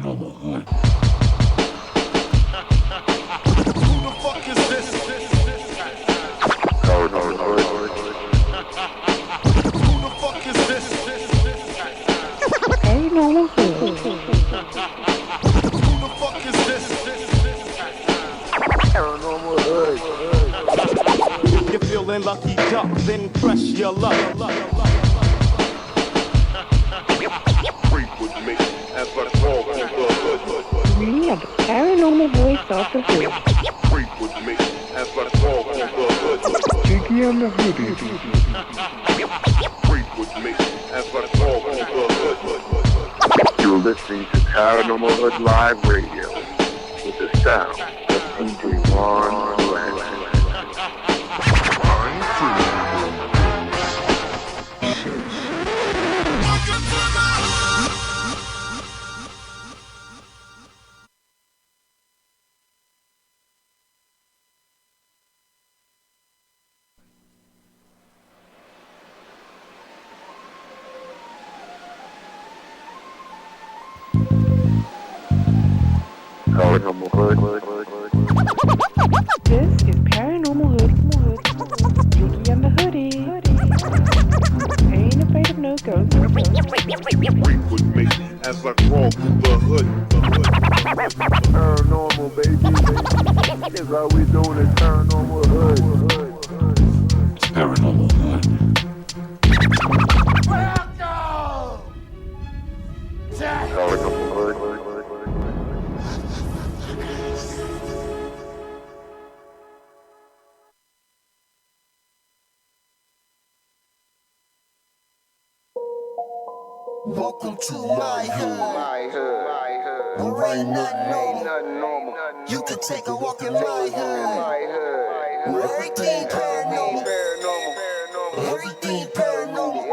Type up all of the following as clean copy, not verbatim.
ParanormalHooD. Who the fuck is this? ParanormalHooD. Who the fuck is this? ParanormalHooD. Who the fuck is this? ParanormalHooD. You're feeling lucky, duck, then press your luck. Freak with me as I crawl through the hood. We are the paranormal voice of the hood. Freak with me as I crawl through the hood. Jiggy and the hoodie. Freak with me as I crawl through the hood. You're listening to ParanormalHooD Live Radio with the sound of DJ Ron Blanchard. This is ParanormalHooD. Jiggy and the hoodie. Ain't afraid of no ghosts. Freak with me as I crawl through the hood. Paranormal, baby. Is how we doing it, ParanormalHooD. ParanormalHooD. ParanormalHooD. Welcome to my hood. Where ain't nothing normal. You can take a walk in my hood. Where everything paranormal. Everything paranormal.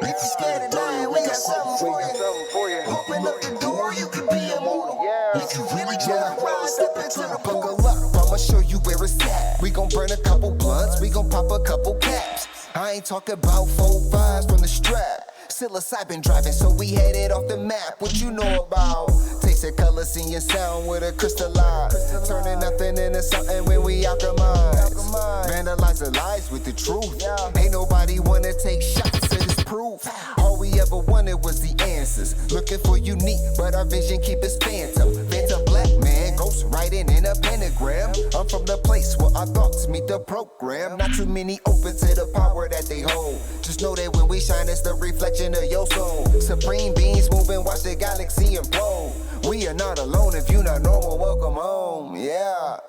If you're scared of dying, we got something for you. Open up the door, you can be immortal. If you really tryna ride, step into the buckle up. I'ma show you where it's at. We gon' burn a couple blunts, we gon' pop a couple caps. I ain't talking about 4-5s from the strap. Psilocybin driving, so we headed off the map. What you know about? Tasting color, seeing sound with a crystal eye. Turning nothing into something when we alchemize. Vandalize the lies with the truth. Ain't nobody wanna take shots to this proof. All we ever wanted was the answers. Looking for unique, but our vision keep us phantom. Phantom black man, ghost writing in a pentagram. I'm from the place where our thoughts meet the program. Not too many open to the power that they hold. Just know that when we shine, it's the reflection of your soul. Supreme beings moving, watch the galaxy implode. We are not alone. If you're not normal, welcome home. Yeah.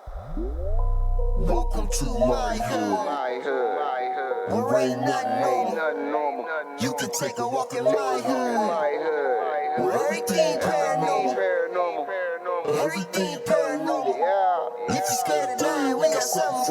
Welcome to my hood. Where ain't nothing normal. You can take a walk in my hood. Where everything paranormal. Everything paranormal. If you're scared of dying, we got something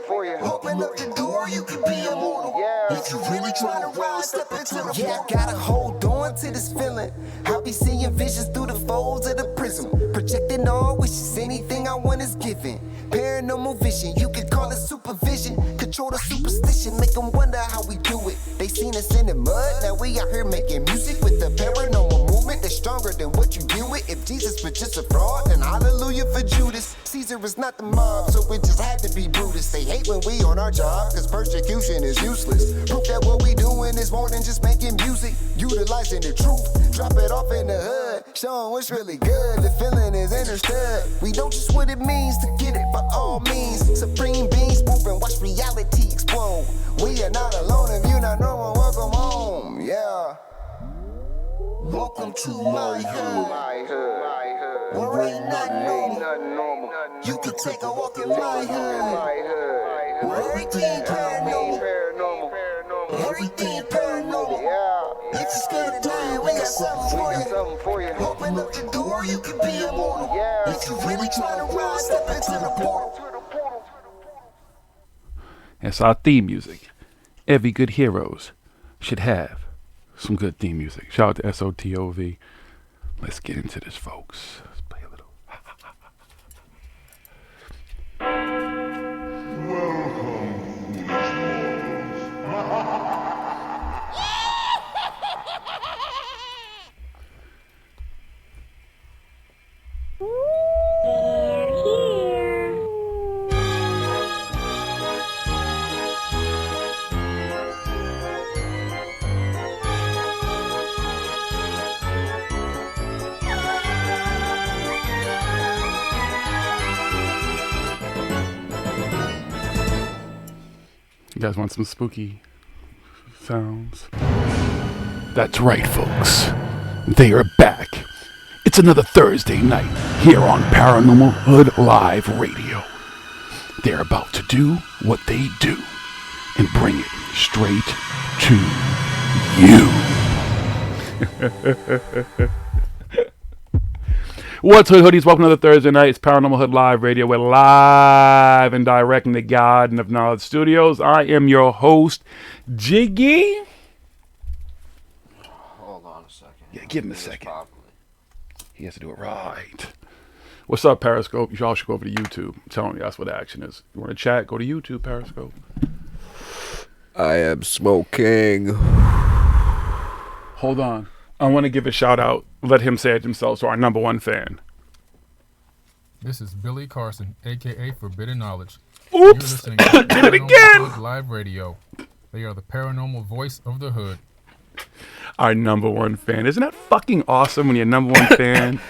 for you. Open up the door, you can be immortal. If you really tryna ride, step into the I gotta hold on to this feeling. I'll be seeing visions through the folds of the prism. Projecting all wishes, anything I want is given. Paranormal vision, you can call it supervision. Control the superstition, make them wonder how we do it. They seen us in the mud, now we out here making music with the paranormal movement that's stronger than what you deal with. If Jesus was just a fraud, then hallelujah for Judas. Caesar is not the mob, so it just had to be Brutus. They hate when we on our job, cause persecution is useless. Proof that what we doing is more than just making music. Utilizing the truth, drop it off in the hood. Show 'em what's really good, the feeling is understood. We don't just what it means to get it by all means. Supreme beings moving, watch reality explode. We are not alone, if you're not normal, welcome home. Yeah. Welcome to my hood. Where ain't nothing normal. You can take a walk in my hood. Where everything paranormal. Everything paranormal. If you're scared of dying, we got something for you. Open up the door, you can be immortal. If you really tryna ride, step into the portal. That's our theme music. Every good heroes should have some good theme music. Shout out to SOTOV. Let's get into this, folks. Let's play a little. You guys want some spooky sounds? That's right, folks. They are back. It's another Thursday night here on Paranormal Hood Live Radio. They're about to do what they do and bring it straight to you. What's Hood Hoodies? Welcome to the Thursday night. It's Paranormal Hood Live Radio. We're live and direct in the Garden of Knowledge Studios. I am your host, Jiggy. Hold on a second. Yeah, give him a second. He has to do it right. What's up, Periscope? Y'all should go over to YouTube. I'm telling you, that's what action is. You want to chat? Go to YouTube, Periscope. I am smoking. Hold on. I want to give a shout out. Let him say it himself. So our number one fan. This is Billy Carson, a.k.a. Forbidden Knowledge. Oops! You're listening to Did it Paranormal again! Hood Live Radio. They are the paranormal voice of the hood. Our number one fan. Isn't that fucking awesome when you're number one fan?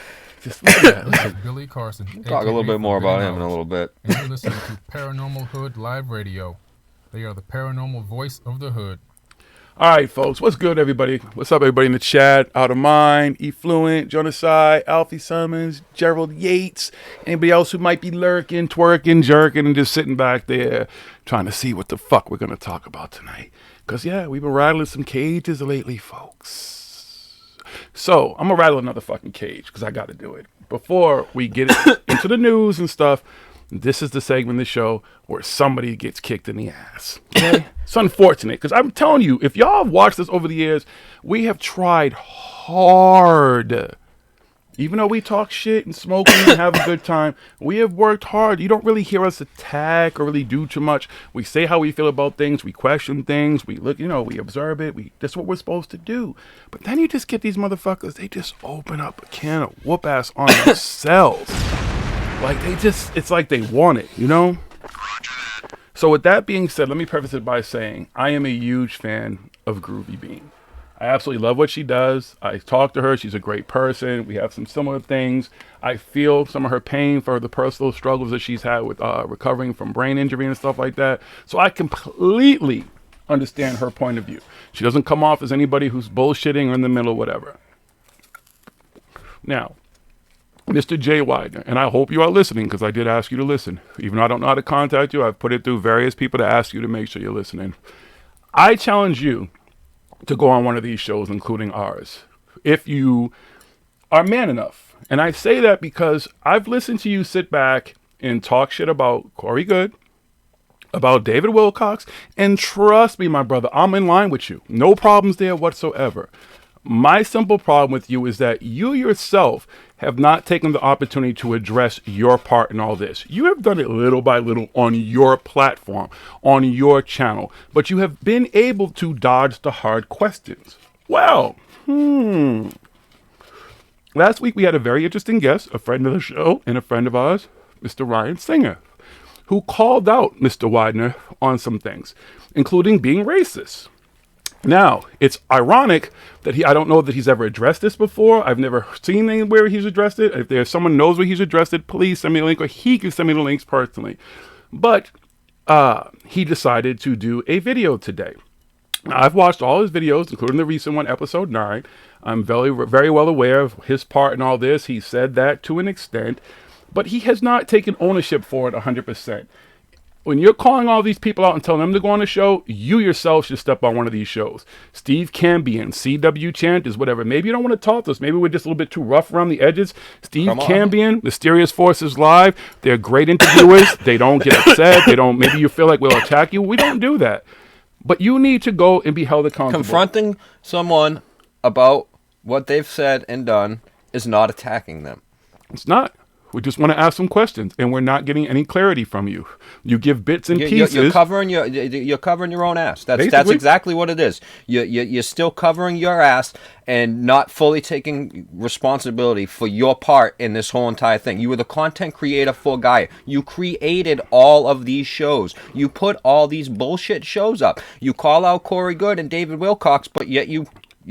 Just look at that. This is Billy Carson. Talk a little bit more about him in a Knowledge. little bit. And you're listening to Paranormal Hood Live Radio. They are the paranormal voice of the hood. All right, folks. What's good, everybody? What's up, everybody in the chat? Out of Mind, Effluent, Jonasai, Alfie Summons, Gerald Yates, anybody else who might be lurking, twerking, jerking, and just sitting back there trying to see what the fuck we're going to talk about tonight. Because, yeah, we've been rattling some cages lately, folks. So, I'm going to rattle another fucking cage because I got to do it. Before we get into the news and stuff, this is the segment of the show where somebody gets kicked in the ass. Okay? It's unfortunate because I'm telling you, if y'all have watched this over the years, we have tried hard. Even though we talk shit and smoke and have a good time, we have worked hard. You don't really hear us attack or really do too much. We say how we feel about things. We question things. We look, we observe it. That's what we're supposed to do. But then you just get these motherfuckers. They just open up a can of whoop ass on themselves. Like it's like they want it, So with that being said, let me preface it by saying I am a huge fan of Groovy Bean. I absolutely love what she does. I talk to her. She's a great person. We have some similar things. I feel some of her pain for the personal struggles that she's had with recovering from brain injury and stuff like that. So I completely understand her point of view. She doesn't come off as anybody who's bullshitting or in the middle, whatever. Now, Mr. J. Widener, and I hope you are listening because I did ask you to listen. Even though I don't know how to contact you, I've put it through various people to ask you to make sure you're listening. I challenge you to go on one of these shows, including ours, if you are man enough. And I say that because I've listened to you sit back and talk shit about Corey Good, about David Wilcox, and trust me, my brother, I'm in line with you. No problems there whatsoever. My simple problem with you is that you yourself have not taken the opportunity to address your part in all this. You have done it little by little on your platform, on your channel, but you have been able to dodge the hard questions. Well, last week we had a very interesting guest, a friend of the show and a friend of ours, Mr. Ryan Singer, who called out Mr. Widener on some things, including being racist. Now, it's ironic that I don't know that he's ever addressed this before. I've never seen anywhere he's addressed it. If there's someone knows where he's addressed it, please send me a link, or he can send me the links personally. But he decided to do a video today. Now, I've watched all his videos, including the recent one, episode 9. I'm very, very well aware of his part in all this. He said that to an extent, but he has not taken ownership for it 100%. When you're calling all these people out and telling them to go on a show, you yourself should step on one of these shows. Steve Cambion, CW Chant is whatever. Maybe you don't want to talk to us. Maybe we're just a little bit too rough around the edges. Steve Cambion, Mysterious Forces Live, they're great interviewers. They don't get upset. Maybe you feel like we'll attack you. We don't do that. But you need to go and be held accountable. Confronting someone about what they've said and done is not attacking them. It's not. We just want to ask some questions, and we're not getting any clarity from you. You give bits and pieces. You're covering your own ass. That's exactly what it is. You're still covering your ass and not fully taking responsibility for your part in this whole entire thing. You were the content creator for Gaia. You created all of these shows. You put all these bullshit shows up. You call out Corey Good and David Wilcox, but yet you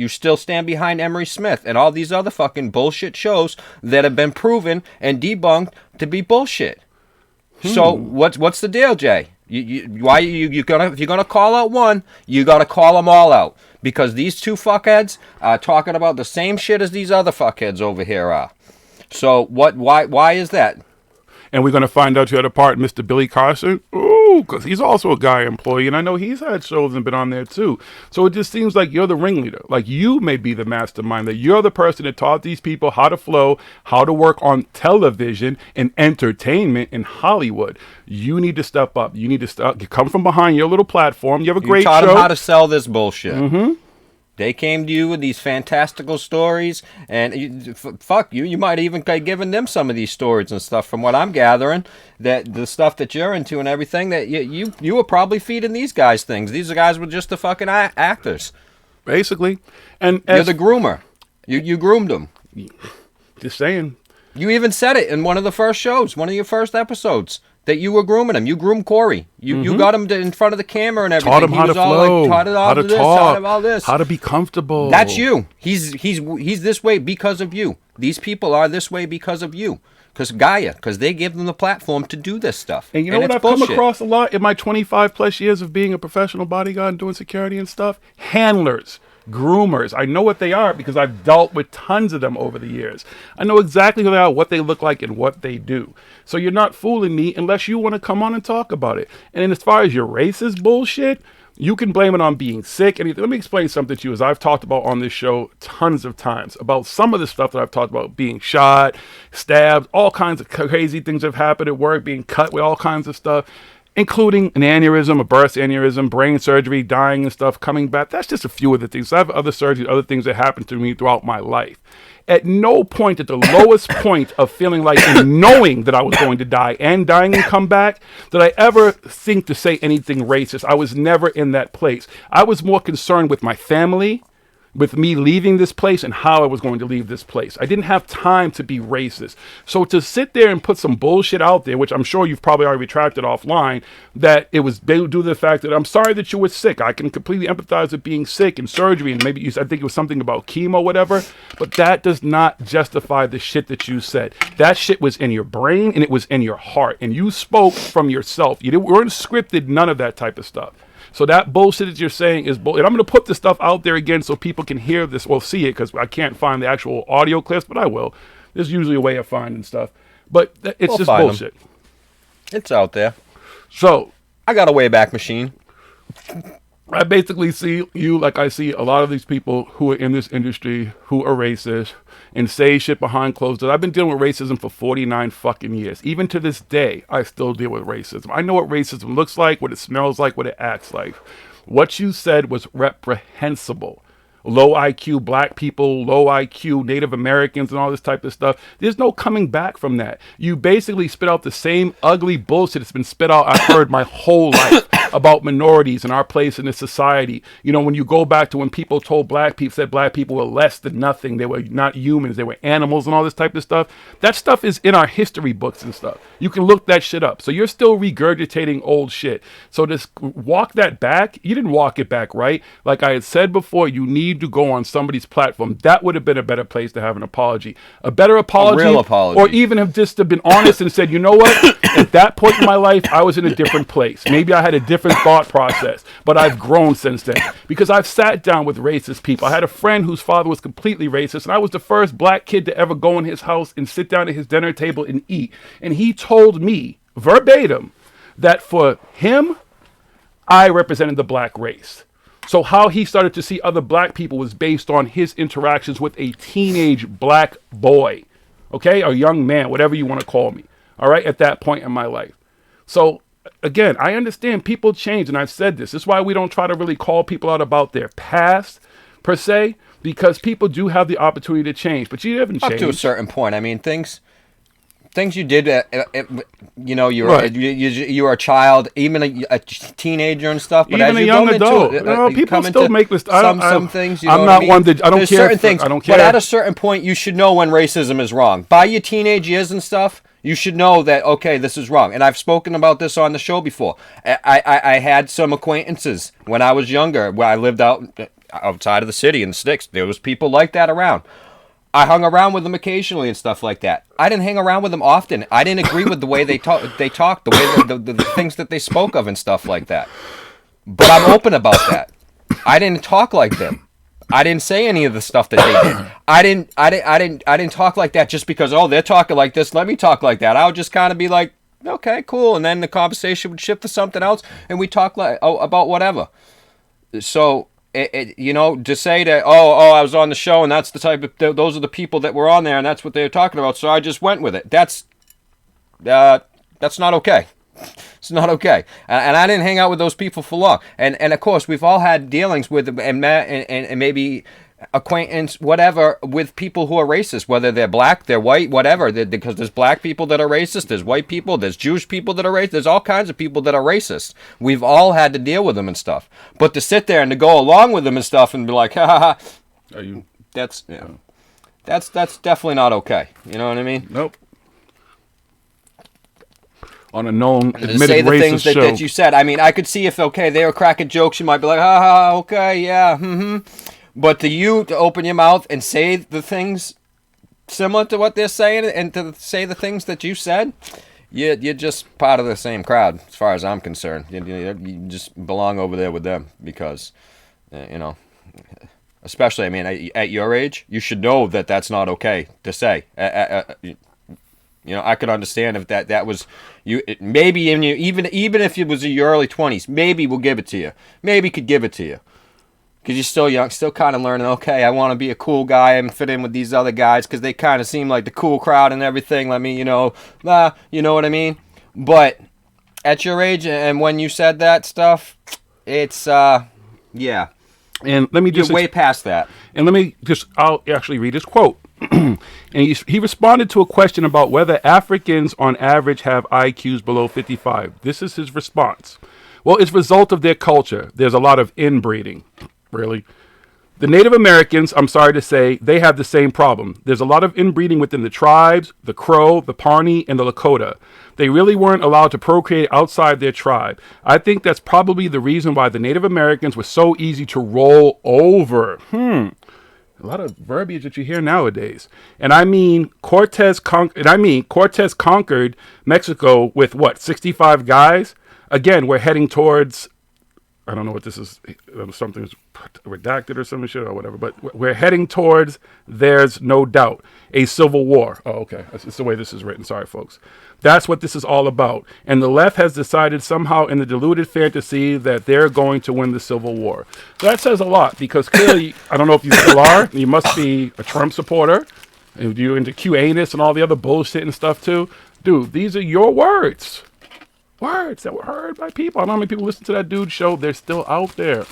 still stand behind Emery Smith and all these other fucking bullshit shows that have been proven and debunked to be bullshit. So what's the deal, Jay? Why you gonna if you're gonna call out one, you gotta call them all out because these two fuckheads are talking about the same shit as these other fuckheads over here are. So what? Why is that? And we're going to find out you had a part, Mr. Billy Carson. Ooh, because he's also a guy employee, and I know he's had shows and been on there too. So it just seems like you're the ringleader. Like you may be the mastermind, that you're the person that taught these people how to flow, how to work on television and entertainment in Hollywood. You need to step up. You need to come from behind your little platform. You have a great show. You taught them how to sell this bullshit. Mm-hmm. They came to you with these fantastical stories, and fuck you. You might even given them some of these stories and stuff. From what I'm gathering, that the stuff that you're into and everything, that you were probably feeding these guys things. These guys were just the fucking actors, basically. And you're the groomer. You groomed them. Just saying. You even said it in one of the first shows, one of your first episodes. That you were grooming him. You groomed Corey. You got him in front of the camera and everything. Taught him how to flow, taught how to this, talk, taught him all this. how to be comfortable. That's you. He's this way because of you. These people are this way because of you. Because they give them the platform to do this stuff. And you know what I've come across a lot in my 25 plus years of being a professional bodyguard and doing security and stuff? Handlers. Groomers. I know what they are because I've dealt with tons of them over the years. I know exactly who they are, what they look like, and what they do. So you're not fooling me unless you want to come on and talk about it. And as far as your racist bullshit, you can blame it on being sick. And let me explain something to you, as I've talked about on this show tons of times, about some of the stuff that I've talked about, being shot, stabbed, all kinds of crazy things have happened at work, being cut with all kinds of stuff, including an aneurysm, a burst aneurysm, brain surgery, dying and stuff, coming back. That's just a few of the things. I have other surgeries, other things that happened to me throughout my life. At no point, at the lowest point of feeling like and knowing that I was going to die and dying and come back, did I ever think to say anything racist. I was never in that place. I was more concerned with my family, with me leaving this place and how I was going to leave this place. I didn't have time to be racist. So to sit there and put some bullshit out there, which I'm sure you've probably already retracted offline, that it was due to the fact that I'm sorry that you were sick. I can completely empathize with being sick and surgery, and maybe I think it was something about chemo, whatever, but that does not justify the shit that you said. That shit was in your brain and it was in your heart, and you spoke from yourself. You weren't scripted, none of that type of stuff. So that bullshit that you're saying is bullshit. And I'm going to put this stuff out there again so people can hear this or see it, because I can't find the actual audio clips, but I will. There's usually a way of finding stuff. But it's just bullshit. It's out there. So I got a Wayback Machine. I basically see you like I see a lot of these people who are in this industry who are racist and say shit behind closed doors. I've been dealing with racism for 49 fucking years. Even to this day, I still deal with racism. I know what racism looks like, what it smells like, what it acts like. What you said was reprehensible. Low IQ black people, low IQ Native Americans, and all this type of stuff. There's no coming back from that. You basically spit out the same ugly bullshit that's been spit out, I've heard my whole life, about minorities and our place in this society. You know, when you go back to when people told black people, said black people were less than nothing, they were not humans, they were animals and all this type of stuff. That stuff is in our history books and stuff. You can look that shit up. So you're still regurgitating old shit. So just walk that back. You didn't walk it back right. Like I had said before, you need to go on somebody's platform. That would have been a better place to have an apology. A better apology. A real apology. Or even have just been honest and said, you know what? At that point in my life, I was in a different place. Maybe I had a different thought process, but I've grown since then because I've sat down with racist people. I had a friend whose father was completely racist, and I was the first black kid to ever go in his house and sit down at his dinner table and eat. And he told me verbatim that for him, I represented the black race. So how he started to see other black people was based on his interactions with a teenage black boy, okay, or young man, whatever you want to call me, all right, at that point in my life. So again, I understand people change, and I've said this. This is why we don't try to really call people out about their past, per se, because people do have the opportunity to change, but you haven't changed. Up to a certain point. I mean, things you did, you know, you were Right. you were a child, even a teenager and stuff. But Even as a you young go adult. into No, you people come still into make mistakes. some things. You know I'm what not I mean? one that I don't There's care. certain things, I don't care. But at a certain point, you should know when racism is wrong. By your teenage years and stuff, you should know that, okay, this is wrong. And I've spoken about this on the show before. I had some acquaintances when I was younger, where I lived outside of the city in the sticks. There was people like that around. I hung around with them occasionally and stuff like that. I didn't hang around with them often. I didn't agree with the way they talked, the way the things that they spoke of and stuff like that. But I'm open about that. I didn't talk like them. I didn't say any of the stuff that they did. I didn't talk like that just because, oh, they're talking like this, let me talk like that. I would just kind of be like, okay, cool, and then the conversation would shift to something else, and we talk like about whatever. So, to say that, I was on the show, and that's the type of, those are the people that were on there, and that's what they were talking about, so I just went with it. That's not okay. It's not okay. And I didn't hang out with those people for long. And of course, we've all had dealings with and maybe acquaintance, whatever, with people who are racist, whether they're black, they're white, whatever. Because there's black people that are racist, there's white people, there's Jewish people that are racist, there's all kinds of people that are racist. We've all had to deal with them and stuff. But to sit there and to go along with them and stuff and be like, ha ha ha, that's definitely not okay. You know what I mean? Nope. On a known admitted say the racist things show. that you said. I mean, I could see if, okay, they were cracking jokes, you might be like, ha ha, okay, yeah, But to open your mouth and say the things similar to what they're saying and to say the things that you said, you're just part of the same crowd, as far as I'm concerned. You just belong over there with them because, especially, I mean, at your age, you should know that that's not okay to say. I could understand if that was you. Maybe in you, even if it was in your early 20s, maybe we'll give it to you. Maybe could give it to you because you're still young, still kind of learning. Okay, I want to be a cool guy and fit in with these other guys because they kind of seem like the cool crowd and everything. Let me, you know what I mean. But at your age and when you said that stuff, it's yeah. And let me just you're way past that. And I'll actually read his quote. And he responded to a question about whether Africans on average have IQs below 55. This is his response. Well, it's a result of their culture. There's a lot of inbreeding. Really? The Native Americans, I'm sorry to say, they have the same problem. There's a lot of inbreeding within the tribes, the Crow, the Pawnee, and the Lakota. They really weren't allowed to procreate outside their tribe. I think that's probably the reason why the Native Americans were so easy to roll over. A lot of verbiage that you hear nowadays. And I mean, Cortez conquered Mexico with what, 65 guys? Again, we're heading towards, I don't know what this is, something's redacted or some shit or whatever, but we're heading towards, there's no doubt, a civil war. Oh, okay. It's the way this is written. Sorry, folks. That's what this is all about. And the left has decided somehow in the deluded fantasy that they're going to win the Civil War. That says a lot because clearly, I don't know if you still are, you must be a Trump supporter. And you into QAnus and all the other bullshit and stuff too. Dude, these are your words. Words that were heard by people. I don't know how many people listen to that dude's show. They're still out there.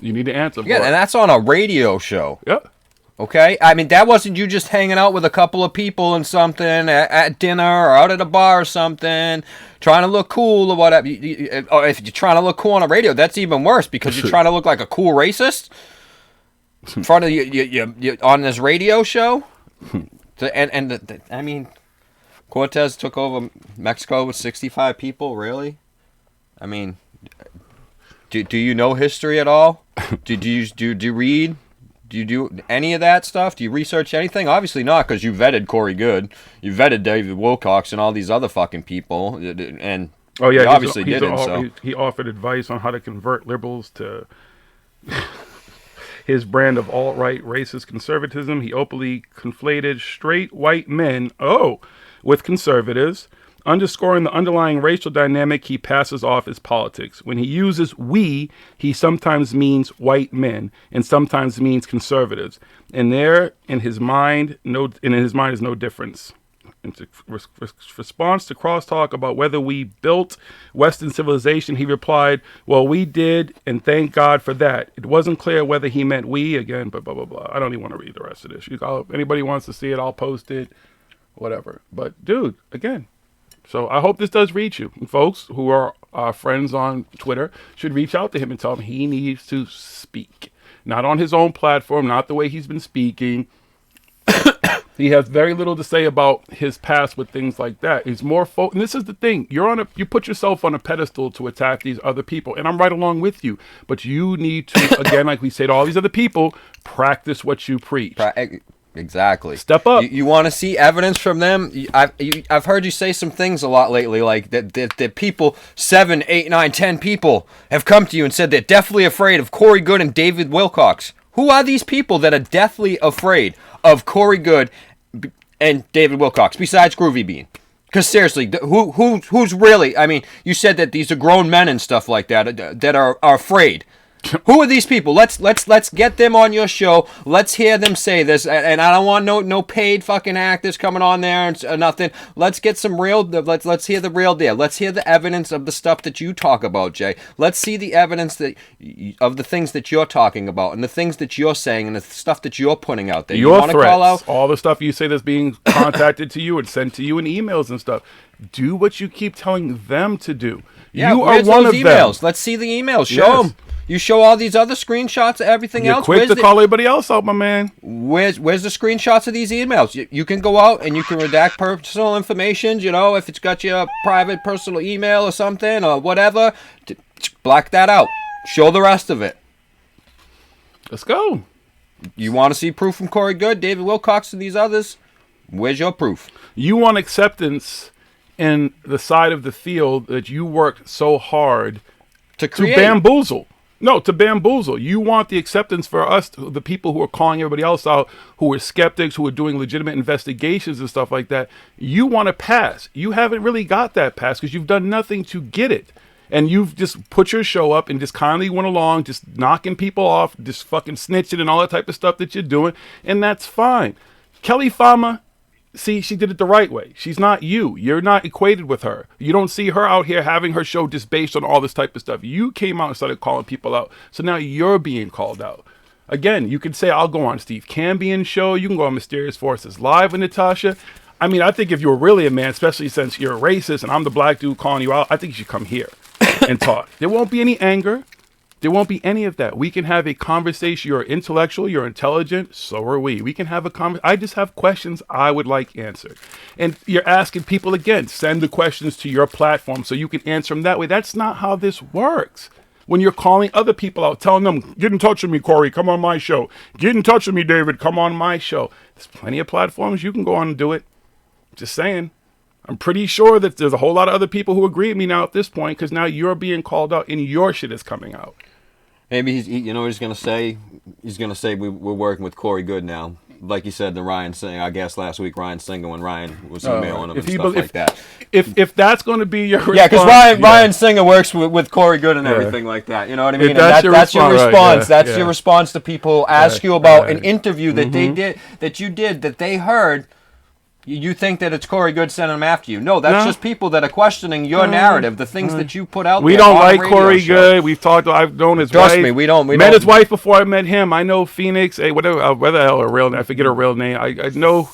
You need to answer for it. Yeah, and that's on a radio show. Yep. Okay? I mean, that wasn't you just hanging out with a couple of people and something at dinner or out at a bar or something, trying to look cool or whatever. Or if you're trying to look cool on a radio, that's even worse because you're trying to look like a cool racist in front of you on this radio show. I mean, Cortez took over Mexico with 65 people, really? I mean, do you know history at all? Do you read? Do you do any of that stuff? Do you research anything? Obviously not, because you vetted Corey Good, you vetted David Wilcox, and all these other fucking people, and oh yeah, he obviously didn't. So he offered advice on how to convert liberals to his brand of alt-right racist conservatism. He openly conflated straight white men, with conservatives, underscoring the underlying racial dynamic he passes off as politics. When he uses we, he sometimes means white men and sometimes means conservatives. And in his mind is no difference. In response to crosstalk about whether we built Western civilization, he replied, well, we did, and thank God for that. It wasn't clear whether he meant we again, but blah, blah, blah. I don't even want to read the rest of this. If anybody wants to see it, I'll post it, whatever. But, dude, again, so I hope this does reach you. And folks who are our friends on Twitter should reach out to him and tell him he needs to speak. Not on his own platform, not the way he's been speaking. He has very little to say about his past with things like that. He's more and this is the thing. You put yourself on a pedestal to attack these other people, and I'm right along with you. But you need to, again, like we say to all these other people, practice what you preach. Exactly. Step up. You want to see evidence from them? I've heard you say some things a lot lately, like that people, 7, 8, 9, 10 people have come to you and said they're deathly afraid of Corey Good and David Wilcox. Who are these people that are deathly afraid of Corey Good and David Wilcox, besides Groovy Bean? Because seriously, who's really? I mean, you said that these are grown men and stuff like that are afraid. Who are these people? Let's get them on your show. Let's hear them say this. And I don't want no paid fucking actors coming on there and nothing. Let's get some real. Let's hear the real deal. Let's hear the evidence of the stuff that you talk about, Jay. Let's see the evidence of the things that you're talking about and the things that you're saying and the stuff that you're putting out there. Your threats, call out all the stuff you say that's being contacted to you and sent to you in emails and stuff. Do what you keep telling them to do. Yeah, you are one of emails. them. Let's see the emails. Show them. You show all these other screenshots of everything else. You're quick to call everybody else out, my man. Where's the screenshots of these emails? You can go out and you can redact personal information, if it's got your private personal email or something or whatever. Black that out. Show the rest of it. Let's go. You want to see proof from Corey Good, David Wilcox, and these others? Where's your proof? You want acceptance in the side of the field that you worked so hard to bamboozle. No, to bamboozle. You want the acceptance for us, the people who are calling everybody else out, who are skeptics, who are doing legitimate investigations and stuff like that. You want to pass. You haven't really got that pass because you've done nothing to get it. And you've just put your show up and just kindly went along, just knocking people off, just fucking snitching and all that type of stuff that you're doing. And that's fine. Kelly Fama, see, she did it the right way. She's not you. You're not equated with her. You don't see her out here having her show just based on all this type of stuff. You came out and started calling people out. So now you're being called out. Again, you can say, I'll go on Steve Cambian's show. You can go on Mysterious Forces Live with Natasha. I mean, I think if you're really a man, especially since you're a racist and I'm the black dude calling you out, I think you should come here and talk. There won't be any anger. There won't be any of that. We can have a conversation. You're intellectual. You're intelligent. So are we. We can have a conversation. I just have questions I would like answered. And you're asking people, again, send the questions to your platform so you can answer them that way. That's not how this works. When you're calling other people out, telling them, get in touch with me, Corey, come on my show. Get in touch with me, David, come on my show. There's plenty of platforms you can go on and do it. Just saying. I'm pretty sure that there's a whole lot of other people who agree with me now at this point because now you're being called out and your shit is coming out. Maybe you know what he's gonna say? He's gonna say we're working with Corey Good now, like he said to Ryan Singer. I guess last week Ryan Singer when Ryan was emailing him and stuff like that. If that's going to be your response, yeah, because Ryan Singer works with Corey Good and everything like that. You know what I mean? And that's your response. Right, that's your response to people who ask you about an interview that they did, that they heard. You think that it's Corey Good sending them after you. No, that's just people that are questioning your narrative, the things that you put out there. We don't like Corey Good. We've talked, I've known his wife. Trust me, we don't. Met his wife before I met him. I know Phoenix, whatever the hell her real name, I forget her real name. I know.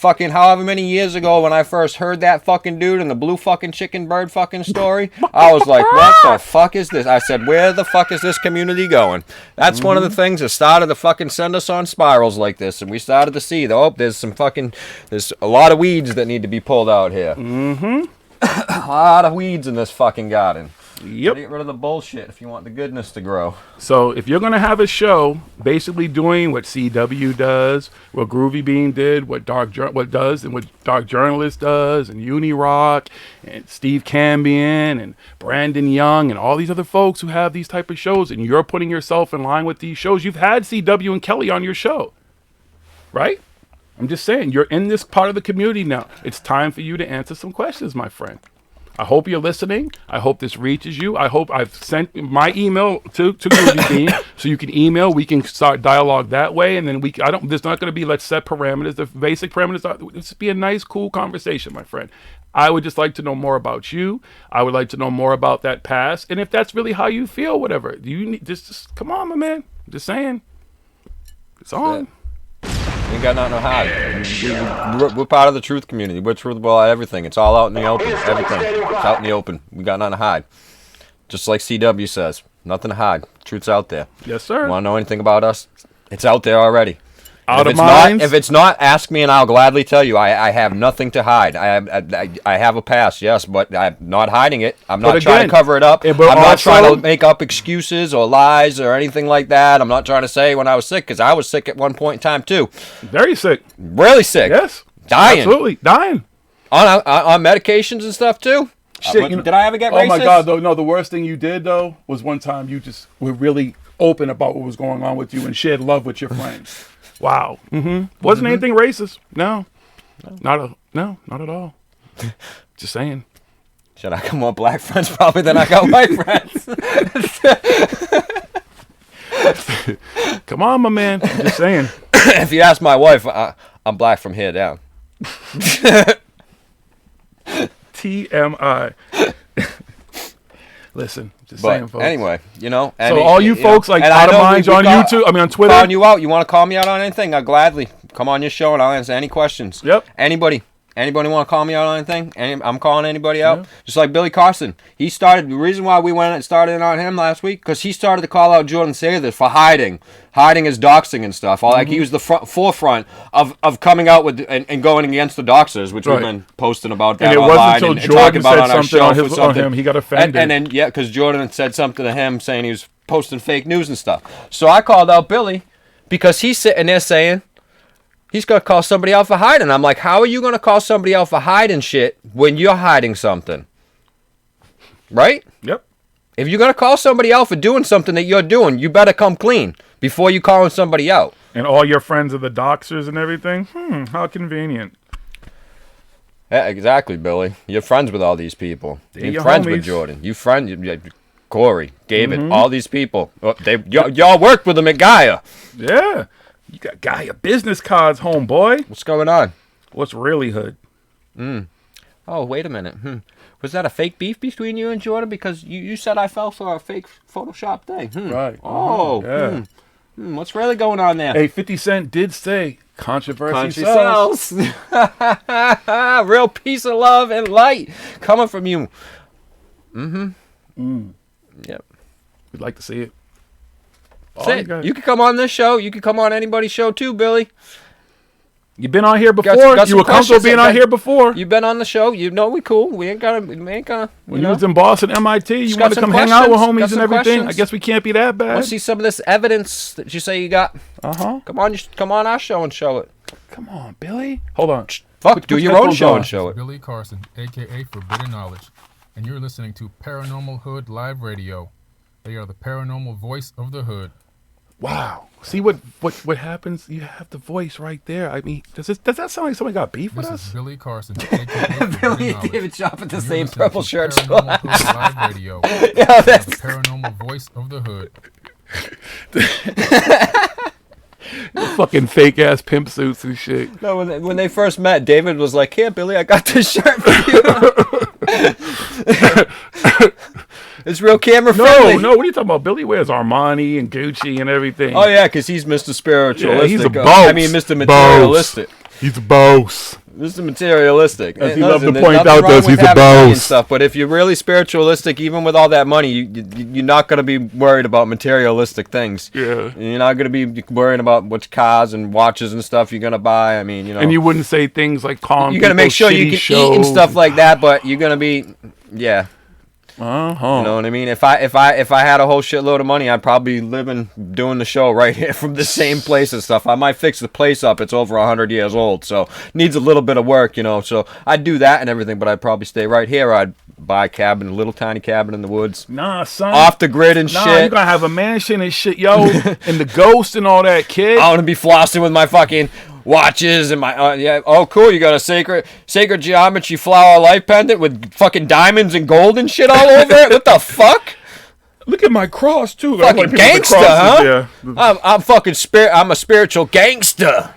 Fucking however many years ago when I first heard that fucking dude and the blue fucking chicken bird fucking story, I was like, what the fuck is this? I said, where the fuck is this community going? That's one of the things that started to fucking send us on spirals like this. And we started to see, there's a lot of weeds that need to be pulled out here. A lot of weeds in this fucking garden. Yep. Get rid of the bullshit if you want the goodness to grow. So if you're going to have a show basically doing what CW does, what Groovy Bean did, what Dark Journalist does, and Unirock, and Steve Cambian, and Brandon Young, and all these other folks who have these type of shows, and you're putting yourself in line with these shows, you've had CW and Kelly on your show, right? I'm just saying, you're in this part of the community now. It's time for you to answer some questions, my friend. I hope you're listening. I hope this reaches you. I hope I've sent my email to Groovy Bean so you can email. We can start dialogue that way, and then there's not going to be let's set parameters. The basic parameters are just be a nice, cool conversation, my friend. I would just like to know more about you. I would like to know more about that past, and if that's really how you feel, whatever. You need just come on, my man. I'm just saying, it's on. We ain't got nothing to hide. We're part of the truth community. We're truth about everything. It's all out in the open. Everything. It's out in the open. We got nothing to hide. Just like CW says, nothing to hide. Truth's out there. Yes, sir. Want to know anything about us? It's out there already. Out If of minds. if it's not, ask me and I'll gladly tell you. I have nothing to hide. I have a past, yes, but I'm not hiding it. I'm not trying to cover it up. I'm not trying to make up excuses or lies or anything like that. I'm not trying to say when I was sick, because I was sick at one point in time too. Very sick. Really sick. Yes. Dying. Absolutely. Dying. On medications and stuff too. Shit, Did I ever get racist? Oh my God, though. No, the worst thing you did though was one time you just were really open about what was going on with you and shared love with your friends. Wow. Wasn't anything racist. No. Not at all. Just saying. Should I got more black friends probably than I got white friends? Come on, my man. Just saying. If you ask my wife, I'm black from here down. TMI. Listen, just saying, folks. Anyway, so all you folks like Out of Minds on YouTube, on Twitter. Calling you out. You want to call me out on anything? I'll gladly come on your show and I'll answer any questions. Yep. Anybody want to call me out on anything? I'm calling anybody out. Yeah. Just like Billy Carson. He started, the reason why we went and started on him last week, because he started to call out Jordan Sather for hiding his doxing and stuff. Like he was the forefront of coming out with and going against the doxers, which we've been posting about that and it online wasn't until and talking Jordan about said on our show something on him, he got offended. And then, because Jordan had said something to him saying he was posting fake news and stuff. So I called out Billy because he's sitting there saying, he's going to call somebody out for hiding. I'm like, how are you going to call somebody out for hiding shit when you're hiding something? Right? Yep. If you're going to call somebody out for doing something that you're doing, you better come clean before you calling somebody out. And all your friends are the doxers and everything? How convenient. Yeah, exactly, Billy. You're friends with all these people. You're friends with Jordan. You Corey, David, all these people. Y'all worked with them at Gaia. Yeah. You got Gaia business cards, homeboy. What's going on? What's really hood? Oh, wait a minute. Was that a fake beef between you and Jordan? Because you said I fell for a fake Photoshop thing. Right. Oh. Yeah. What's really going on there? Hey, 50 Cent did say controversy sells. Real piece of love and light coming from you. Yep. We'd like to see it. You can come on this show. You can come on anybody's show too, Billy. You've been on here before. You were comfortable being on here before. You've been on the show. You know we cool. We ain't gonna. When you was in Boston, MIT, you want to come hang out with homies and everything. I guess we can't be that bad. Want to see some of this evidence that you say you got? Come on our show and show it. Come on, Billy. Hold on. Fuck, do your own show and show it. Billy Carson, aka Forbidden Knowledge, and you're listening to Paranormal Hood Live Radio. They are the paranormal voice of the hood. Wow. See what happens? You have the voice right there. I mean, does that sound like somebody got beef with us? This is Billy Carson, aka Billy and David shop at the same purple shirt. Paranormal Hood Live Radio. Yeah, that's the paranormal voice of the hood. Fucking fake ass pimp suits and shit. No, when they first met, David was like, "Here, Billy, I got this shirt for you." It's real camera friendly. No, what are you talking about? Billy wears Armani and Gucci and everything. Oh yeah, because he's Mr. Spiritualistic. Yeah, he's a boss. I mean, Mr. Materialistic. He's a boss. Mr. Materialistic. As he loves to point out, does he's a boss. Stuff, but if you're really spiritualistic, even with all that money, you're not going to be worried about materialistic things. Yeah. You're not going to be worrying about which cars and watches and stuff you're going to buy. I mean, And you wouldn't say things like calling. You're going to make sure you can eat and stuff like that, but you're going to be, yeah. You know what I mean? If I had a whole shitload of money, I'd probably be doing the show right here from the same place and stuff. I might fix the place up. It's over 100 years old, so needs a little bit of work, So I'd do that and everything, but I'd probably stay right here. Or I'd buy a little tiny cabin in the woods. Nah, son. Off the grid and shit. You're gonna have a mansion and shit, yo, and the ghost and all that, kid. I want to be flossing with my fucking watches and my oh cool, you got a sacred geometry flower life pendant with fucking diamonds and gold and shit all over it. What the fuck? Look at my cross too. Fucking gangster, huh? Yeah. I'm fucking I'm a spiritual gangster.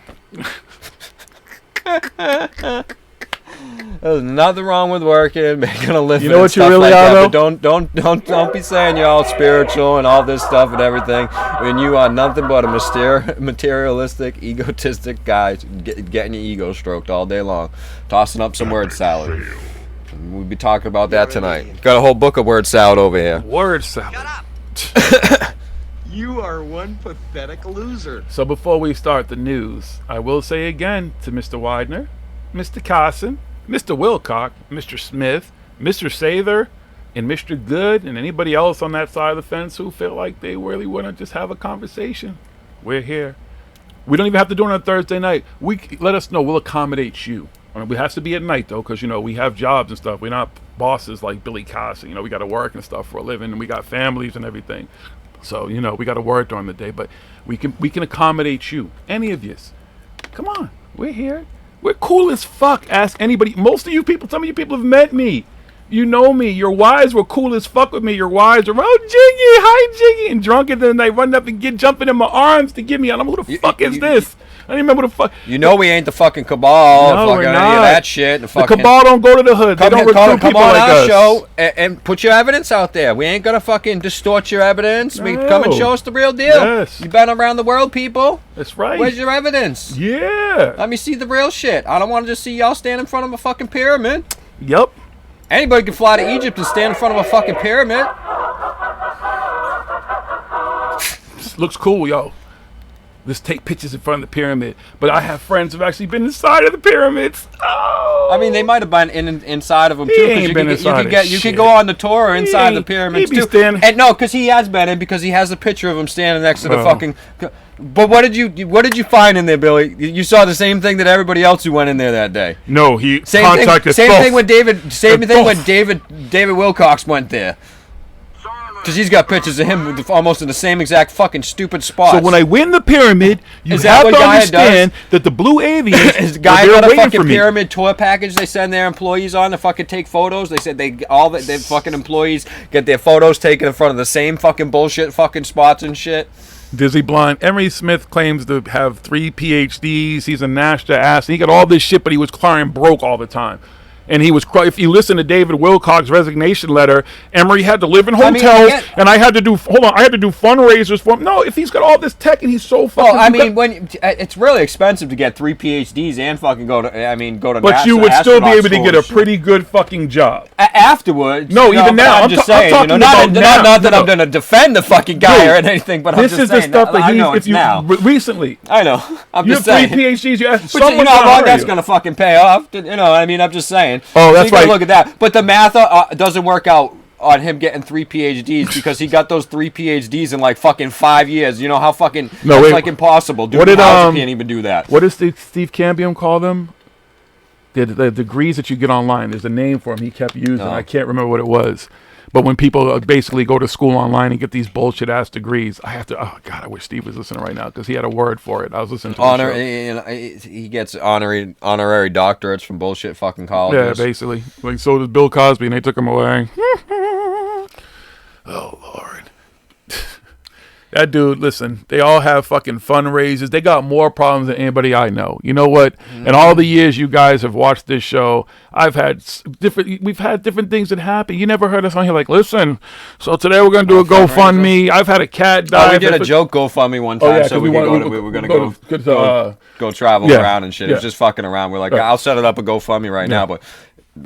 There's nothing wrong with working, making a living. You know what you really like are, though? But don't be saying you're all spiritual and all this stuff and everything when you are nothing but a materialistic, egotistic guy getting your ego stroked all day long, tossing up some word salad. We'll be talking about that tonight. Got a whole book of word salad over here. Word salad. Shut up. You are one pathetic loser. So before we start the news, I will say again to Mr. Widener, Mr. Carson, Mr. Wilcock, Mr. Smith, Mr. Sather, and Mr. Good, and anybody else on that side of the fence who feel like they really want to just have a conversation. We're here. We don't even have to do it on a Thursday night. Let us know. We'll accommodate you. It has to be at night, though, because, we have jobs and stuff. We're not bosses like Billy Carson. We got to work and stuff for a living, and we got families and everything. So, we got to work during the day, but we can accommodate you. Any of yous. Come on. We're here. We're cool as fuck. Ask anybody. Most of you people, some of you people have met me. You know me. Your wives were cool as fuck with me. Your wives are, oh, Jiggy, hi, Jiggy. And drunk, and then they run up and jumping in my arms to give me. I don't know who the fuck is this. I don't even remember who the fuck. We ain't the fucking cabal. No, fucking we're any not. of that shit. The cabal don't go to the hood. They don't recruit people on like our us. show and put your evidence out there. We ain't gonna fucking distort your evidence. No. Come and show us the real deal. Yes. You've been around the world, people. That's right. Where's your evidence? Yeah. Let me see the real shit. I don't want to just see y'all stand in front of a fucking pyramid. Yep. Anybody can fly to Egypt and stand in front of a fucking pyramid. This looks cool, yo. Let's take pictures in front of the pyramid. But I have friends who've actually been inside of the pyramids. Oh. I mean, they might have been inside of them too. He ain't been inside You can go on the tour or inside the pyramids he be too. standing. And no, because he has been in, because he has a picture of him standing next to the fucking. But what did you find in there, Billy? You saw the same thing that everybody else who went in there that day. No, he contacted contacted. Same thing when David Wilcox went there. Because he's got pictures of him almost in the same exact fucking stupid spot. So when I win the pyramid, you have to understand that the blue avians is the guy got a fucking pyramid tour package they send their employees on to fucking take photos. They said their fucking employees get their photos taken in front of the same fucking bullshit fucking spots and shit. Dizzy Blind. Emery Smith claims to have 3 PhDs. He's a NASDAQ ass. He got all this shit, but he was crying broke all the time. And he was, if you listen to David Wilcox's resignation letter, Emery had to live in hotels, and I had to do fundraisers for him. No, if he's got all this tech and he's so fucking... it's really expensive to get 3 PhDs and fucking go to NASA. But you would still be able to get a pretty good fucking job. Afterwards. No, even now. I'm just saying, not that I'm going to defend the fucking guy or anything, but I'm just saying. This is the stuff that recently. I know. I'm just saying. You have 3 PhDs, you ask someone. You know how long that's going to fucking pay off? I'm just saying. Oh, that's right. Look at that. But the math doesn't work out on him getting 3 PhDs because he got those 3 PhDs in like fucking 5 years. You know how fucking that's like impossible. Dude, can't even do that. What does Steve Cambium call them? The degrees that you get online. There's a name for them he kept using. I can't remember what it was. But when people basically go to school online and get these bullshit ass degrees, I have to. Oh God, I wish Steve was listening right now because he had a word for it. I was listening to he gets honorary doctorates from bullshit fucking colleges. Yeah, basically. Like so did Bill Cosby, and they took him away. Oh Lord. That dude, listen, they all have fucking fundraisers. They got more problems than anybody I know. You know what? In all the years you guys have watched this show, we've had different things that happen. You never heard us on here like, listen, so today we're going to do a GoFundMe. I've had a cat die. We did a joke GoFundMe one time, so we were going to go travel around and shit. It was just fucking around. We're like, I'll set it up a GoFundMe right now, but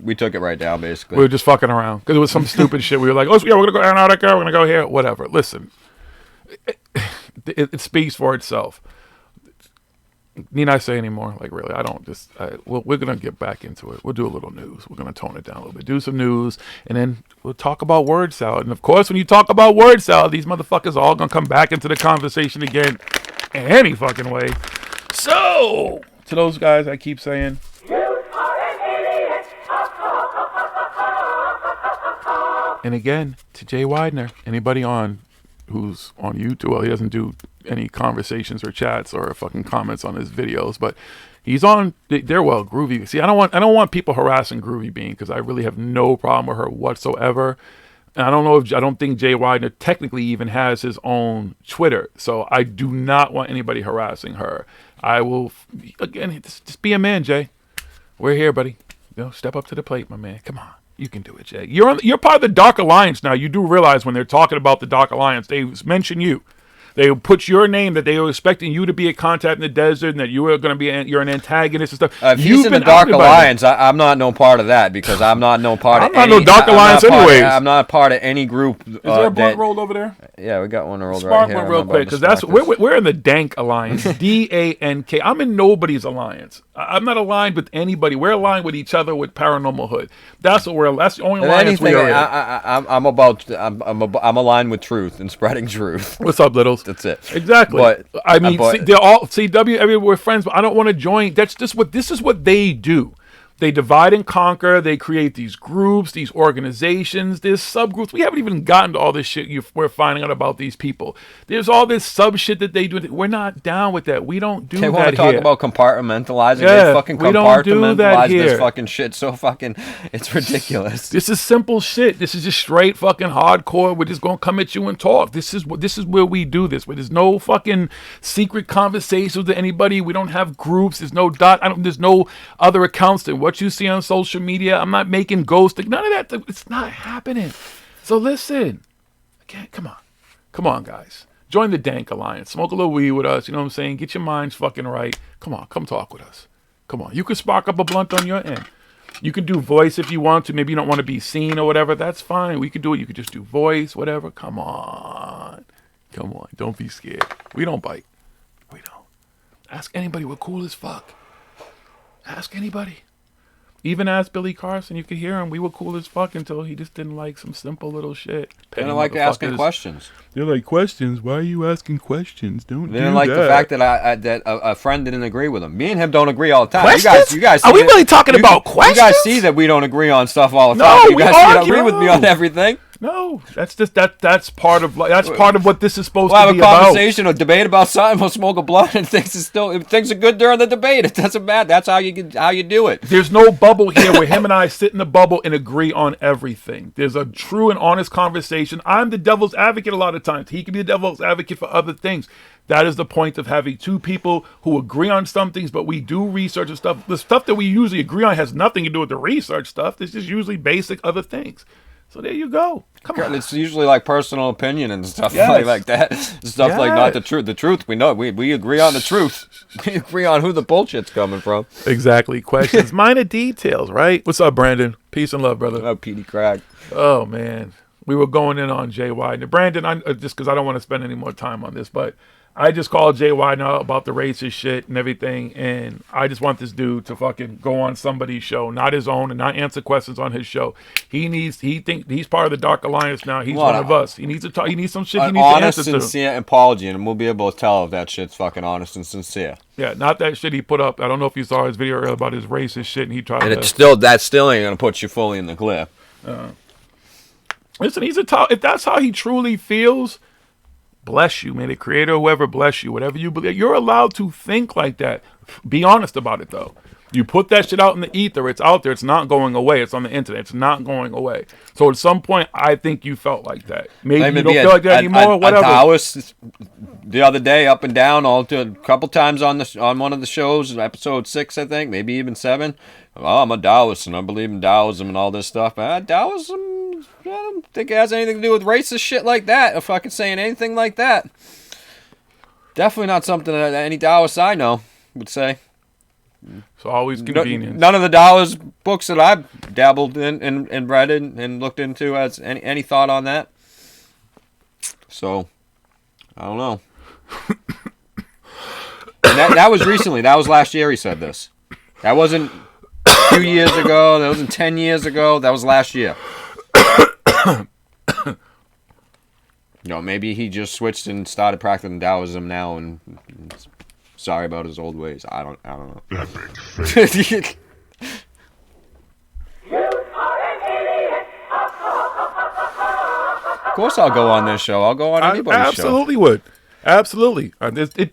we took it right down, basically. We were just fucking around because it was some stupid shit. We were like, oh, yeah, we're going to go Antarctica, we're going to go here, whatever. Listen. It speaks for itself. Need I say anymore? Like, really, I don't just... we're going to get back into it. We'll do a little news. We're going to tone it down a little bit. Do some news, and then we'll talk about word salad. And, of course, when you talk about word salad, these motherfuckers are all going to come back into the conversation again any fucking way. So, to those guys I keep saying... And again, to Jay Widener, anybody who's on YouTube, well, he doesn't do any conversations or chats or fucking comments on his videos, but he's on. They're Groovy. See, I don't want people harassing Groovy Bean because I really have no problem with her whatsoever. And I don't think Jay Widener technically even has his own Twitter, so I do not want anybody harassing her. I will again just be a man, Jay. We're here, buddy. Step up to the plate, my man. Come on. You can do it, Jay. You're part of the Dark Alliance now. You do realize when they're talking about the Dark Alliance, they mention you. They put your name that they were expecting you to be a contact in the desert and that you were going to be you're an antagonist and stuff. If he's in the Dark Alliance, I'm not no part of that because I'm not no part of any. I'm not no Dark Alliance anyways. I'm not part of any group. Is there a blunt rolled over there? Yeah, we got one rolled Spark right here. one real quick because that's we're in the Dank Alliance. DANK. I'm in nobody's alliance. I'm not aligned with anybody. We're aligned with each other with Paranormal Hood. That's what we're. That's the only alliance we are in. I'm aligned with truth and spreading truth. What's up, Littles? That's it. Exactly. But I mean, they're all CW. Everywhere we're friends, but I don't want to join. That's just what this is. What they do. They divide and conquer. They create these groups, these organizations, there's subgroups. We haven't even gotten to all this shit we're finding out about these people. There's all this sub shit that they do. We're not down with that. We don't do that here. They want to talk about compartmentalizing. Yeah, they fucking we don't do that here. This fucking shit so fucking, it's ridiculous. This is simple shit. This is just straight fucking hardcore. We're just going to come at you and talk. This is where we do this. Where there's no fucking secret conversations with anybody. We don't have groups. There's no there's no other accounts that what you see on social media. I'm not making ghosts. None of that. It's not happening. So listen. Okay, come on, guys. Join the Dank Alliance. Smoke a little weed with us. You know what I'm saying? Get your minds fucking right. Come on, come talk with us. Come on. You can spark up a blunt on your end. You can do voice if you want to. Maybe you don't want to be seen or whatever. That's fine. We can do it. You could just do voice, whatever. Come on. Don't be scared. We don't bite. We don't. Ask anybody. We're cool as fuck. Ask anybody. Even ask Billy Carson, you could hear him. We were cool as fuck until he just didn't like some simple little shit. They didn't like asking questions. They're like, questions? Why are you asking questions? They didn't like the fact that that a friend didn't agree with him. Me and him don't agree all the time. Questions? You guys are we really talking about questions? You guys see that we don't agree on stuff all the time. No, you guys agree with me on everything. No, that's just that's part of what this is supposed to be about. We'll have a conversation or debate about something. We'll smoke a blunt and things are good during the debate. It doesn't matter. That's how you do it. There's no bubble here where him and I sit in the bubble and agree on everything. There's a true and honest conversation. I'm the devil's advocate a lot of times. He can be the devil's advocate for other things. That is the point of having two people who agree on some things, but we do research and stuff. The stuff that we usually agree on has nothing to do with the research stuff. It's just usually basic other things. So there you go. Come on. It's usually like personal opinion and stuff like that. Stuff like not the truth. The truth, we know. We agree on the truth. We agree on who the bullshit's coming from. Exactly. Questions. Minor details, right? What's up, Brandon? Peace and love, brother. Oh, Petey Craig. Oh, man. We were going in on JY. Now, Brandon, just because I don't want to spend any more time on this, but I just called JY now about the racist shit and everything, and I just want this dude to fucking go on somebody's show, not his own, and not answer questions on his show. He thinks he's part of the Dark Alliance now. He's one of us. He needs to talk. He needs some shit. He needs to answer to. Honest, sincere apology, and we'll be able to tell if that shit's fucking honest and sincere. Yeah, not that shit he put up. I don't know if you saw his video earlier about his racist shit, and he tried. And that still ain't gonna put you fully in the clear. Listen, if that's how he truly feels. Bless you, may the creator, whoever bless you, whatever you believe. You're allowed to think like that. Be honest about it, though. You put that shit out in the ether. It's out there. It's not going away. It's on the internet. It's not going away. So at some point, I think you felt like that. Maybe you don't feel like that anymore. Whatever. I was the other day up and down a couple times on one of the shows, episode 6, I think, maybe even 7. Oh, I'm a Taoist and I believe in Taoism and all this stuff. Taoism. I don't think it has anything to do with racist shit like that, if I could say anything like that. Definitely not something that any Taoist I know would say. It's always convenient. None of the Taoist books that I've dabbled in and read and looked into has any thought on that. So, I don't know. And that was recently. That was last year he said this. That wasn't 2 years ago. That wasn't 10 years ago. That was last year. Maybe he just switched and started practicing Taoism now, and sorry about his old ways. I don't know. Of course, I'll go on this show. I'll go on anybody's show. Absolutely would. Absolutely.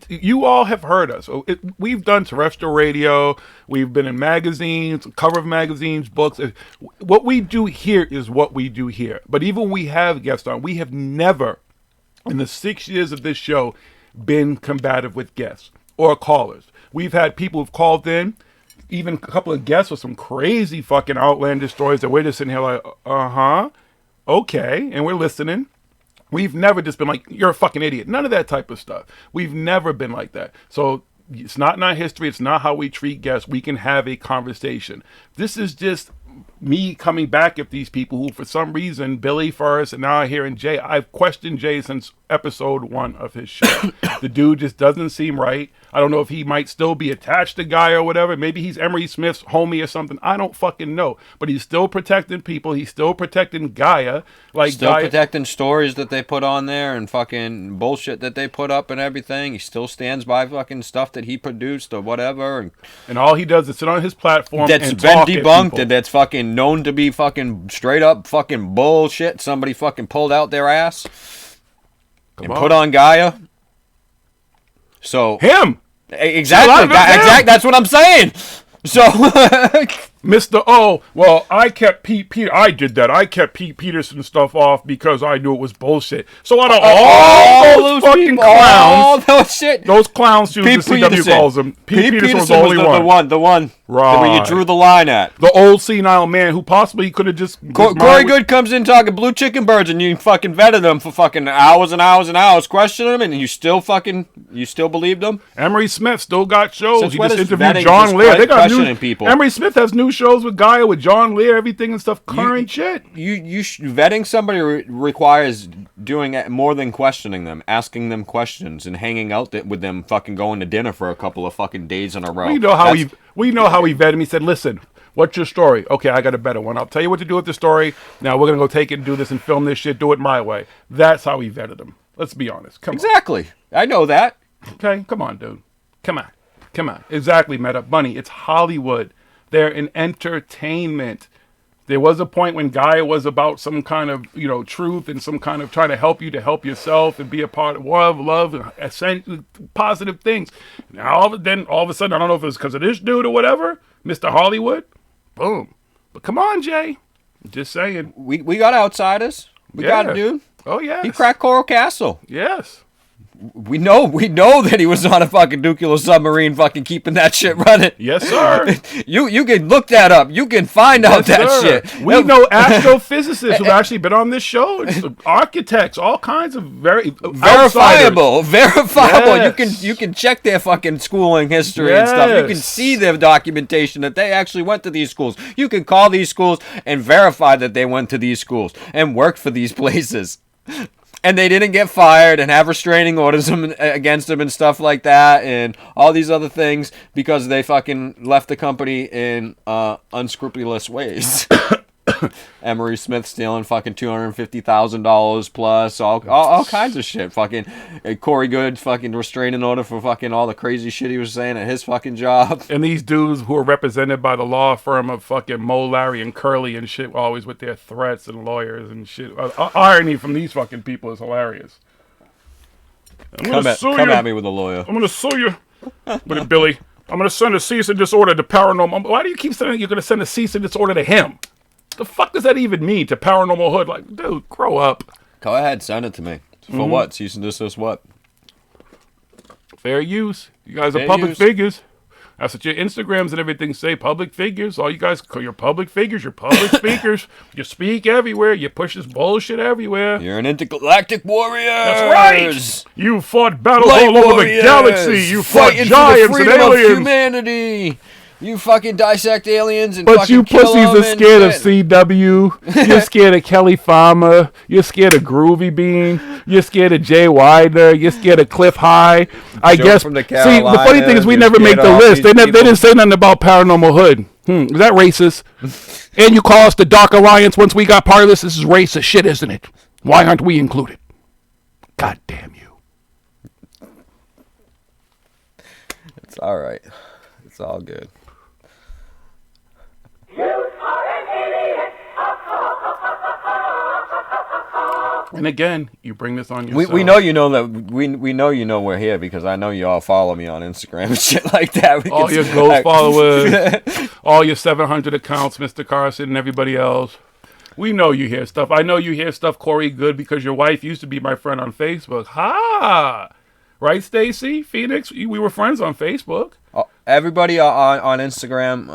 You all have heard us. We've done terrestrial radio. We've been in magazines, cover of magazines, books. What we do here is what we do here. But even when we have guests on, we have never, in the 6 years of this show, been combative with guests or callers. We've had people who've called in, even a couple of guests with some crazy fucking outlandish stories that we're just sitting here like, okay, and we're listening. We've never just been like, you're a fucking idiot. None of that type of stuff. We've never been like that. So it's not in our history. It's not how we treat guests. We can have a conversation. This is just me coming back at these people who, for some reason, Billy first, and now I hear in Jay. I've questioned Jay since episode 1 of his show. The dude just doesn't seem right. I don't know if he might still be attached to Guy or whatever. Maybe he's Emery Smith's homie or something. I don't fucking know. But he's still protecting people. He's still protecting Gaia. Like Still Gaia, protecting stories that they put on there and fucking bullshit that they put up and everything. He still stands by fucking stuff that he produced or whatever. and all he does is sit on his platform That's and been talk at debunked people. and that's fucking known to be fucking straight up fucking bullshit. Somebody fucking pulled out their ass and put on Gaia. So him. exactly, that's what I'm saying. So Mr. O, well, I kept Pete Peter. I did that. I kept Pete Peterson stuff off because I knew it was bullshit. So out of all those fucking people, clowns, all those shit, those clowns, the Pete CW Peterson. calls them. Pete Peterson was the only the one Right. where you drew the line at. The old senile man who possibly could have just. Corey Good comes in talking blue chicken birds, and you fucking vetted him for fucking hours and hours and hours, questioning him, and you still believed him. Emery Smith still got shows. Since He when just is interviewed vetting John just Lear. They got questioning new people? Emery Smith has new shows with Gaia, with John Lear, everything and stuff. Current shit. Vetting somebody requires doing more than questioning them, asking them questions and hanging out with them, fucking going to dinner for a couple of fucking days in a row. We know how he vetted him. He said, "Listen, what's your story? Okay, I got a better one. I'll tell you what to do with the story. Now we're gonna go take it and do this and film this shit. Do it my way." That's how he vetted him. Let's be honest. Come on. Exactly. I know that. Okay, come on, dude. Come on. Exactly, Meta Bunny. It's Hollywood. They're an entertainment. There was a point when Gaia was about some kind of, truth and some kind of trying to help you to help yourself and be a part of love, and positive things. Now, all of a sudden, I don't know if it's because of this dude or whatever, Mr. Hollywood, boom. But come on, Jay. Just saying. We got outsiders. We got a dude. Oh, yeah. He cracked Coral Castle. Yes. We know that he was on a fucking nuclear submarine fucking keeping that shit running. Yes, sir. You can look that up. You can find out that sir. shit. We know astrophysicists who've actually been on this show. It's architects, all kinds of very verifiable. Yes. You can check their fucking schooling history and stuff. You can see their documentation that they actually went to these schools. You can call these schools and verify that they went to these schools and worked for these places. And they didn't get fired and have restraining orders against them and stuff like that and all these other things because they fucking left the company in unscrupulous ways. Emery Smith stealing fucking $250,000 plus all kinds of shit. Fucking Corey Good fucking restraining order for fucking all the crazy shit he was saying at his fucking job. And these dudes who are represented by the law firm of fucking Mo, Larry, and Curly and shit, always with their threats and lawyers and shit. Irony from these fucking people is hilarious. Come at me with a lawyer. I'm gonna sue you with it, Billy. I'm gonna send a cease and desist order to Paranormal. Why do you keep saying you're gonna send a cease and desist order to him? The fuck does that even mean to Paranormal Hood? Like, dude, grow up. Go ahead, send it to me. For what? Cease and desist what? Fair use. You guys are Fair public use. figures. That's what your Instagrams and everything say. Public figures. All you guys, you're public figures. You're public speakers. You speak everywhere. You push this bullshit everywhere. You're an intergalactic warrior. That's right. You fought battles Light all over the warriors, galaxy. You fought fighting giants for the and freedom of aliens. humanity. You fucking dissect aliens and But fucking you kill pussies them are scared of and- CW. You're scared of Kelly Farmer. You're scared of Groovy Bean. You're scared of Jay Widener. You're scared of Cliff High. I Joe guess. from the See, the funny thing is we Carolinas, never you're make the scared of list. They these people. didn't say nothing about Paranormal Hood. Is that racist? And you call us the Dark Alliance once we got part of this. This is racist shit, isn't it? Why aren't we included? God damn you. It's all right. It's all good. And again, you bring this on yourself. We know you know that we know you know we're here because I know you all follow me on Instagram and shit like that. We all can- your ghost followers, all your 700 accounts, Mr. Carson and everybody else. We know you hear stuff. I know you hear stuff, Corey Good, because your wife used to be my friend on Facebook. Ha! Right, Stacy? Phoenix? We were friends on Facebook. everybody on Instagram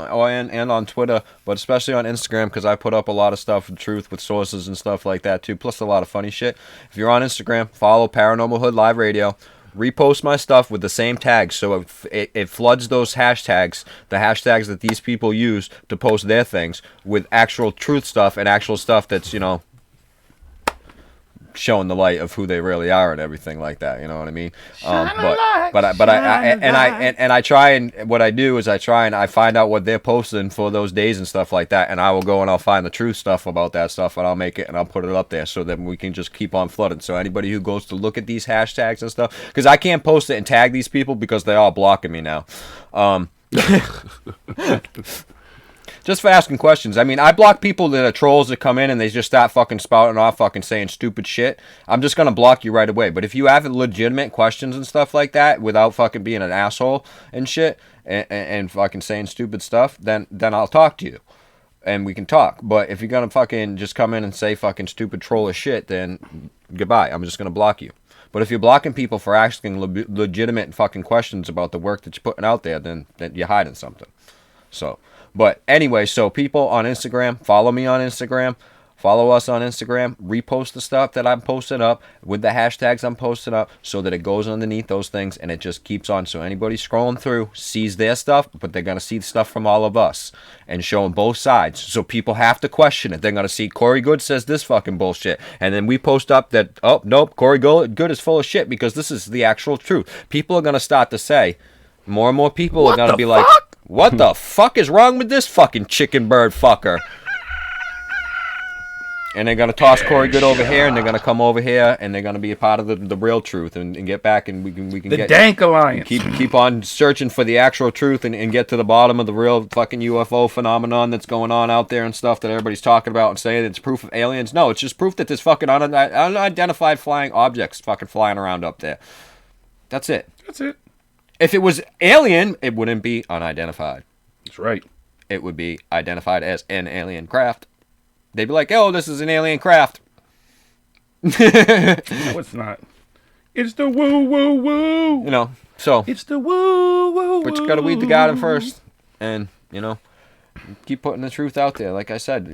and on Twitter, but especially on Instagram because I put up a lot of stuff with truth with sources and stuff like that too, plus a lot of funny shit. If you're on Instagram, follow Paranormal Hood Live Radio. Repost my stuff with the same tags, so it floods those hashtags, the hashtags that these people use to post their things, with actual truth stuff and actual stuff that's, you know, showing the light of who they really are and everything like that. You know what I mean? I try, and what I do is I find out what they're posting for those days and stuff like that, and I will go and I'll find the truth stuff about that stuff, and I'll make it and I'll put it up there so that we can just keep on flooding. So anybody who goes to look at these hashtags and stuff, because I can't post it and tag these people because they're all blocking me now. Just for asking questions. I mean, I block people that are trolls that come in and they just start fucking spouting off, fucking saying stupid shit. I'm just gonna block you right away. But if you have legitimate questions and stuff like that without fucking being an asshole and shit and fucking saying stupid stuff, then I'll talk to you and we can talk. But if you're gonna fucking just come in and say fucking stupid trollish shit, then goodbye. I'm just gonna block you. But if you're blocking people for asking legitimate fucking questions about the work that you're putting out there, then you're hiding something. So. But anyway, so people on Instagram, follow me on Instagram, follow us on Instagram, repost the stuff that I'm posting up with the hashtags I'm posting up so that it goes underneath those things and it just keeps on. So anybody scrolling through sees their stuff, but they're going to see stuff from all of us and showing both sides. So people have to question it. They're going to see Corey Good says this fucking bullshit. And then we post up that, oh, nope, Corey Good is full of shit because this is the actual truth. People are going to start to say, more and more people are going to be like, what the fuck is wrong with this fucking chicken bird fucker? And they're going to toss Corey Good over here, and they're going to come over here, and they're going to be a part of the real truth and get back, and we can the get... Dank Alliance. Keep on searching for the actual truth and get to the bottom of the real fucking UFO phenomenon that's going on out there and stuff that everybody's talking about and saying it's proof of aliens. No, it's just proof that there's fucking unidentified flying objects fucking flying around up there. That's it. That's it. If it was alien, it wouldn't be unidentified. That's right. It would be identified as an alien craft. They'd be like, oh, this is an alien craft. No, it's not. It's the woo, woo, woo. You know, so. It's the woo, woo, but you got to weed the garden first. And, you know, keep putting the truth out there. Like I said,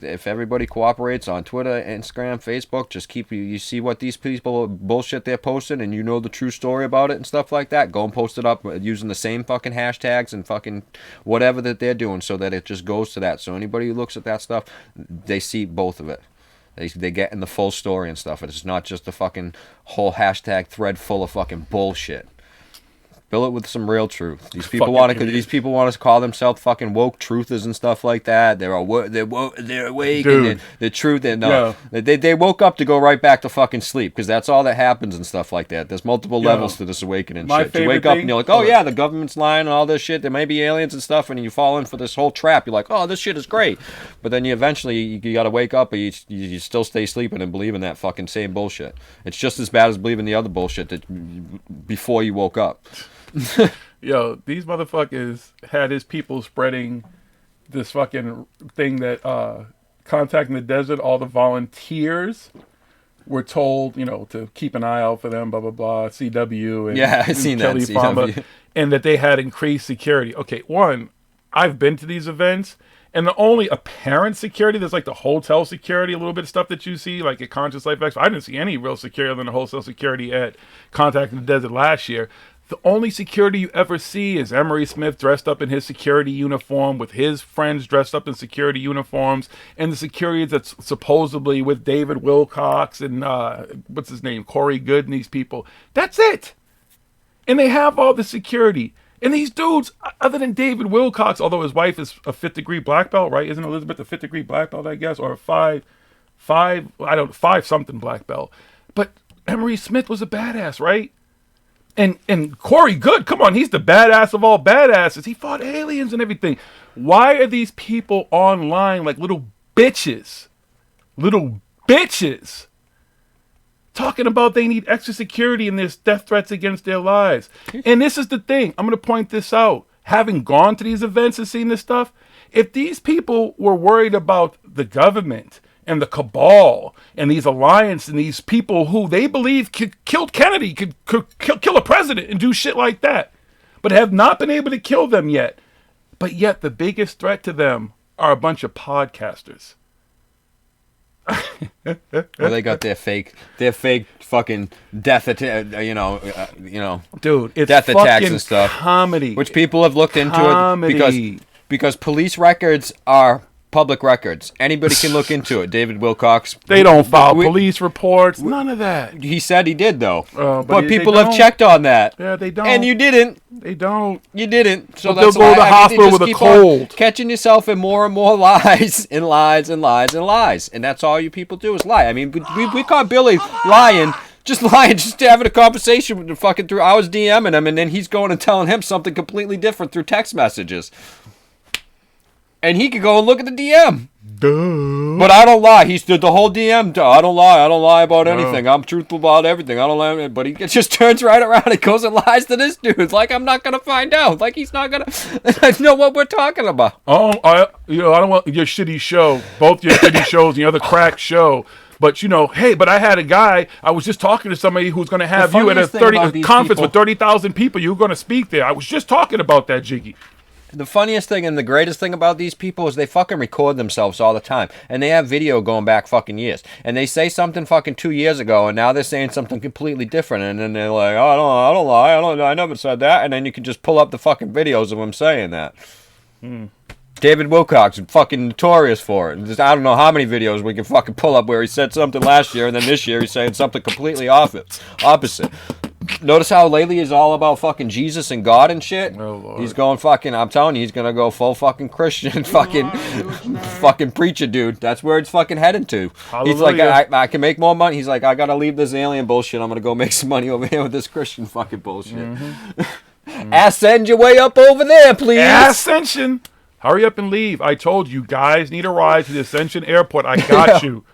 if everybody cooperates on Twitter, Instagram, Facebook, just you see what these people bullshit they're posting and you know the true story about it and stuff like that, go and post it up using the same fucking hashtags and fucking whatever that they're doing so that it just goes to that. So anybody who looks at that stuff, they see both of it. They get in the full story and stuff. It's not just a fucking whole hashtag thread full of fucking bullshit. Fill it with some real truth. These people want to call themselves fucking woke truthers and stuff like that. They're awake and the truth. They woke up to go right back to fucking sleep because that's all that happens and stuff like that. There's multiple levels to this awakening shit. You wake up and you're like, oh yeah, the government's lying and all this shit. There may be aliens and stuff, and you fall in for this whole trap. You're like, oh, this shit is great, but then you got to wake up, and you still stay sleeping and believe in that fucking same bullshit. It's just as bad as believing the other bullshit that before you woke up. Yo, these motherfuckers had his people spreading this fucking thing that Contacting the Desert, all the volunteers were told, you know, to keep an eye out for them, blah, blah, blah, CW. And, yeah, I've seen that. CW. And that they had increased security. Okay, one, I've been to these events, and the only apparent security, there's like the hotel security, a little bit of stuff that you see, like at Conscious Life Expo. I didn't see any real security other than the wholesale security at Contacting the Desert last year. The only security you ever see is Emery Smith dressed up in his security uniform with his friends dressed up in security uniforms, and the security that's supposedly with David Wilcox and what's his name, Corey Good and these people. That's it. And they have all the security. And these dudes, other than David Wilcox, although his wife is a 5th degree black belt, right? Isn't Elizabeth a 5th degree black belt, I guess, or a 5 something black belt? But Emery Smith was a badass, right? And Corey Good, come on, he's the badass of all badasses. He fought aliens and everything. Why are these people online like little bitches? Little bitches. Talking about they need extra security and there's death threats against their lives. And this is the thing. I'm going to point this out. Having gone to these events and seen this stuff, if these people were worried about the government and the cabal and these alliances and these people who they believe killed Kennedy, could kill a president and do shit like that, but have not been able to kill them yet. But yet the biggest threat to them are a bunch of podcasters. Well, they got their fake fucking death attack, Dude, it's death attacks fucking and stuff, comedy. which people have looked into Comedy. it because police records are public records. Anybody can look into it. David Wilcox. They don't file police reports. None of that. He said he did though, but people they have don't. checked on that. Yeah, they don't. And you didn't. They don't. You didn't. So But that's they'll go to the why, hospital you just with a keep on cold. catching yourself in more and more lies and lies and lies and lies, and that's all you people do is lie. I mean, we caught Billy lying. Just having a conversation with him fucking through. I was DMing him, and then he's going and telling him something completely different through text messages. And he could go and look at the DM. Duh. But I don't lie. He stood the whole DM. I don't lie. I don't lie about anything. I'm truthful about everything. I don't lie. But he just turns right around and goes and lies to this dude. Like, I'm not going to find out. Like, he's not going to know what we're talking about. Oh, I don't want your shitty show. Both your shitty shows and your other crack show. But, hey, but I had a guy, I was just talking to somebody who's going to have you at a conference with 30,000 people. You were going to speak there. I was just talking about that, Jiggy. The funniest thing and the greatest thing about these people is they fucking record themselves all the time. And they have video going back fucking years. And they say something fucking 2 years ago, and now they're saying something completely different. And then they're like, oh, I don't lie. I never said that. And then you can just pull up the fucking videos of them saying that. David Wilcox is fucking notorious for it. I don't know how many videos we can fucking pull up where he said something last year, and then this year he's saying something completely opposite. Notice how lately he's all about fucking Jesus and God and shit. Oh, Lord. He's going fucking, I'm telling you, he's gonna go full fucking Christian, fucking preacher dude. That's where it's fucking heading to. Hallelujah. He's like, I can make more money. He's like, I gotta leave this alien bullshit. I'm gonna go make some money over here with this Christian fucking bullshit. Ascend your way up over there, please. Ascension. Hurry up and leave. I told you guys need a ride to the Ascension Airport. I got you.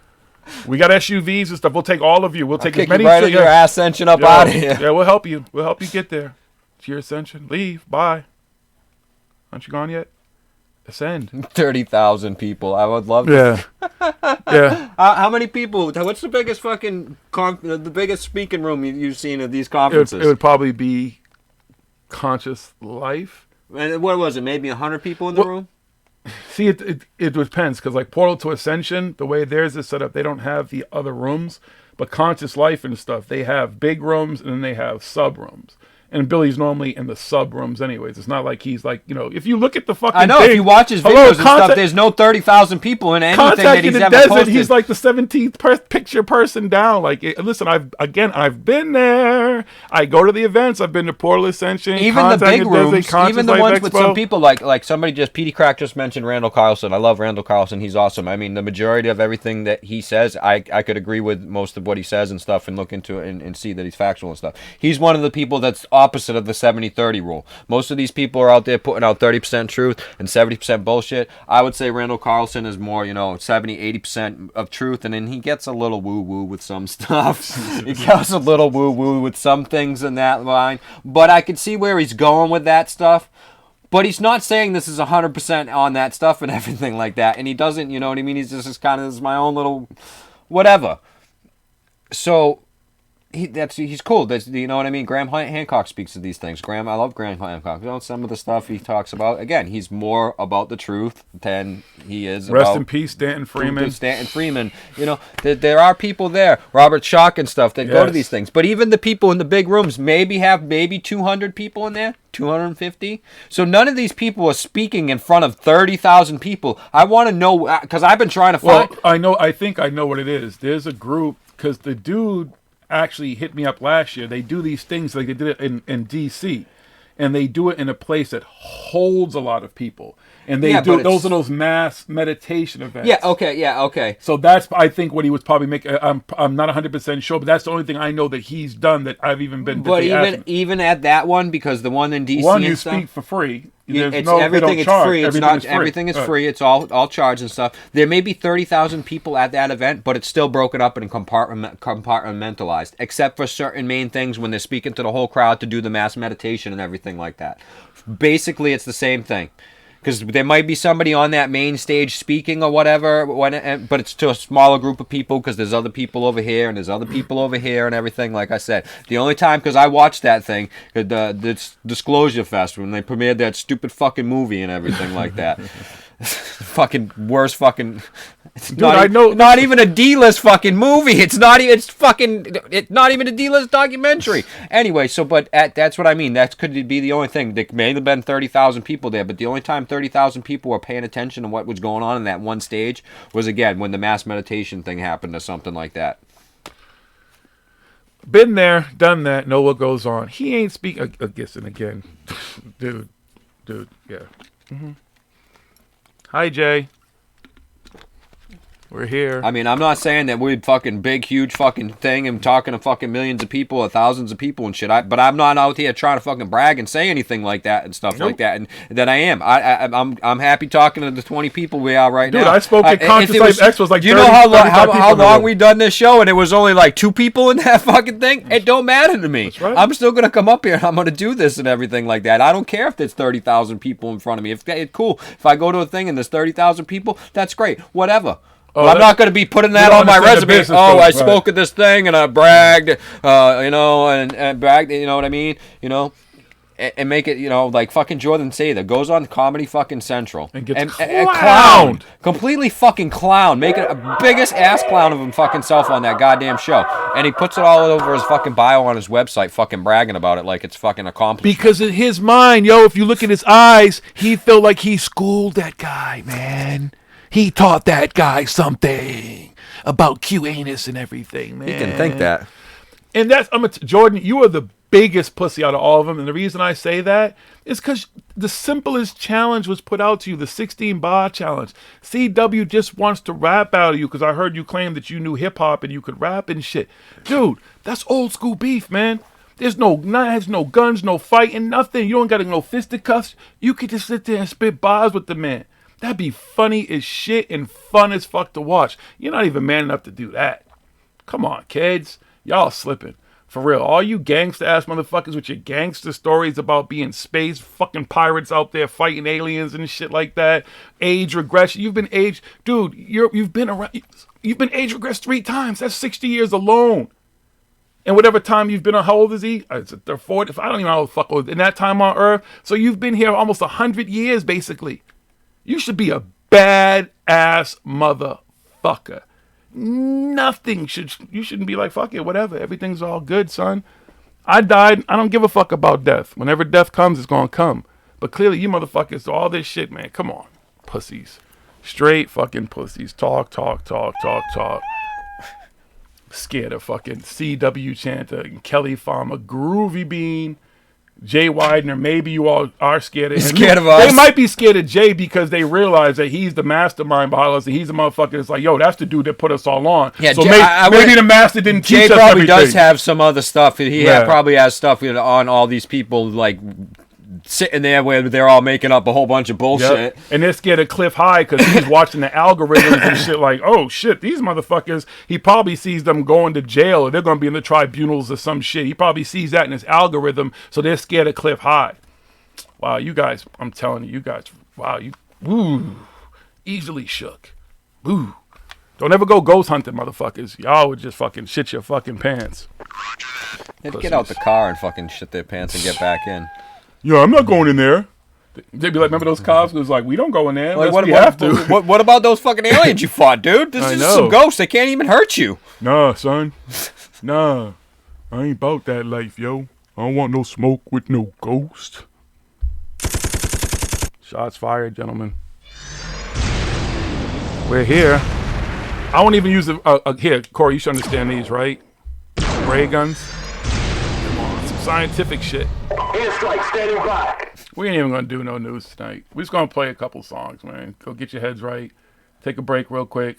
We got SUVs and stuff. We'll take all of you. We'll take as many. Right your ascension up out of here. Yeah, we'll help you. We'll help you get there. To your ascension. Leave. Bye. Aren't you gone yet? Ascend. 30,000 people. I would love Yeah. Yeah. How many people? What's the biggest fucking the biggest speaking room you've seen of these conferences? It would probably be Conscious Life. And what was it? Maybe 100 people in the room? See, it depends, because like Portal to Ascension, the way theirs is set up, they don't have the other rooms, but Conscious Life and stuff, they have big rooms and then they have sub rooms. And Billy's normally in the sub rooms anyways. It's not like he's like, if you look at the fucking I know, thing, if you watch his videos and stuff, there's no 30,000 people in anything that he's ever desert, posted. He's like the 17th picture person down. Like, listen, I've been there. I go to the events. I've been to Portal Ascension. Even the big rooms, even the Life ones Expo. with some people like somebody Petey Crack just mentioned Randall Carlson. I love Randall Carlson. He's awesome. I mean, the majority of everything that he says, I could agree with most of what he says and stuff and look into it and see that he's factual and stuff. He's one of the people that's opposite of the 70-30 rule. Most of these people are out there putting out 30% truth and 70% bullshit. I would say Randall Carlson is more, 70-80% of truth, and then he gets a little woo-woo with some stuff. He gets a little woo-woo with some things in that line. But I can see where he's going with that stuff. But he's not saying this is 100% on that stuff and everything like that. And he doesn't, you know what I mean? He's just kind of, this is my own little whatever. So he's cool. That's, you know what I mean? Graham Hancock speaks to these things. I love Graham Hancock. Some of the stuff he talks about, again, he's more about the truth than he is Rest about... in peace, Stanton Freeman. Stanton Freeman. There are people there, Robert Schock and stuff, that go to these things. But even the people in the big rooms have 200 people in there, 250. So none of these people are speaking in front of 30,000 people. I want to know, because I've been trying to find... Well, I think I know what it is. There's a group, because the dude actually hit me up last year. They do these things like they did it in DC, and they do it in a place that holds a lot of people, and they do those mass meditation events. Okay. So that's, I think, what he was probably making. I'm not 100% sure, but that's the only thing I know that he's done that I've even been. But even at that one, because the one in DC, you speak for free. Everything is free. Everything is free. It's all charged and stuff. There may be 30,000 people at that event, but it's still broken up and compartmentalized, except for certain main things when they're speaking to the whole crowd to do the mass meditation and everything like that. Basically, it's the same thing. because there might be somebody on that main stage speaking or whatever, but it's to a smaller group of people because there's other people over here and there's other people over here and everything. Like I said, the only time, because I watched that thing, the Disclosure Fest, when they premiered that stupid fucking movie and everything like that. Fucking worst fucking. It's Dude, I know. Not even a D-list fucking movie. It's not even. It's not even a D-list documentary. Anyway, that's what I mean. That could be the only thing. There may have been 30,000 people there, but the only time 30,000 people were paying attention to what was going on in that one stage was, again, when the mass meditation thing happened or something like that. Been there, done that. Know what goes on. He ain't speaking. Again, again, dude, yeah. Mm-hmm. Hi, Jay. We're here. I mean, I'm not saying that we're fucking big, huge fucking thing and talking to fucking millions of people or thousands of people and shit. But I'm not out here trying to fucking brag and say anything like that and stuff like that. And that I am. I'm happy talking to the 20 people we are right now. Dude, I spoke at Conscious Life X was like. Do you know how long we done this show and it was only like 2 people in that fucking thing? It don't matter to me. That's right. I'm still gonna come up here and I'm gonna do this and everything like that. I don't care if there's 30,000 people in front of me. If it's cool. If I go to a thing and there's 30,000 people, that's great. Whatever. Well, I'm not going to be putting that on my resume. I spoke at this thing and I bragged, and bragged, you know what I mean? You know, and make it, like fucking Jordan Sather goes on Comedy fucking Central and gets clowned. Completely fucking clown. Making a biggest ass clown of him fucking self on that goddamn show. And he puts it all over his fucking bio on his website, fucking bragging about it like it's fucking accomplished. Because in his mind, if you look at his eyes, he felt like he schooled that guy, man. He taught that guy something about Q-anus and everything, man. He can think that. And that's, Jordan, you are the biggest pussy out of all of them. And the reason I say that is because the simplest challenge was put out to you, the 16 bar challenge. CW just wants to rap out of you because I heard you claim that you knew hip-hop and you could rap and shit. Dude, that's old school beef, man. There's no knives, no guns, no fighting, nothing. You don't got no fisticuffs. You could just sit there and spit bars with the man. That'd be funny as shit and fun as fuck to watch. You're not even man enough to do that. Come on, kids. Y'all slipping. For real. All you gangster-ass motherfuckers with your gangster stories about being space fucking pirates out there fighting aliens and shit like that. Age regression. You've been age... Dude, you've been around... You've been age regressed 3 times. That's 60 years alone. And whatever time you've been on... How old is he? It's 40... I don't even know how the fuck old... In that time on Earth. So you've been here almost 100 years, basically. You should be a bad-ass motherfucker. You shouldn't be like, fuck it, whatever. Everything's all good, son. I died. I don't give a fuck about death. Whenever death comes, it's going to come. But clearly, you motherfuckers do all this shit, man. Come on. Pussies. Straight fucking pussies. Talk. Scared of fucking CW Chanter and Kelly Farmer, Groovy Bean, Jay Widener. Maybe you all are scared of him. Scared of us. They might be scared of Jay because they realize that he's the mastermind behind us and he's the motherfucker that's like, yo, that's the dude that put us all on. Yeah, so Jay, maybe the master didn't teach us everything. Jay probably does have some other stuff. He probably has stuff on all these people, like sitting there where they're all making up a whole bunch of bullshit. Yep. And they're scared of Cliff High because he's watching the algorithms and shit like, oh shit, these motherfuckers, he probably sees them going to jail or they're going to be in the tribunals or some shit. He probably sees that in his algorithm, so they're scared of Cliff High. Wow, you guys, I'm telling you, wow, easily shook. Woo. Don't ever go ghost hunting, motherfuckers. Y'all would just fucking shit your fucking pants. They'd get out the car and fucking shit their pants and get back in. Yeah, I'm not going in there. They'd be like, remember those cops? It was like, we don't go in there unless like, we have to. What about those fucking aliens you fought, dude? This is some ghosts. They can't even hurt you. Nah, son. Nah. I ain't about that life, yo. I don't want no smoke with no ghost. Shots fired, gentlemen. We're here. I won't even use here, Corey, you should understand these, right? Ray guns. Come on, some scientific shit. Airstrike standing by. We ain't even gonna do no news tonight. We're just gonna play a couple songs, man. Go get your heads right. Take a break real quick.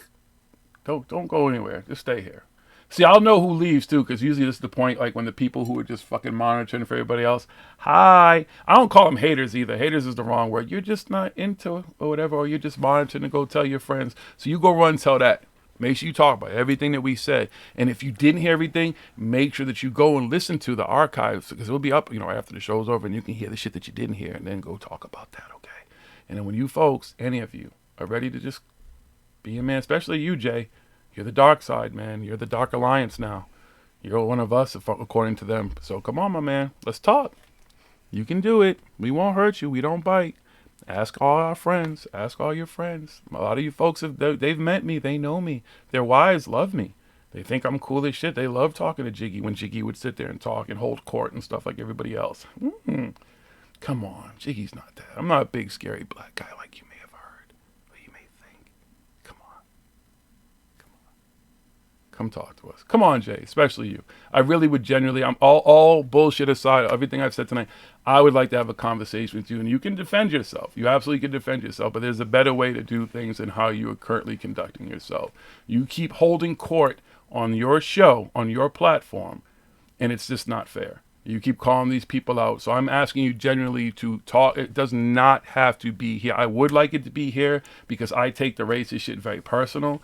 Don't go anywhere. Just stay here. See, I'll know who leaves too, because usually this is the point, like when the people who are just fucking monitoring for everybody else. Hi. I don't call them haters either. Haters is the wrong word. You're just not into it or whatever, or you're just monitoring to go tell your friends. So you go run and tell that. Make sure you talk about everything that we said. And if you didn't hear everything, make sure that you go and listen to the archives, because it'll be up, right after the show's over, and you can hear the shit that you didn't hear, and then go talk about that, okay? And then when you folks, any of you, are ready to just be a man, especially you, Jay, you're the dark side, man. You're the Dark Alliance now. You're one of us, according to them. So come on, my man. Let's talk. You can do it. We won't hurt you. We don't bite. Ask all our friends. Ask all your friends. A lot of you folks, they've met me. They know me. Their wives love me. They think I'm cool as shit. They love talking to Jiggy when Jiggy would sit there and talk and hold court and stuff like everybody else. Come on. Jiggy's not that. I'm not a big, scary black guy like you may have heard. Or you may think. Come on. Come on. Come talk to us. Come on, Jay. Especially you. I really would genuinely, I'm all bullshit aside, everything I've said tonight, I would like to have a conversation with you, and you can defend yourself. You absolutely can defend yourself, but there's a better way to do things than how you are currently conducting yourself. You keep holding court on your show, on your platform, and it's just not fair. You keep calling these people out. So I'm asking you genuinely to talk. It does not have to be here. I would like it to be here because I take the racist shit very personal.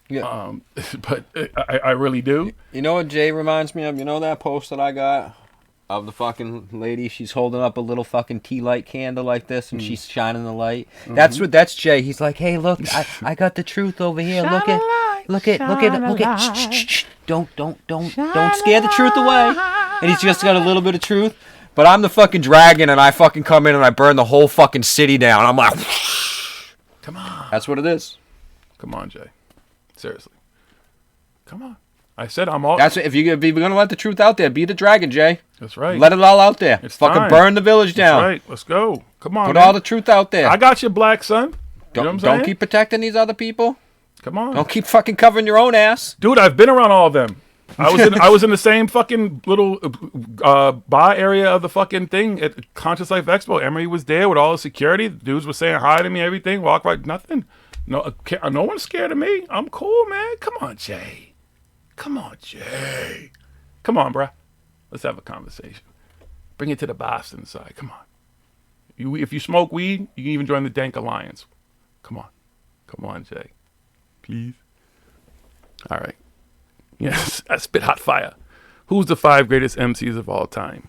Yeah. But I really do. You know what Jay reminds me of? You know that post that I got of the fucking lady? She's holding up a little fucking tea light candle like this, and she's shining the light. That's Jay. He's like, hey, look, I got the truth over here. Look at. Shh. Don't scare the truth away. And he's just got a little bit of truth. But I'm the fucking dragon, and I fucking come in and I burn the whole fucking city down. I'm like, come on. That's what it is. Come on, Jay. Seriously. Come on. I said I'm all. That's if you're gonna let the truth out there, be the dragon, Jay. That's right. Let it all out there. It's fucking time. Burn the village down. That's right. Let's go. Come on. Put man. all the truth out there. I got you, black son. You know what I'm saying? Don't keep protecting these other people. Come on. Don't keep fucking covering your own ass. Dude, I've been around all of them. I was in the same fucking little bar area of the fucking thing at Conscious Life Expo. Emery was there with all the security. The dudes were saying hi to me, everything. Walk right, nothing. No one's scared of me. I'm cool, man. Come on, Jay. Come on, Jay. Come on, bruh. Let's have a conversation. Bring it to the Boston side. Come on. If you smoke weed, you can even join the Dank Alliance. Come on. Come on, Jay. Please. All right. Yes, I spit hot fire. Who's the 5 greatest MCs of all time?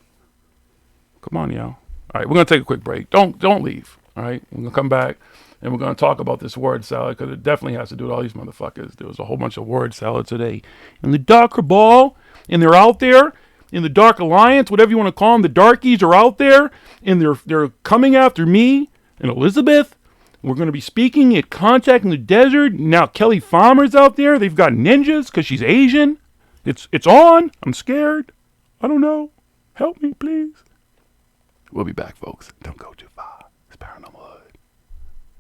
Come on, y'all. All right, we're going to take a quick break. Don't leave, all right? We're going to come back, and we're going to talk about this word salad, because it definitely has to do with all these motherfuckers. There was a whole bunch of word salad today. And the Dark Cabal, and they're out there, in the Dark Alliance, whatever you want to call them, the Darkies are out there, and they're coming after me and Elizabeth. We're going to be speaking at Contact in the Desert. Now Kelly Farmer's out there. They've got ninjas because she's Asian. It's on. I'm scared. I don't know. Help me, please. We'll be back, folks. Don't go too far. It's Paranormal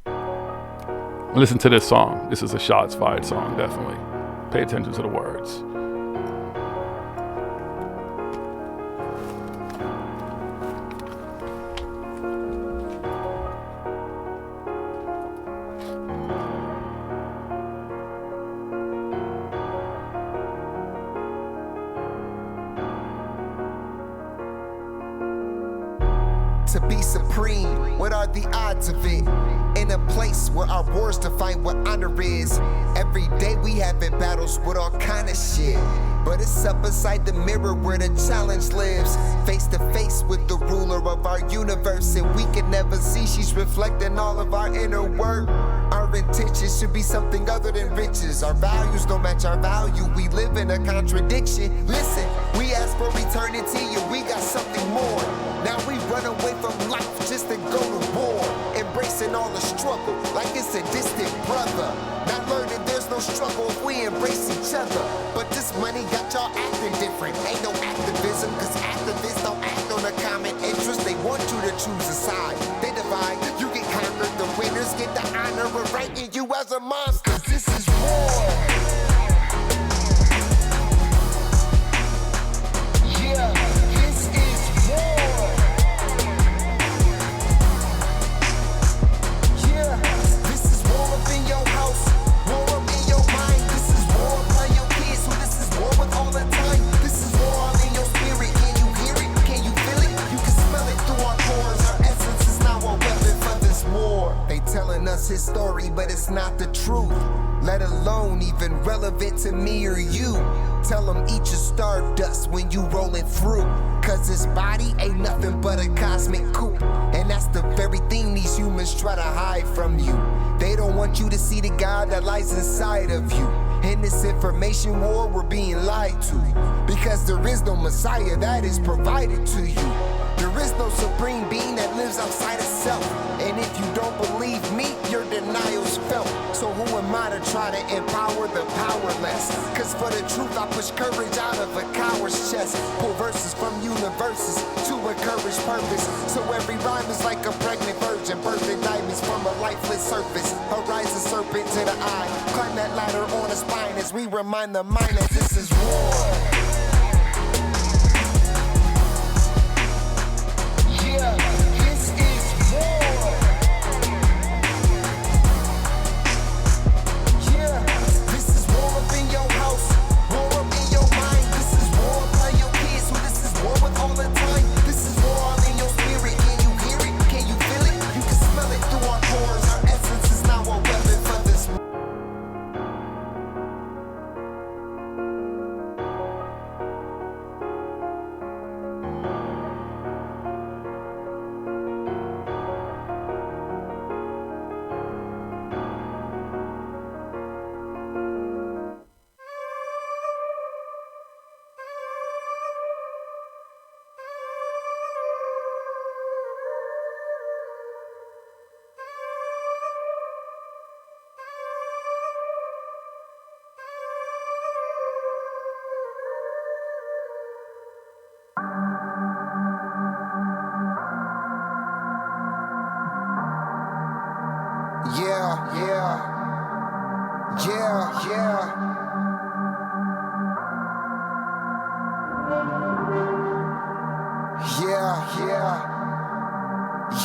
Hood. Listen to this song. This is a shots fired song, definitely. Pay attention to the words. To be supreme, what are the odds of it? In a place where our wars define what honor is. Every day we having battles with all kind of shit, but it's up beside the mirror where the challenge lives. Face to face with the ruler of our universe, and we can never see she's reflecting all of our inner work. Our intentions should be something other than riches. Our values don't match our value. We live in a contradiction. Listen, we ask for eternity and we got something more. Now we run away from life just to go to war. Embracing all the struggle like it's a distant brother. Not learning there's no struggle if we embrace each other. But this money got y'all acting different. Ain't no activism, cause activists don't act on a common interest. They want you to choose a side. They divide, you get conquered. The winners get the honor of ranking you as a monster. This is war. Yeah, this is war. Yeah, this is war up in your house, war up in your mind. This is war upon your kids, so this is war with all the time. This is war all in your spirit. Can you hear it? Can you feel it? You can smell it through our pores. Our essence is now a weapon for this war. They telling us his story, but it's not the truth. Let alone even relevant to me or you. Tell them eat your stardust when you rolling through. Cause this body ain't nothing but a cosmic coupe. And that's the very thing these humans try to hide from you. They don't want you to see the God that lies inside of you. In this information war, we're being lied to. Because there is no Messiah that is provided to you. There is no supreme being that lives outside of self. And if you don't believe me, your denial's felt. So who am I to try to empower the powerless? Cause for the truth, I push courage out of a coward's chest. Pull verses from universes to encourage purpose. So every rhyme is like a pregnant virgin, birthing diamonds from a lifeless surface. A rising serpent to the eye. Climb that ladder on a spine as we remind the mind that this is war. Yeah, this is war. Yeah, this is war up in your house, war up in your mind. This is war by your kids, so this is war with all the time. This is war all in your spirit. Can you hear it? Can you feel it? You can smell it through our pores. Our essence is now a weapon for this.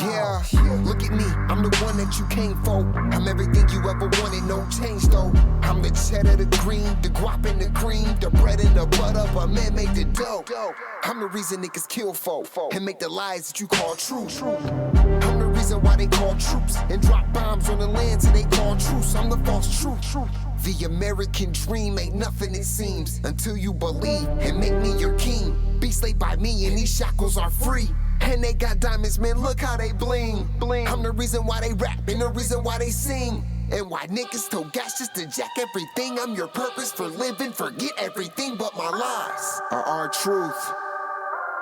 Yeah, look at me, I'm the one that you came for. I'm everything you ever wanted, no change though. I'm the cheddar, the green, the guap and the cream, the bread and the butter, but man make the dough. I'm the reason niggas kill folk and make the lies that you call true. I'm the reason why they call troops and drop bombs on the lands and they call truce. I'm the false truth. The American dream ain't nothing it seems until you believe and make me your king. Be slaved by me and these shackles are free. And they got diamonds, man, look how they bling. I'm the reason why they rap and the reason why they sing. And why niggas told gas just to jack everything. I'm your purpose for living, forget everything but my lies are our truth.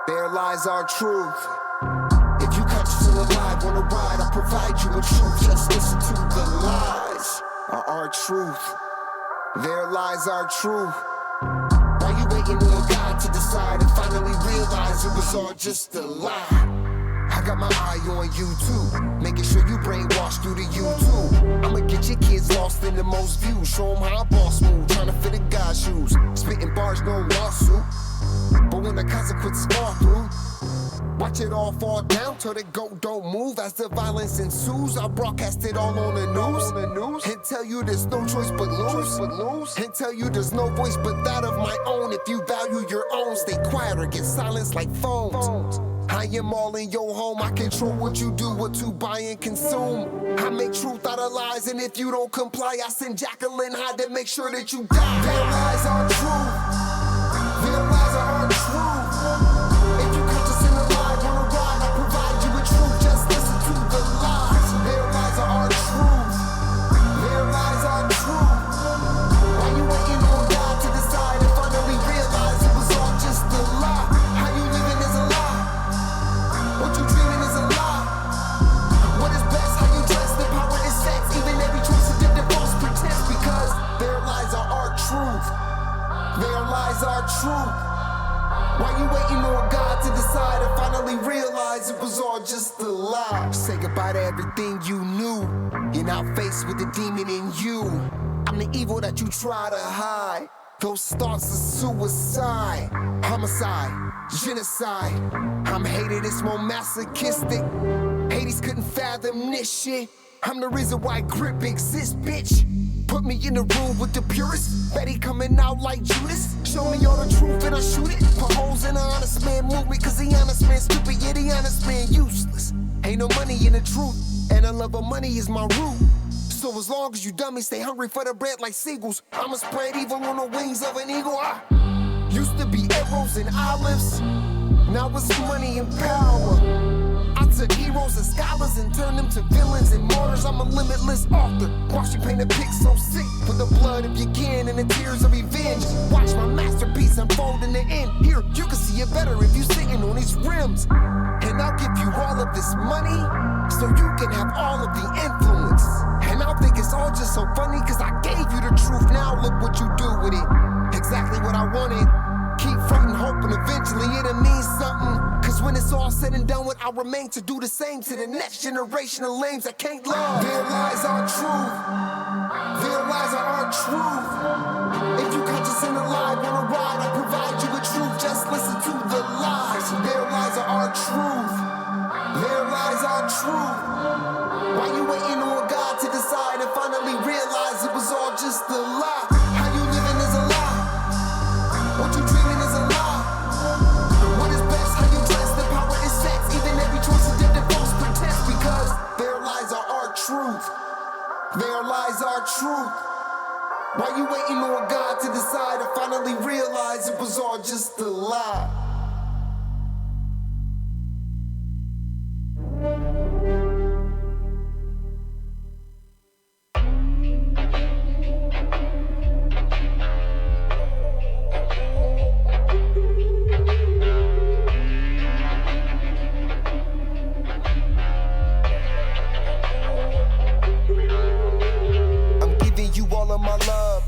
Their lies are truth. If you catch us alive on a ride, I'll provide you with truth. Just listen to the lies are our truth. Their lies are true. Why you waiting on God to decide and finally realize it was all just a lie? I got my eye on you too, making sure you brainwashed through the YouTube. I'ma get your kids lost in the most views. Show them how I boss move, trying to fit in God's shoes. Spitting bars, no lawsuit. But when the consequences fall through, watch it all fall down till the goat don't move. As the violence ensues, I'll broadcast it all on the news. And tell you there's no choice but lose. And tell you there's no voice but that of my own. If you value your own, stay quiet or get silenced like phones. I am all in your home. I control what you do, what to buy and consume. I make truth out of lies, and if you don't comply, I send Jacqueline Hyde to make sure that you die. Their lies are true. Their lies are our truth. If you catch us in the lie, on a ride, I provide you with truth. Just listen to the lies. Their lies are our truth. Their lies are true. Why you waiting on God to decide and finally realize it was all just a lie? How you living is a lie. What you dreaming is a lie. What is best, how you dress, the power is sex. Even every choice is different, false pretense. Because their lies are our truth. Their lies are truth. Why you waiting on God to decide and finally realize it was all just a lie? Say goodbye to everything you knew. You're now faced with the demon in you. I'm the evil that you try to hide. Those thoughts of suicide, homicide, genocide. I'm hated, it's more masochistic. Hades couldn't fathom this shit. I'm the reason why grip exists, bitch. Put me in the room with the purists. Betty coming out like Judas. Show me all the truth and I shoot it. Put holes in the honest man movement. Cause the honest man stupid, yeah, the honest man useless. Ain't no money in the truth, and the love of money is my root. So as long as you dummies stay hungry for the bread like seagulls, I'ma spread evil on the wings of an eagle. arrows and olives. Now it's money and power. I took heroes and scholars and turned them to villains and martyrs. I'm a limitless author. Watch you paint a pic so sick with the blood of your kin and the tears of revenge. Watch my masterpiece unfold in the end. Here, you can see it better if you sitting on these rims. And I'll give you all of this money so you can have all of the influence. And I'll think it's all just so funny cause I gave you the truth. Now look what you do with it. Exactly what I wanted. Keep frontin', hoping eventually it'll mean something. Cause when it's all said and done with, I'll remain to do the same to the next generation of lames that can't love. Their lies are truth. Their lies are our truth. If you conscious and alive on a ride, I provide you with truth. Just listen to the lies. Their lies are our truth. Their lies are truth. Why you waiting on God to decide and finally realize it was all just a lie? How you living is a lie. What you dreaming is a lie. What is best, how you dress, the power is sex. Even every choice is different, false pretense. Because their lies are our truth. Their lies are truth. Why you waiting on God to decide and finally realize it was all just a lie?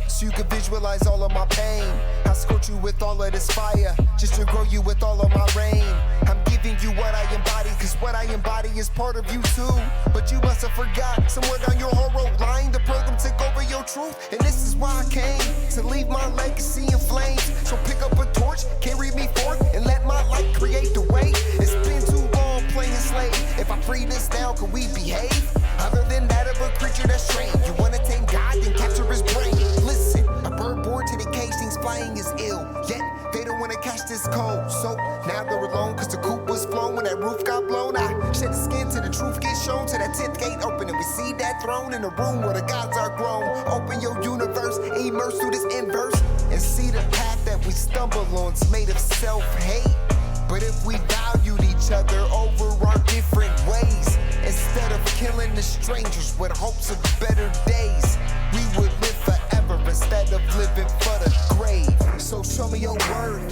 So you can visualize all of my pain. I scorch you with all of this fire, just to grow you with all of my rain. I'm giving you what I embody, cause what I embody is part of you too. But you must have forgot, somewhere down your whole road line, the program took over your truth. And this is why I came, to leave my legacy in flames. So pick up a torch, carry me forth, and let my light create the way. It's been too long playing slave. If I free this now, can we behave? Other than that of a creature that's strange. You wanna tame God, then capture his brain. Listen, a bird born to the cage thinks flying is ill. Yet, they don't wanna catch this cold. So, now they're alone cause the coop was flown. When that roof got blown, I shed the skin till the truth gets shown. Till that 10th gate open and we see that throne in the room where the gods are grown. Open your universe, immerse through this inverse, and see the path that we stumble on's made of self-hate. But if we valued each other over our different ways, instead of killing the strangers with hopes of better days, we would live forever instead of living for the grave. So show me your worth.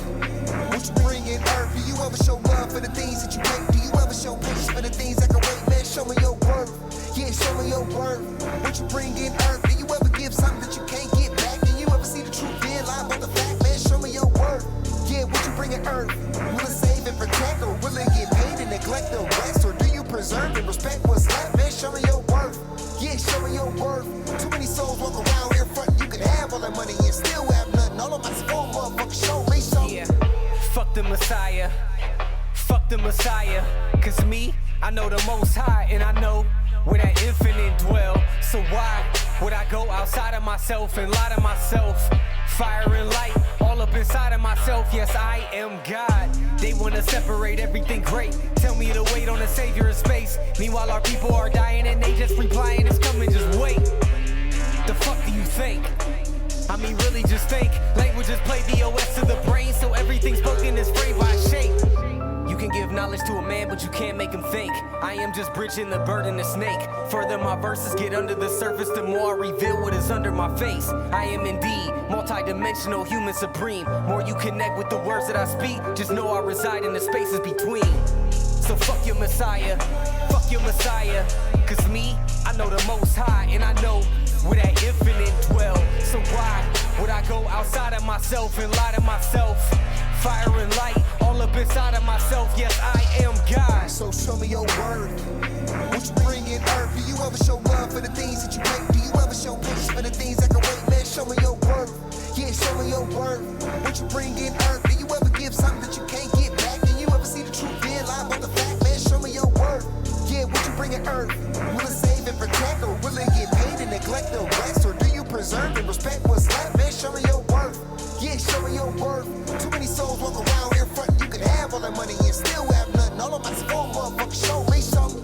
What you bring in earth? Do you ever show love for the things that you hate? Do you ever show patience for the things that can wait? Man, show me your worth. Yeah, show me your worth. What you bring in earth? Do you ever give something that you can't get back? And you ever see the truth then lie about the fact? Man, show me your worth. Yeah, what you bring in earth? Will it save and protect, or will it get paid and neglect the rest? Or do you preserve and respect what's left? Man, show me your worth. Yeah, show me your worth. Too many souls walk around here front. You can have all that money and still have nothing. All of my small motherfuckers show me something. Yeah, fuck the Messiah. Fuck the Messiah. Cause me, I know the Most High, and I know where that infinite dwell. So why would I go outside of myself and lie to myself? Fire and light all up inside of myself. Yes, I am God. They wanna separate everything great. Tell me to wait on the savior of space. Meanwhile our people are dying and they just replying it's coming, just wait. The fuck do you think? I mean really just think. Languages play DOS to the brain, so everything spoken is framed by shape. You can give knowledge to a man, but you can't make him think. I am just bridging the bird and the snake. Further my verses get under the surface, the more I reveal what is under my face. I am indeed multi-dimensional, human supreme. More you connect with the words that I speak, just know I reside in the spaces between. So fuck your Messiah, fuck your Messiah. Cause me, I know the Most High, and I know where that infinite dwell. So why would I go outside of myself and lie to myself? Fire and light all up inside of myself. Yes, I am God. So show me your worth. What you bring in earth? Do you ever show love for the things that you hate? Do you ever show patience for the things that can wait? Man, show me your worth. Yeah, show me your worth. What you bring in earth? Do you ever give something that you can't get back? And you ever see the truth then lie about the fact? Man, show me your worth. Yeah, what you bring in earth? Will it save and protect, or will it get paid and neglect the rest? Or do you preserve and respect what's left? Man, show me your worth. Yeah, show me your worth. Too many souls walk around here front. You can have all that money and still have nothing. All of my small motherfuckers show me something.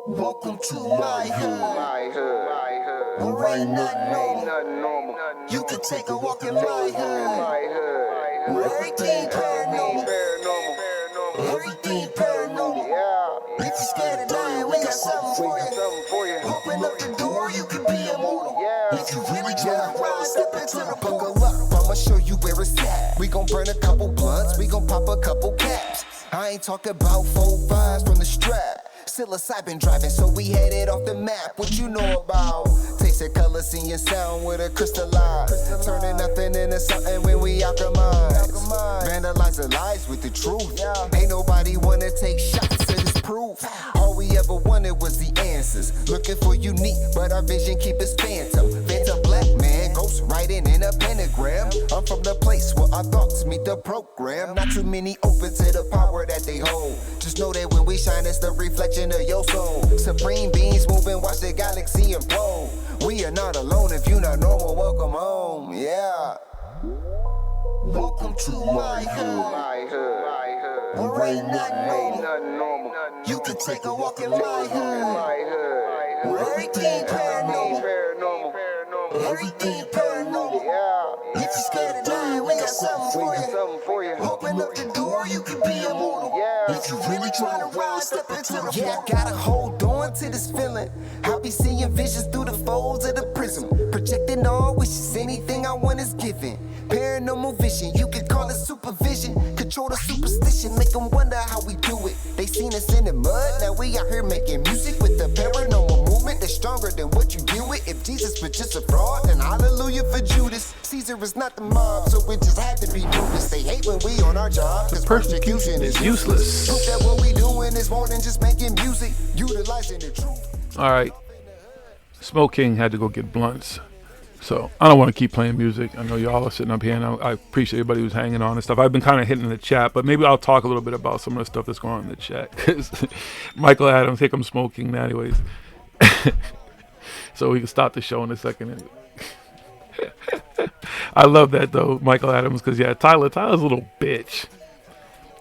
Welcome to my hood. Well, ain't nothing normal. You can take a walk in my hood. Well, everything paranormal. Everything paranormal. If you're scared of dying, we got something for you. Open up the door, you can be immortal. If you really try to rise, step into the buckle up. I'ma show you where it's at. We gon' burn a couple blunts, we gon' pop a couple caps. I ain't talking about 4-5s from the strap. Psilocybin driving, so we headed off the map. What you know about? Tasting color, seeing sound with a crystal eye. Turning nothing into something when we alchemize. Vandalize the lies with the truth. Ain't nobody wanna take shots at this proof. All we ever wanted was the answers. Looking for unique, but our vision keep us phantom. Phantom black man, ghost writing in a pentagram. I'm from the place where our thoughts meet the program. Not too many open to the power that they hold. Just know that when we shine, it's the reflection of your soul. Supreme beings moving, watch the galaxy implode. We are not alone. If you're not normal, welcome home. Yeah. Welcome to my hood. Well, ain't nothing normal. You can take a walk in my hood. Well, everything paranormal. Everything paranormal. If you're scared of dying, we got something for you. Open up the door, you can be immortal. If you really try to rise, step into the I gotta hold on to this feeling. I'll be seeing visions through the folds of the prism. Projecting all wishes, anything I want is given. Paranormal vision, you can call it supervision. Control the superstition, make them wonder how we do it. They seen us in the mud, now we out here making music with the paranormal movement that's stronger than what you deal with. If Jesus was just a fraud, then hallelujah for Judas. Caesar is not the mob, so it just had to be Judas. They hate when we on our job, cause persecution is useless. Proof that what we doing is more than just making music, utilizing the truth. All right. Smoke King had to go get blunts. So I don't want to keep playing music. I know y'all are sitting up here, and I appreciate everybody who's hanging on and stuff. I've been kind of hitting the chat, but maybe I'll talk a little bit about some of the stuff that's going on in the chat. Because Michael Adams, here comes Smoke King anyways. So we can stop the show in a second anyway. I love that, though, Michael Adams, because, yeah, Tyler's a little bitch.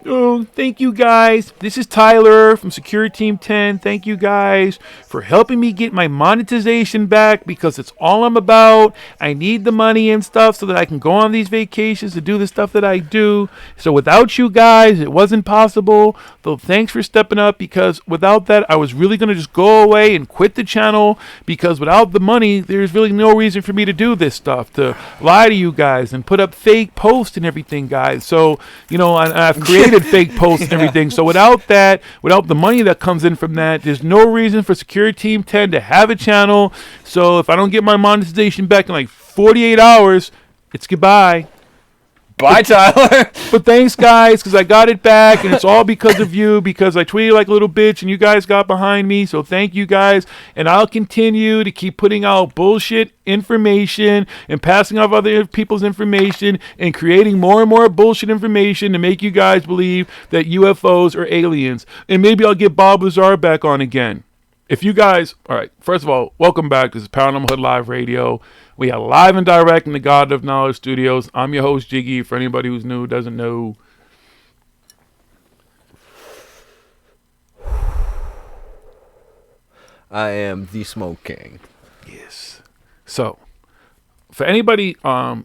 Oh, thank you guys. This is Tyler from Security Team 10. Thank you guys for helping me get my monetization back because it's all I'm about. I need the money and stuff so that I can go on these vacations to do the stuff that I do. So without you guys, it wasn't possible. Though thanks for stepping up because without that, I was really going to just go away and quit the channel because without the money, there's really no reason for me to do this stuff, to lie to you guys and put up fake posts and everything, guys. So, you know, I've created fake posts and everything. So without that, without the money that comes in from that, there's no reason for Security Team 10 to have a channel. So if I don't get my monetization back in like 48 hours, it's goodbye. Bye, Tyler. But thanks, guys, because I got it back, and it's all because of you, because I tweeted like a little bitch, and you guys got behind me, so thank you, guys. And I'll continue to keep putting out bullshit information and passing off other people's information and creating more and more bullshit information to make you guys believe that UFOs are aliens. And maybe I'll get Bob Lazar back on again. If you guys, all right, first of all, welcome back. This is Paranormal Hood Live Radio. We are live and direct in the God of Knowledge Studios. I'm your host, Jiggy. For anybody who's new, doesn't know. I am the Smoke King. Yes. So, for anybody,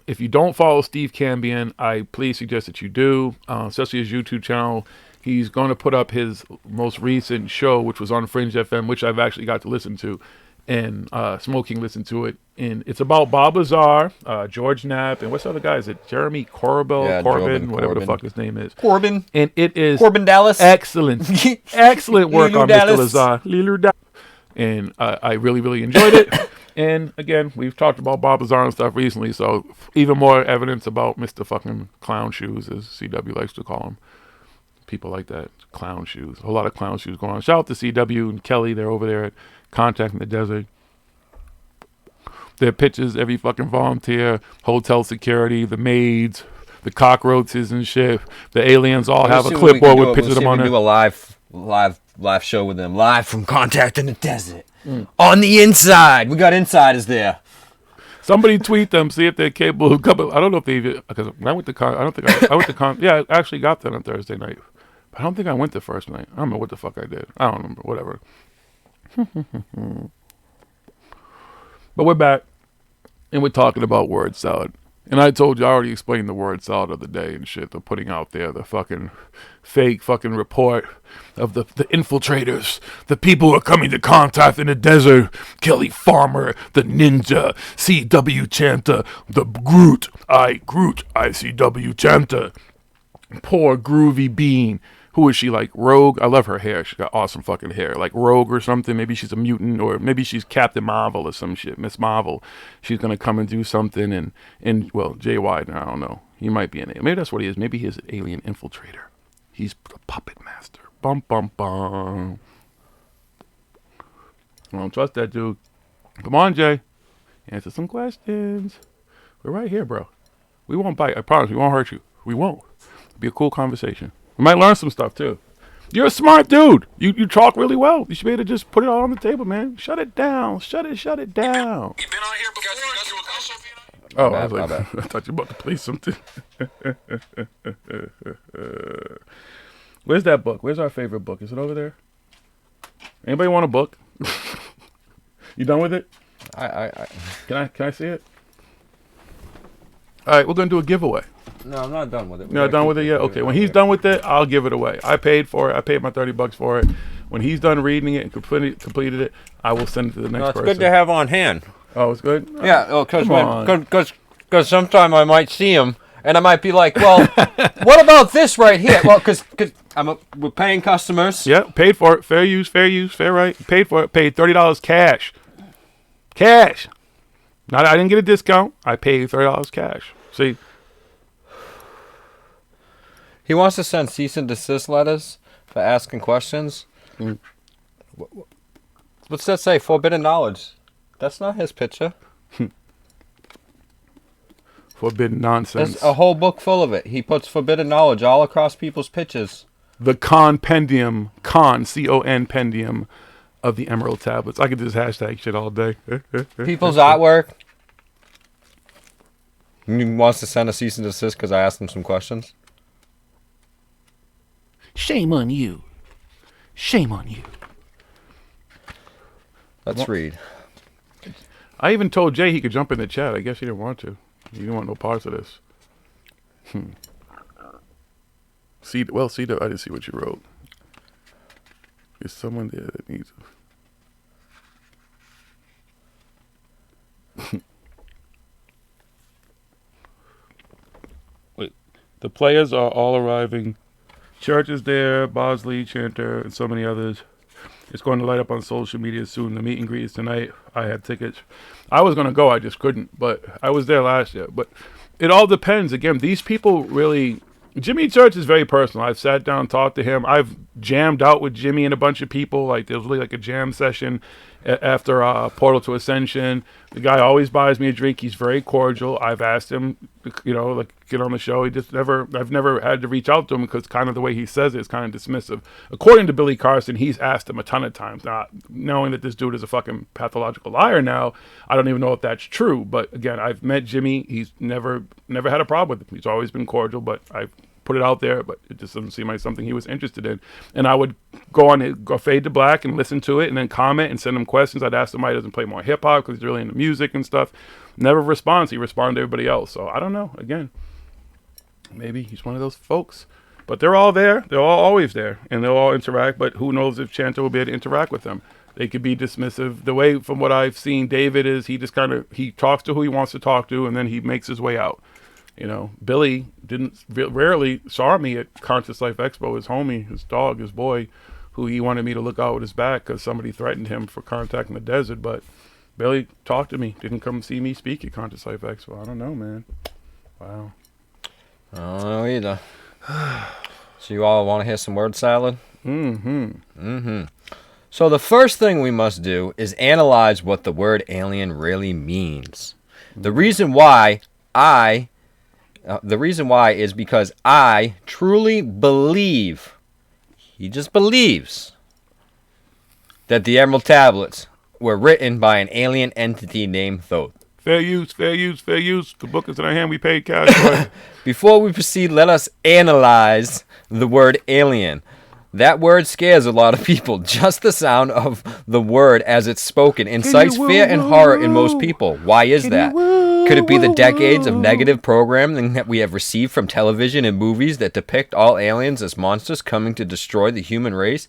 if you don't follow Steve Cambion, I please suggest that you do, especially his YouTube channel. He's going to put up his most recent show, which was on Fringe FM, which I've actually got to listen to. And Smoking listened to it. And it's about Bob Lazar, George Knapp, and what's the other guy? Is it Jeremy Corbin, whatever the fuck his name is? Corbin. And it is Corbin Dallas. Excellent. Excellent work on Dallas. Mr. Lazar. And I really, really enjoyed it. And again, we've talked about Bob Lazar and stuff recently, so even more evidence about Mr. fucking Clown Shoes, as CW likes to call him. People like that. Clown Shoes. A whole lot of clown shoes going on. Shout out to CW and Kelly. They're over there at Contact in the Desert. Their pictures, every fucking volunteer, hotel security, the maids, the cockroaches and shit. The aliens all have a clipboard with pictures of them on it. Do a live show with them, live from Contact in the Desert. On the inside, we got insiders there. Somebody tweet them, see if they're capable of coming. I don't know if they even, because when I went to I don't think I went to yeah, I actually got that on Thursday night. But I don't think I went the first night. I don't know what the fuck I did. I don't remember, whatever. But we're back, and we're talking about word salad. And I told you, I already explained the word salad of the day and shit. They're putting out there the fucking fake fucking report of the infiltrators, the people who are coming to contact in the desert. Kelly Farmer, the ninja, C.W. Chanta, the Groot, ICW Chanta. Poor Groovy Bean. Who is she, like Rogue? I love her hair. She got awesome fucking hair. Like Rogue or something. Maybe she's a mutant, or maybe she's Captain Marvel or some shit. Miss Marvel. She's going to come and do something. And well, Jay Wyden, I don't know. He might be an alien. Maybe that's what he is. Maybe he's an alien infiltrator. He's the puppet master. Bum, bum, bum. I don't trust that dude. Come on, Jay. Answer some questions. We're right here, bro. We won't bite. I promise. We won't hurt you. We won't. It'll be a cool conversation. We might learn some stuff, too. You're a smart dude. You talk really well. You should be able to just put it all on the table, man. Shut it down. Shut it down. You've been on here before. Oh, I was like, I thought you were about to play something. Where's that book? Where's our favorite book? Is it over there? Anybody want a book? You done with it? Can I see it? All right, we're gonna do a giveaway. No, I'm not done with it. You're not done with it yet? Okay, when he's done with it, I'll give it away. I paid for it. I paid my $30 for it. When he's done reading it and completed it, I will send it to the next person. It's good to have on hand. Oh, it's good? Yeah, because sometime I might see him, and I might be like, well, what about this right here? Well, because we're paying customers. Yeah, paid for it. Fair use, fair right. Paid for it. Paid $30 cash. Cash. Not, I didn't get a discount. I paid $30 cash. See? He wants to send cease and desist letters for asking questions. What's that say? Forbidden knowledge. That's not his picture. Forbidden nonsense. There's a whole book full of it. He puts forbidden knowledge all across people's pictures. The compendium, C-O-N pendium of the Emerald Tablets. I could just hashtag shit all day. People's artwork. He wants to send a cease and desist because I asked him some questions. Shame on you. Shame on you. Let's read. I even told Jay he could jump in the chat. I guess he didn't want to. He didn't want no parts of this. I didn't see what you wrote. Is someone there that needs Wait. The players are all arriving. Church is there, Bosley, Chanter, and so many others. It's going to light up on social media soon. The meet and greet is tonight. I had tickets. I was going to go. I just couldn't. But I was there last year. But it all depends. Again, these people really... Jimmy Church is very personal. I've sat down, talked to him. I've jammed out with Jimmy and a bunch of people. Like, there was really like a jam session after Portal to Ascension. The guy always buys me a drink. He's very cordial. I've asked him, get on the show. I've never had to reach out to him because kind of the way he says it is kind of dismissive. According to Billy Carson, he's asked him a ton of times. Not knowing that this dude is a fucking pathological liar now, I don't even know if that's true. But again, I've met Jimmy. He's never had a problem with him. He's always been cordial, but I've put it out there, but it just doesn't seem like something he was interested in. And I would go fade to black and listen to it and then comment and send him questions. I'd ask him why he doesn't play more hip hop because he's really into music and stuff. Never responds. He responded to everybody else. So I don't know. Again, maybe he's one of those folks. But they're all there. They're all always there. And they'll all interact. But who knows if Chanter will be able to interact with them. They could be dismissive. The way, from what I've seen, David is he just kind of, he talks to who he wants to talk to and then he makes his way out. You know, Billy rarely saw me at Conscious Life Expo. His homie, his dog, his boy, who he wanted me to look out with his back because somebody threatened him for contacting the desert. But Billy talked to me, didn't come see me speak at Conscious Life Expo. I don't know, man. Wow. I don't know either. So you all want to hear some word salad? So the first thing we must do is analyze what the word alien really means. The reason why is because I truly believe, he just believes, that the Emerald Tablets were written by an alien entity named Thoth. Fair use, fair use, fair use. The book is in our hand. We paid cash for it. Before we proceed, let us analyze the word alien. That word scares a lot of people. Just the sound of the word as it's spoken incites fear and horror in most people. Why is that? Could it be the decades of negative programming that we have received from television and movies that depict all aliens as monsters coming to destroy the human race?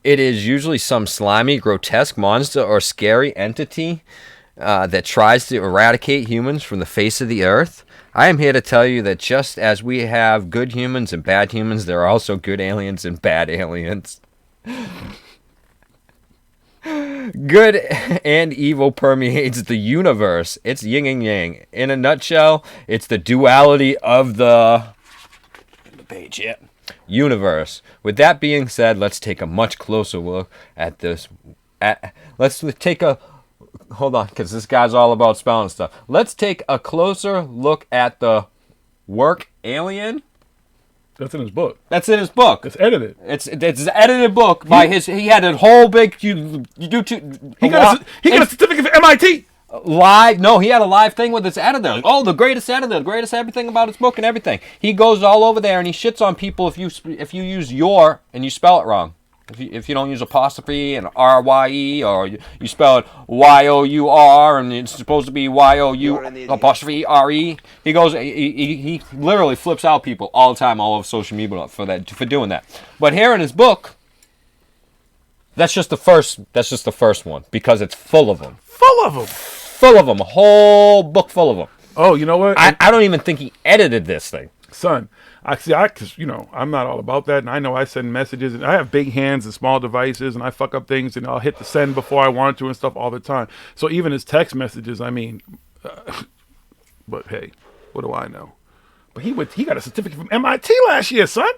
It is usually some slimy, grotesque monster or scary entity that tries to eradicate humans from the face of the earth. I am here to tell you that just as we have good humans and bad humans, there are also good aliens and bad aliens. Good and evil permeates the universe. It's yin and yang. In a nutshell, it's the duality of the page here. Universe. With that being said, let's take a much closer look at this. Let's take a... Hold on, because this guy's all about spelling stuff. Let's take a closer look at the work Alien. That's in his book. That's in his book. It's edited. It's an edited book by his. He had a whole big YouTube. He got a certificate from MIT. Live? No, he had a live thing with his editor. Oh, the greatest editor, the greatest everything about his book and everything. He goes all over there and he shits on people if you use your and you spell it wrong. If you don't use apostrophe and RYE, or you spell it YOUR and it's supposed to be YOU apostrophe RE, he goes he literally flips out people all the time all over social media for doing that. But here in his book, that's just the first one because it's full of them. A whole book full of them. Oh, you know what? I don't even think he edited this thing. Son, cause I'm not all about that, and I know I send messages, and I have big hands and small devices, and I fuck up things, and I'll hit the send before I want to and stuff all the time. So even his text messages, I mean, but hey, what do I know? But he got a certificate from MIT last year, son.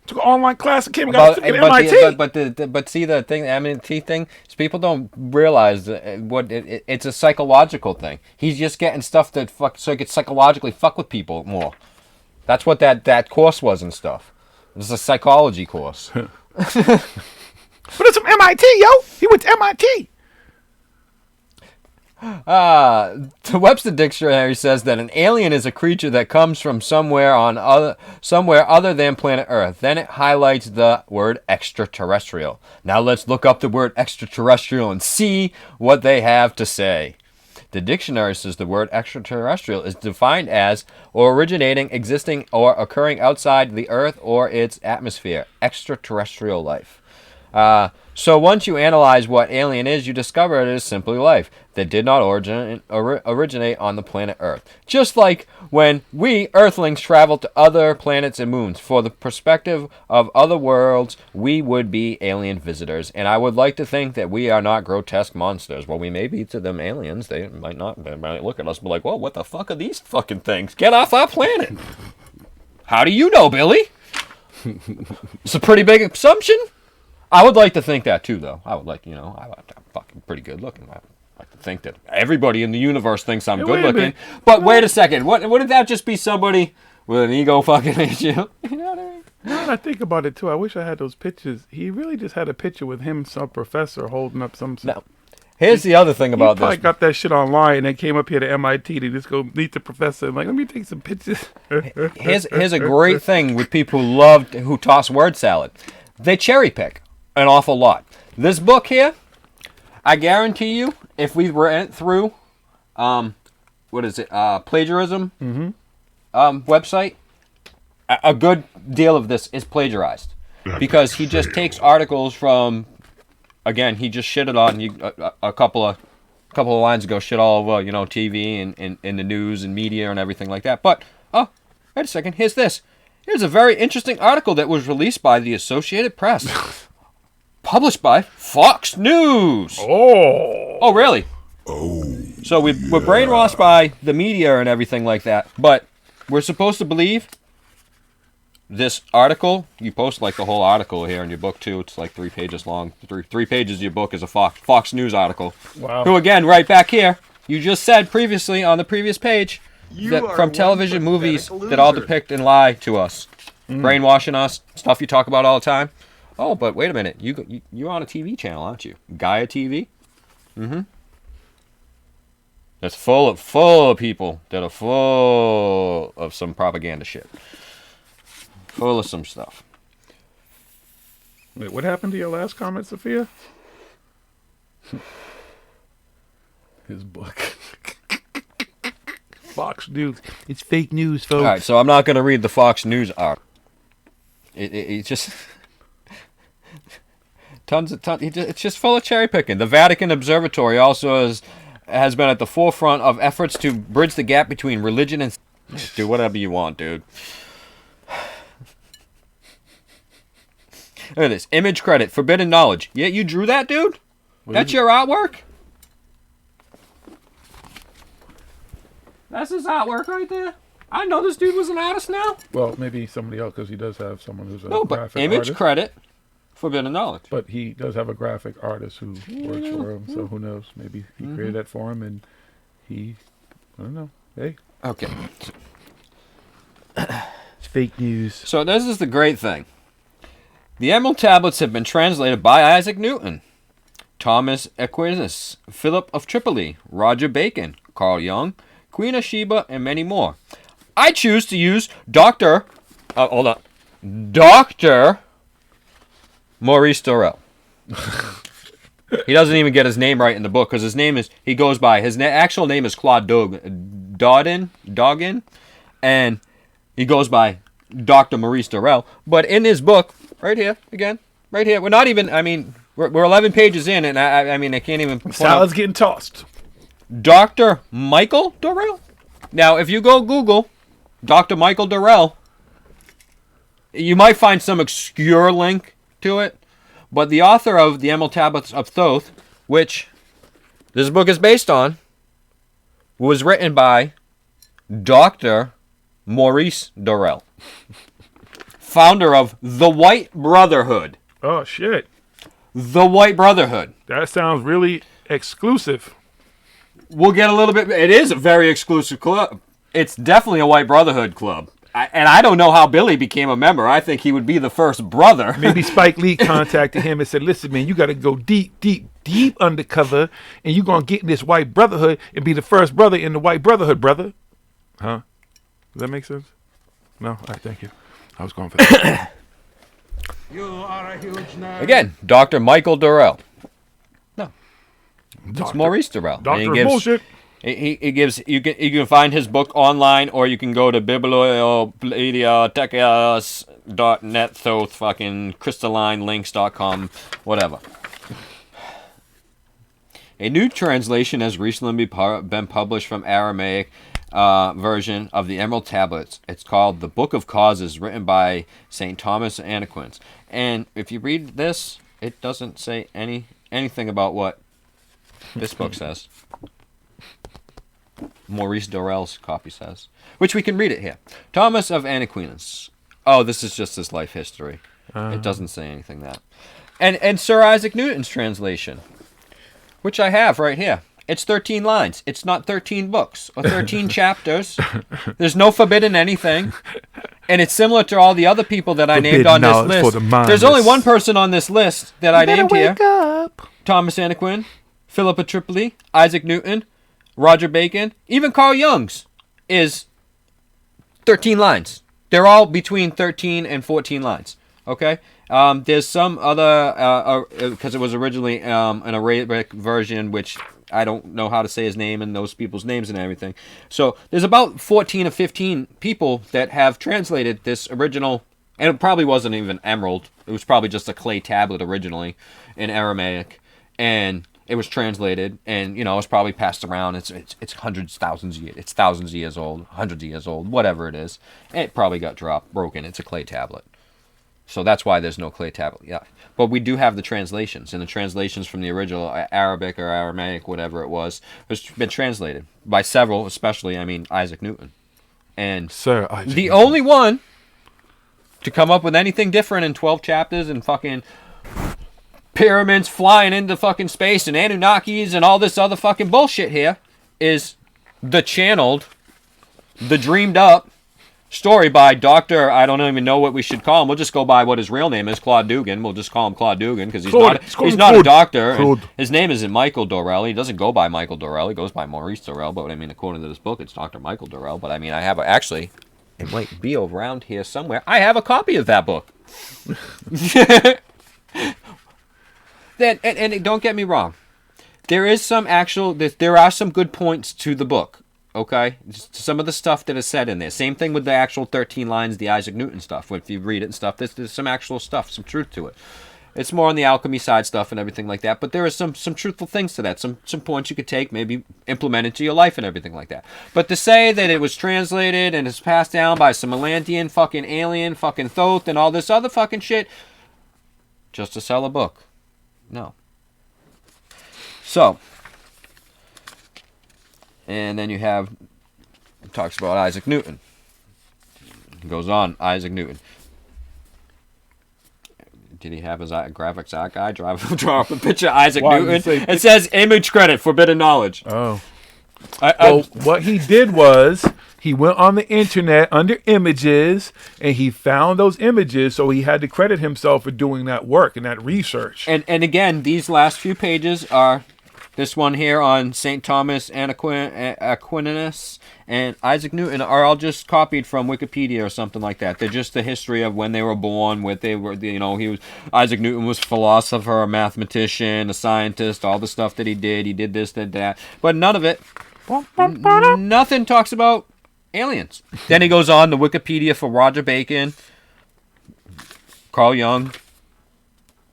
Took an online class and came and got a certificate at MIT. But see the thing, the MIT thing, is people don't realize what it's a psychological thing. He's just getting stuff that so he could psychologically fuck with people more. That's what that course was and stuff. It's a psychology course. But it's from MIT, yo. He went to MIT. The Webster Dictionary says that an alien is a creature that comes from somewhere other than planet Earth. Then it highlights the word extraterrestrial. Now let's look up the word extraterrestrial and see what they have to say. The dictionary says the word extraterrestrial is defined as or originating, existing, or occurring outside the Earth or its atmosphere. Extraterrestrial life. So once you analyze what alien is, you discover it is simply life that did not originate on the planet Earth. Just like when we Earthlings travel to other planets and moons. For the perspective of other worlds, we would be alien visitors. And I would like to think that we are not grotesque monsters. Well, we may be to them aliens. They might not. They might look at us and be like, whoa, what the fuck are these fucking things? Get off our planet. How do you know, Billy? It's a pretty big assumption. I would like to think that too, though. I would like, I'm fucking pretty good looking. I like to think that everybody in the universe thinks I'm good looking. But wait a second. Wouldn't that just be somebody with an ego fucking issue? You know what I mean? Now that I think about it too, I wish I had those pictures. He really just had a picture with him, some professor holding up some. No. Here's the other thing about this. I got that shit online and then came up here to MIT to just go meet the professor. I'm like, let me take some pictures. Here's a great thing with people who toss word salad. They cherry pick an awful lot. This book here, I guarantee you, if we went through, plagiarism website, a good deal of this is plagiarized. Because he just takes articles from, again, he just shitted on a couple of lines ago, shit all over, TV and in the news and media and everything like that. But, wait a second, here's this. Here's a very interesting article that was released by the Associated Press. Published by Fox News. Oh, really? So we're brainwashed by the media and everything like that. But we're supposed to believe this article. You post like the whole article here in your book too. It's like 3 pages long. Three pages of your book is a Fox News article. Wow. Who again, right back here, you just said previously on the previous page that from television movies that all depict and lie to us, brainwashing us, stuff you talk about all the time. Oh, but wait a minute. You're on a TV channel, aren't you? Gaia TV? Mm-hmm. That's full of people that are full of some propaganda shit. Full of some stuff. Wait, what happened to your last comment, Sophia? His book. Fox News. It's fake news, folks. All right, so I'm not going to read the Fox News art. It just it's just full of cherry picking. The Vatican Observatory also has been at the forefront of efforts to bridge the gap between religion and... Do whatever you want, dude. Look at this. Image credit. Forbidden knowledge. Yeah, you drew that, dude? That's your artwork? That's his artwork right there. I know this dude was an artist now. Well, maybe somebody else, because he does have someone who's a No, but graphic image artist. credit. Forbidden knowledge. But he does have a graphic artist who works for him, so who knows? Maybe he created that for him, and I don't know. Hey. Okay. It's fake news. So this is the great thing. The Emerald Tablets have been translated by Isaac Newton, Thomas Aquinas, Philip of Tripoli, Roger Bacon, Carl Jung, Queen of Sheba, and many more. I choose to use Dr. Maurice Dorel. He doesn't even get his name right in the book because his actual name is Claude Doggin, and he goes by Dr. Maurice Dorel. But in his book, right here, we're not even, we're 11 pages in, and I can't even... Salad's getting tossed. Dr. Michael Dorel? Now, if you go Google Dr. Michael Dorel, you might find some obscure link to it, but the author of the Emerald Tablets of Thoth, which this book is based on, was written by Dr. Maurice Dorel, founder of the White Brotherhood. Oh, shit. The White Brotherhood. That sounds really exclusive. We'll get a little bit... It is a very exclusive club. It's definitely a White Brotherhood club. And I don't know how Billy became a member. I think he would be the first brother. Maybe Spike Lee contacted him and said, listen, man, you got to go deep, deep, deep undercover, and you're going to get in this White Brotherhood and be the first brother in the White Brotherhood, brother. Huh? Does that make sense? No? All right, thank you. I was going for that. You are a huge nerd. Again, Dr. Michael Dorel. No. It's Maurice Dorel. Doctor bullshit. He gives you can find his book online, or you can go to bibliothekas.net, Thoth, fucking crystallinelinks.com, whatever. A new translation has recently been published from Aramaic version of the Emerald Tablets. It's called The Book of Causes, written by St. Thomas Aquinas. And if you read this, it doesn't say anything about what this book says. Maurice Dorel's copy says, which we can read it here. Thomas of Aquinas. Oh, this is just his life history. It doesn't say anything that. And Sir Isaac Newton's translation, which I have right here. It's 13 lines. It's not 13 books or 13 chapters. There's no forbidden anything. And it's similar to all the other people that I named on this list. There's only one person on this list that I named here. Thomas Aquinas, Philip of Tripoli, Isaac Newton, Roger Bacon, even Carl Jung's is 13 lines. They're all between 13 and 14 lines. Okay? There's some other, because it was originally an Arabic version, which I don't know how to say his name and those people's names and everything. So there's about 14 or 15 people that have translated this original, and it probably wasn't even emerald. It was probably just a clay tablet originally in Aramaic, and it was translated, and it's probably passed around. It's hundreds, thousands of years. It's thousands of years old, hundreds of years old, whatever it is. And it probably got broken. It's a clay tablet. So that's why there's no clay tablet. Yeah. But we do have the translations, and the translations from the original Arabic or Aramaic, whatever it was, has been translated by several, especially, Isaac Newton. And Sir Isaac the Newton. only one to come up with anything different in 12 chapters and fucking pyramids flying into fucking space and Anunnakis and all this other fucking bullshit here is the channeled, the dreamed up story by Dr. I don't even know what we should call him. We'll just go by what his real name is, Claude Dugan. We'll just call him Claude Dugan because he's not a doctor. And his name isn't Michael Dorel. He doesn't go by Michael Dorel. He goes by Maurice Dorel. But according to this book, it's Dr. Michael Dorel. But I have actually, it might be around here somewhere. I have a copy of that book. And don't get me wrong, there are some good points to the book. Okay, just some of the stuff that is said in there. Same thing with the actual 13 lines, the Isaac Newton stuff. If you read it and stuff, there's some actual stuff, some truth to it. It's more on the alchemy side stuff and everything like that. But there are some truthful things to that. Some points you could take, maybe implement into your life and everything like that. But to say that it was translated and is passed down by some Atlantean fucking alien fucking Thoth and all this other fucking shit just to sell a book. No. So, and then you have, it talks about Isaac Newton. It goes on, Isaac Newton. Did he have his graphics art guy draw up a picture of Isaac Newton? It says image credit, forbidden knowledge. Oh. What he did was he went on the internet under images and he found those images, so he had to credit himself for doing that work and that research. And again, these last few pages are this one here on St. Thomas and Aquinas and Isaac Newton are all just copied from Wikipedia or something like that. They're just the history of when they were born, Isaac Newton was a philosopher, a mathematician, a scientist, all the stuff that he did. He did this, did that. But none of it, nothing talks about aliens. Then he goes on to Wikipedia for Roger Bacon, Carl Jung,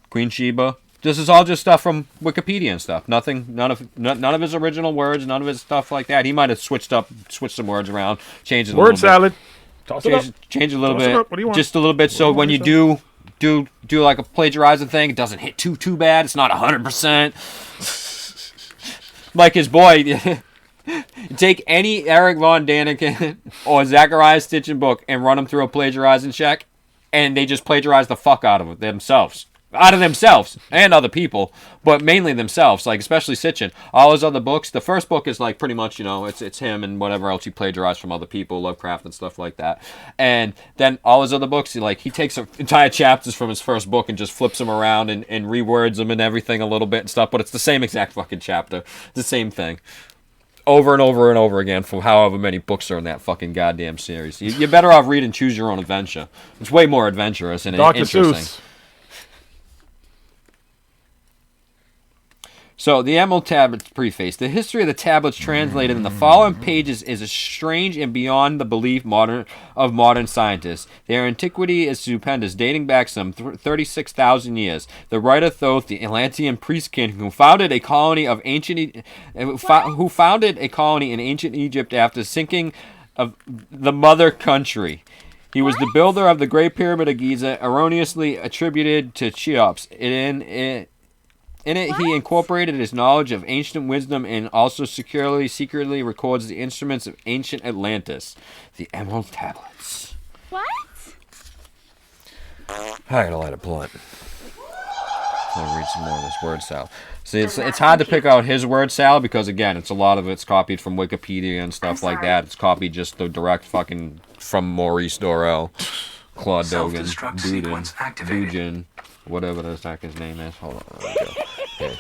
Queen Sheba. This is all just stuff from Wikipedia and stuff. None of his original words, none of his stuff like that. He might have switched some words around, changed it a little bit. Word salad. Toss it up. Change it a little bit. What do you want? Just a little bit, so when you do like a plagiarizing thing, it doesn't hit too bad. It's not 100%. Like his boy. Take any Eric Von Daniken or Zachariah Stitchin book and run them through a plagiarizing check, and they just plagiarize the fuck out of it themselves. Out of themselves and other people, but mainly themselves, like especially Sitchin. All his other books, the first book is like pretty much, it's him and whatever else he plagiarized from other people, Lovecraft and stuff like that. And then all his other books, he takes entire chapters from his first book and just flips them around and rewords them and everything a little bit and stuff, but it's the same exact fucking chapter. It's the same thing. Over and over and over again for however many books are in that fucking goddamn series. You're better off reading Choose Your Own Adventure. It's way more adventurous and Dr. interesting. Seuss. So, the Emerald Tablets preface. The history of the tablets translated in the following pages is strange and beyond the belief of modern scientists. Their antiquity is stupendous, dating back some 36,000 years. The writer Thoth, the Atlantean priest king, who founded a colony in ancient Egypt after sinking of the mother country. He was the builder of the Great Pyramid of Giza, erroneously attributed to Cheops. In it, he incorporated his knowledge of ancient wisdom and also secretly records the instruments of ancient Atlantis, the Emerald Tablets. What? I gotta light a blunt. I'll read some more of this word salad. See, it's hard to pick out his word salad because, again, a lot of it's copied from Wikipedia and stuff like that. It's copied just the direct fucking from Maurice Dorel, Claude Dogan, Dugin, whatever the heck his name is. Hold on, there we go. Okay.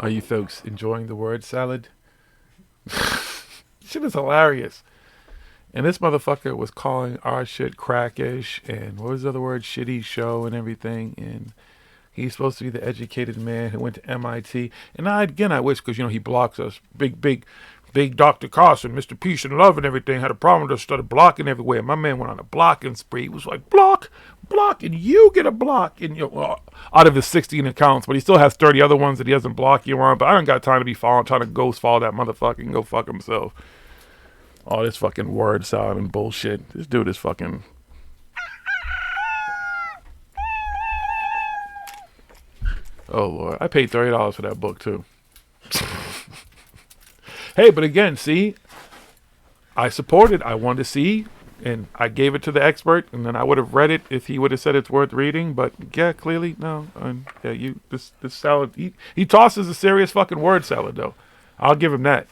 Are you folks enjoying the word salad? Shit is hilarious. And this motherfucker was calling our shit crackish and what was the other word? Shitty show and everything. And he's supposed to be the educated man who went to MIT. And I wish, because, he blocks us. Big Dr. Carson, Mr. Peace and Love and everything, had a problem, just started blocking everywhere. My man went on a blocking spree. He was like, block, and you get a block. And out of his 16 accounts, but he still has 30 other ones that he doesn't block you on. But I don't got time to be trying to ghost follow that motherfucker and go fuck himself. All this fucking word salad and bullshit. This dude is fucking... Oh, Lord. I paid $30 for that book, too. Hey, but again, see, I supported. I wanted to see, and I gave it to the expert, and then I would have read it if he would have said it's worth reading. But yeah, clearly, no. This salad, he tosses a serious fucking word salad, though. I'll give him that.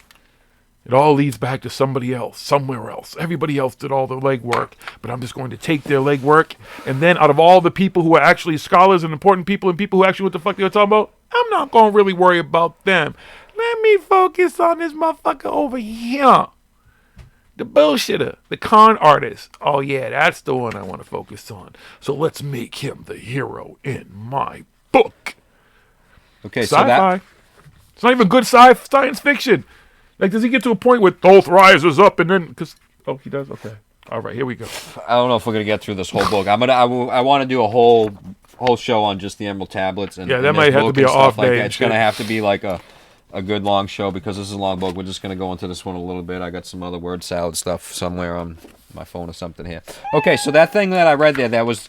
It all leads back to somebody else, somewhere else. Everybody else did all the legwork, but I'm just going to take their legwork, and then out of all the people who are actually scholars and important people and people who actually what the fuck they were talking about, I'm not going to really worry about them. Let me focus on this motherfucker over here. The bullshitter, the con artist. Oh yeah, that's the one I want to focus on. So let's make him the hero in my book. Okay, Sci-fi. so that It's not even good science fiction. Like, does he get to a point where Thoth rises up and then? He does. Okay, all right, here we go. I don't know if we're gonna get through this whole book. I want to do a whole show on just the Emerald Tablets and Yeah, that and might this have to book be and an stuff off like day that. and It's gonna shit. have to be like a good long show because this is a long book. We're just gonna go into this one a little bit. I got some other word salad stuff somewhere on my phone or something here. Okay, so that thing that I read there, that was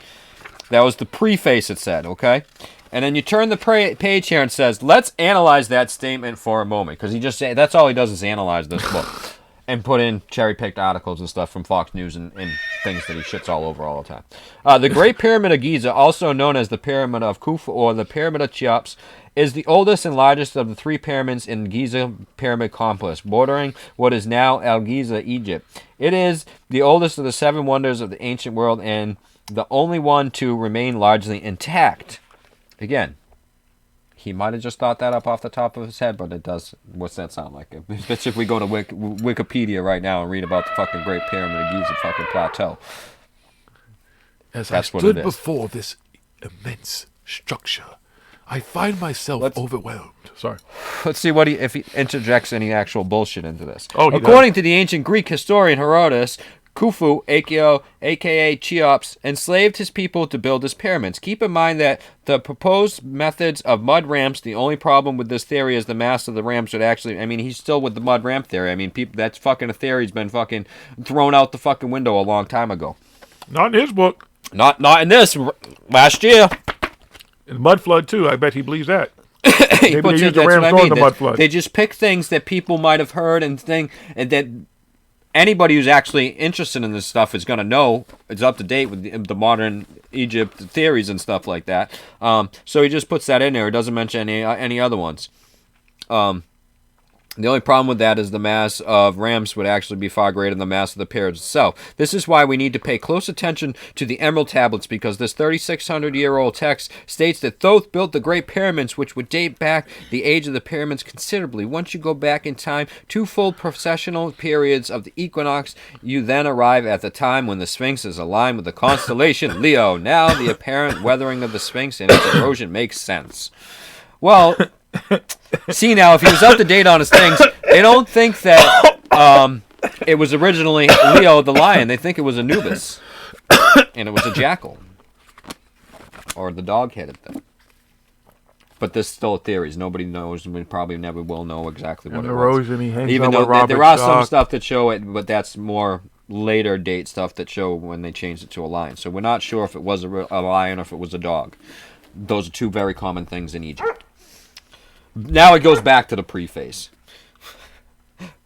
the preface. It said, okay. And then you turn the page here and it says, let's analyze that statement for a moment. Because he just say that's all he does is analyze this book. And put in cherry-picked articles and stuff from Fox News and things that he shits all over all the time. The Great Pyramid of Giza, also known as the Pyramid of Khufu or the Pyramid of Cheops, is the oldest and largest of the three pyramids in Giza Pyramid Complex, bordering what is now Giza, Egypt. It is the oldest of the seven wonders of the ancient world and the only one to remain largely intact. Again, he might have just thought that up off the top of his head, but it does. What's that sound like? Especially if we go to Wikipedia right now and read about the fucking Great Pyramid of Giza fucking plateau. As That's I what stood it is. before this immense structure, I find myself overwhelmed. Sorry. Let's see if he interjects any actual bullshit into this. Oh, he According to the ancient Greek historian Herodotus, Khufu, a.k.a. Cheops, enslaved his people to build his pyramids. Keep in mind that the proposed methods of mud ramps, the only problem with this theory is the mass of the ramps would actually, he's still with the mud ramp theory. That's fucking a theory has been fucking thrown out the fucking window a long time ago. Not in his book. Not in this. Last year. In mud flood, too. I bet he believes that. He Maybe puts they it, used the that's ram what I throwing mean. the mud flood. They just pick things that people might have heard and that anybody who's actually interested in this stuff is going to know. It's up to date with the modern Egypt theories and stuff like that. So he just puts that in there. It doesn't mention any other ones. The only problem with that is the mass of rams would actually be far greater than the mass of the pyramid itself. This is why we need to pay close attention to the Emerald Tablets, because this 3,600-year-old text states that Thoth built the Great Pyramids, which would date back the age of the pyramids considerably. Once you go back in time, 2 full processional periods of the equinox, you then arrive at the time when the Sphinx is aligned with the constellation Leo. Now the apparent weathering of the Sphinx and its erosion makes sense. Well... See, now, if he was up to date on his things, they don't think that it was originally Leo the lion. They think it was Anubis. And it was a jackal. Or the dog-headed thing. But there's still theories. Nobody knows, and we probably never will know exactly what it was. Erosion, he hangs Even out though with Robert there are some Stock. stuff that show it, but that's more later date stuff that show when they changed it to a lion. So we're not sure if it was a lion or if it was a dog. Those are 2 very common things in Egypt. Now it goes back to the preface.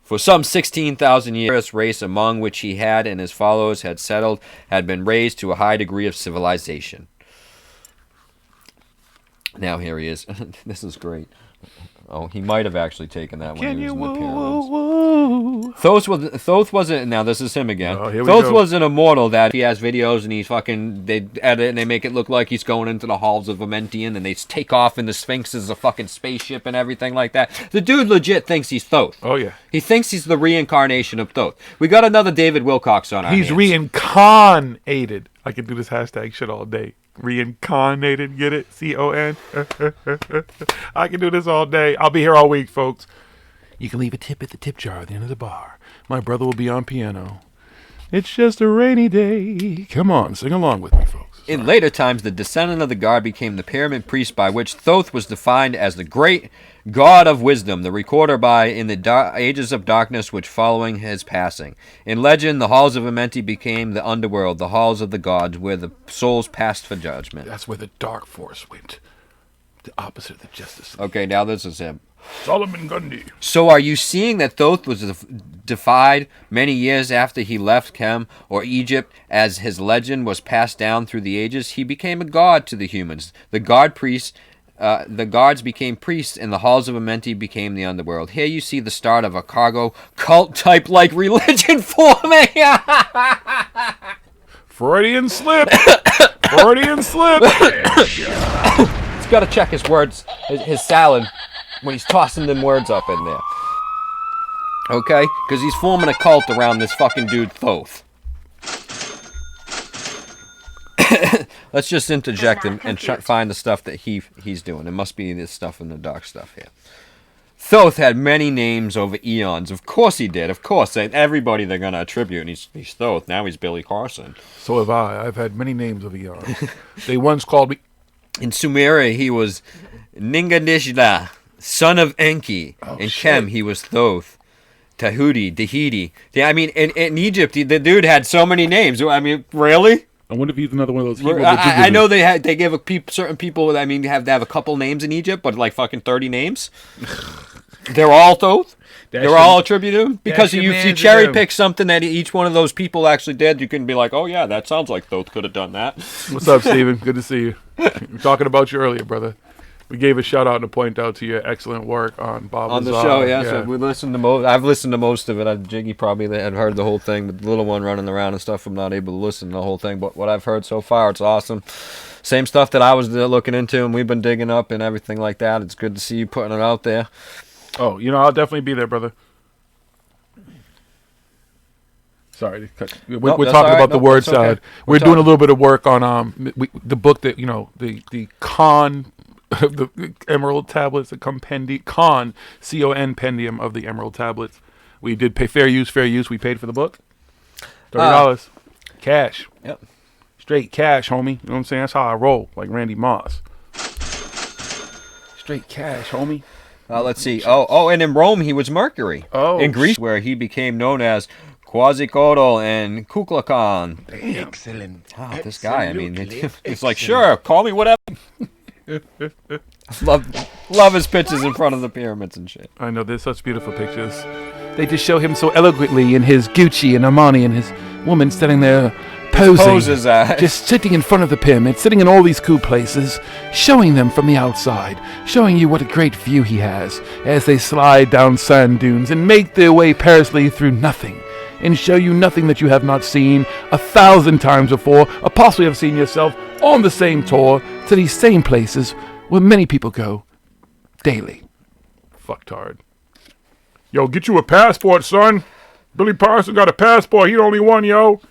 For some 16,000 years, race among which he had and his followers had settled had been raised to a high degree of civilization. Now here he is. This is great. Oh, he might have actually taken that when he was in the pyramids. Thoth wasn't. Now this is him again. Thoth was an immortal that he has videos and they edit and they make it look like he's going into the halls of Amentian and they take off in the Sphinx as a fucking spaceship and everything like that. The dude legit thinks he's Thoth. Oh yeah. He thinks he's the reincarnation of Thoth. We got another David Wilcox on our hands. He's reincarnated. I can do this hashtag shit all day. Reincarnated, get it? C-O-N. I can do this all day. I'll be here all week, folks. You can leave a tip at the tip jar at the end of the bar. My brother will be on piano. It's just a rainy day. Come on, sing along with me, folks. In later times, the descendant of the god became the pyramid priest, by which Thoth was defined as the great god of wisdom, the recorder in the ages of darkness which following his passing. In legend, the halls of Amenti became the underworld, the halls of the gods, where the souls passed for judgment. That's where the dark force went. The opposite of the justice League. Okay, now this is him. Solomon Grundy. So are you seeing that Thoth was defied many years after he left Kem or Egypt, as his legend was passed down through the ages? He became a god to the humans. The gods became priests, and the halls of Amenti became the underworld. Here you see the start of a cargo cult-type like religion forming. Freudian slip. Freudian slip. He's got to check his words, his salad, when he's tossing them words up in there. Okay? Because he's forming a cult around this fucking dude Thoth. Let's just interject and find the stuff that he's doing. It must be this stuff in the dark stuff here. Thoth had many names over eons. Of course he did. Of course. Everybody they're going to attribute. And he's Thoth. Now he's Billy Carson. So have I. I've had many names of eons. They once called me... In Sumeria, he was Ninganishla, son of Enki. In Shem, he was Thoth. Tahudi, Dahidi. Yeah, I mean, in Egypt, the dude had so many names. I mean, really? I wonder if he's another one of those. I know they give certain people. I mean, have to have a couple names in Egypt, but like fucking 30 names. They're all Thoth. They're all attributed to him because you cherry pick something that each one of those people actually did. You can be like, oh yeah, that sounds like Thoth could have done that. What's up, Steven? Good to see you. We're talking about you earlier, brother. We gave a shout out and a point out to your excellent work on Bob on the show. Yeah, so we listened to most. I've listened to most of it. Jiggy probably had heard the whole thing, but the little one running around and stuff, I'm not able to listen to the whole thing. But what I've heard so far, it's awesome. Same stuff that I was looking into, and we've been digging up and everything like that. It's good to see you putting it out there. Oh, I'll definitely be there, brother. Sorry, we're talking about the word side. Okay. We're doing a little bit of work on the book that the Con. The Emerald Tablets, the Con Compendium of the Emerald Tablets. We did pay fair use. We paid for the book. $30. Cash. Yep. Straight cash, homie. You know what I'm saying? That's how I roll, like Randy Moss. Straight cash, homie. Let's see. Oh, and in Rome, he was Mercury. Oh. In Greece, where he became known as Quasicodal and Kukulkan. Damn. Excellent. Oh, this guy, I mean, it's like, sure, call me whatever. Love his pictures in front of the pyramids and shit. I know, they're such beautiful pictures. They just show him so eloquently in his Gucci and Armani and his woman standing there posing, just sitting in front of the pyramid, sitting in all these cool places, showing them from the outside, showing you what a great view he has as they slide down sand dunes and make their way perilously through nothing and show you nothing that you have not seen 1,000 times before or possibly have seen yourself on the same tour to these same places where many people go daily. Fucktard. Yo, get you a passport, son. Billy Parson got a passport. He the only one, yo.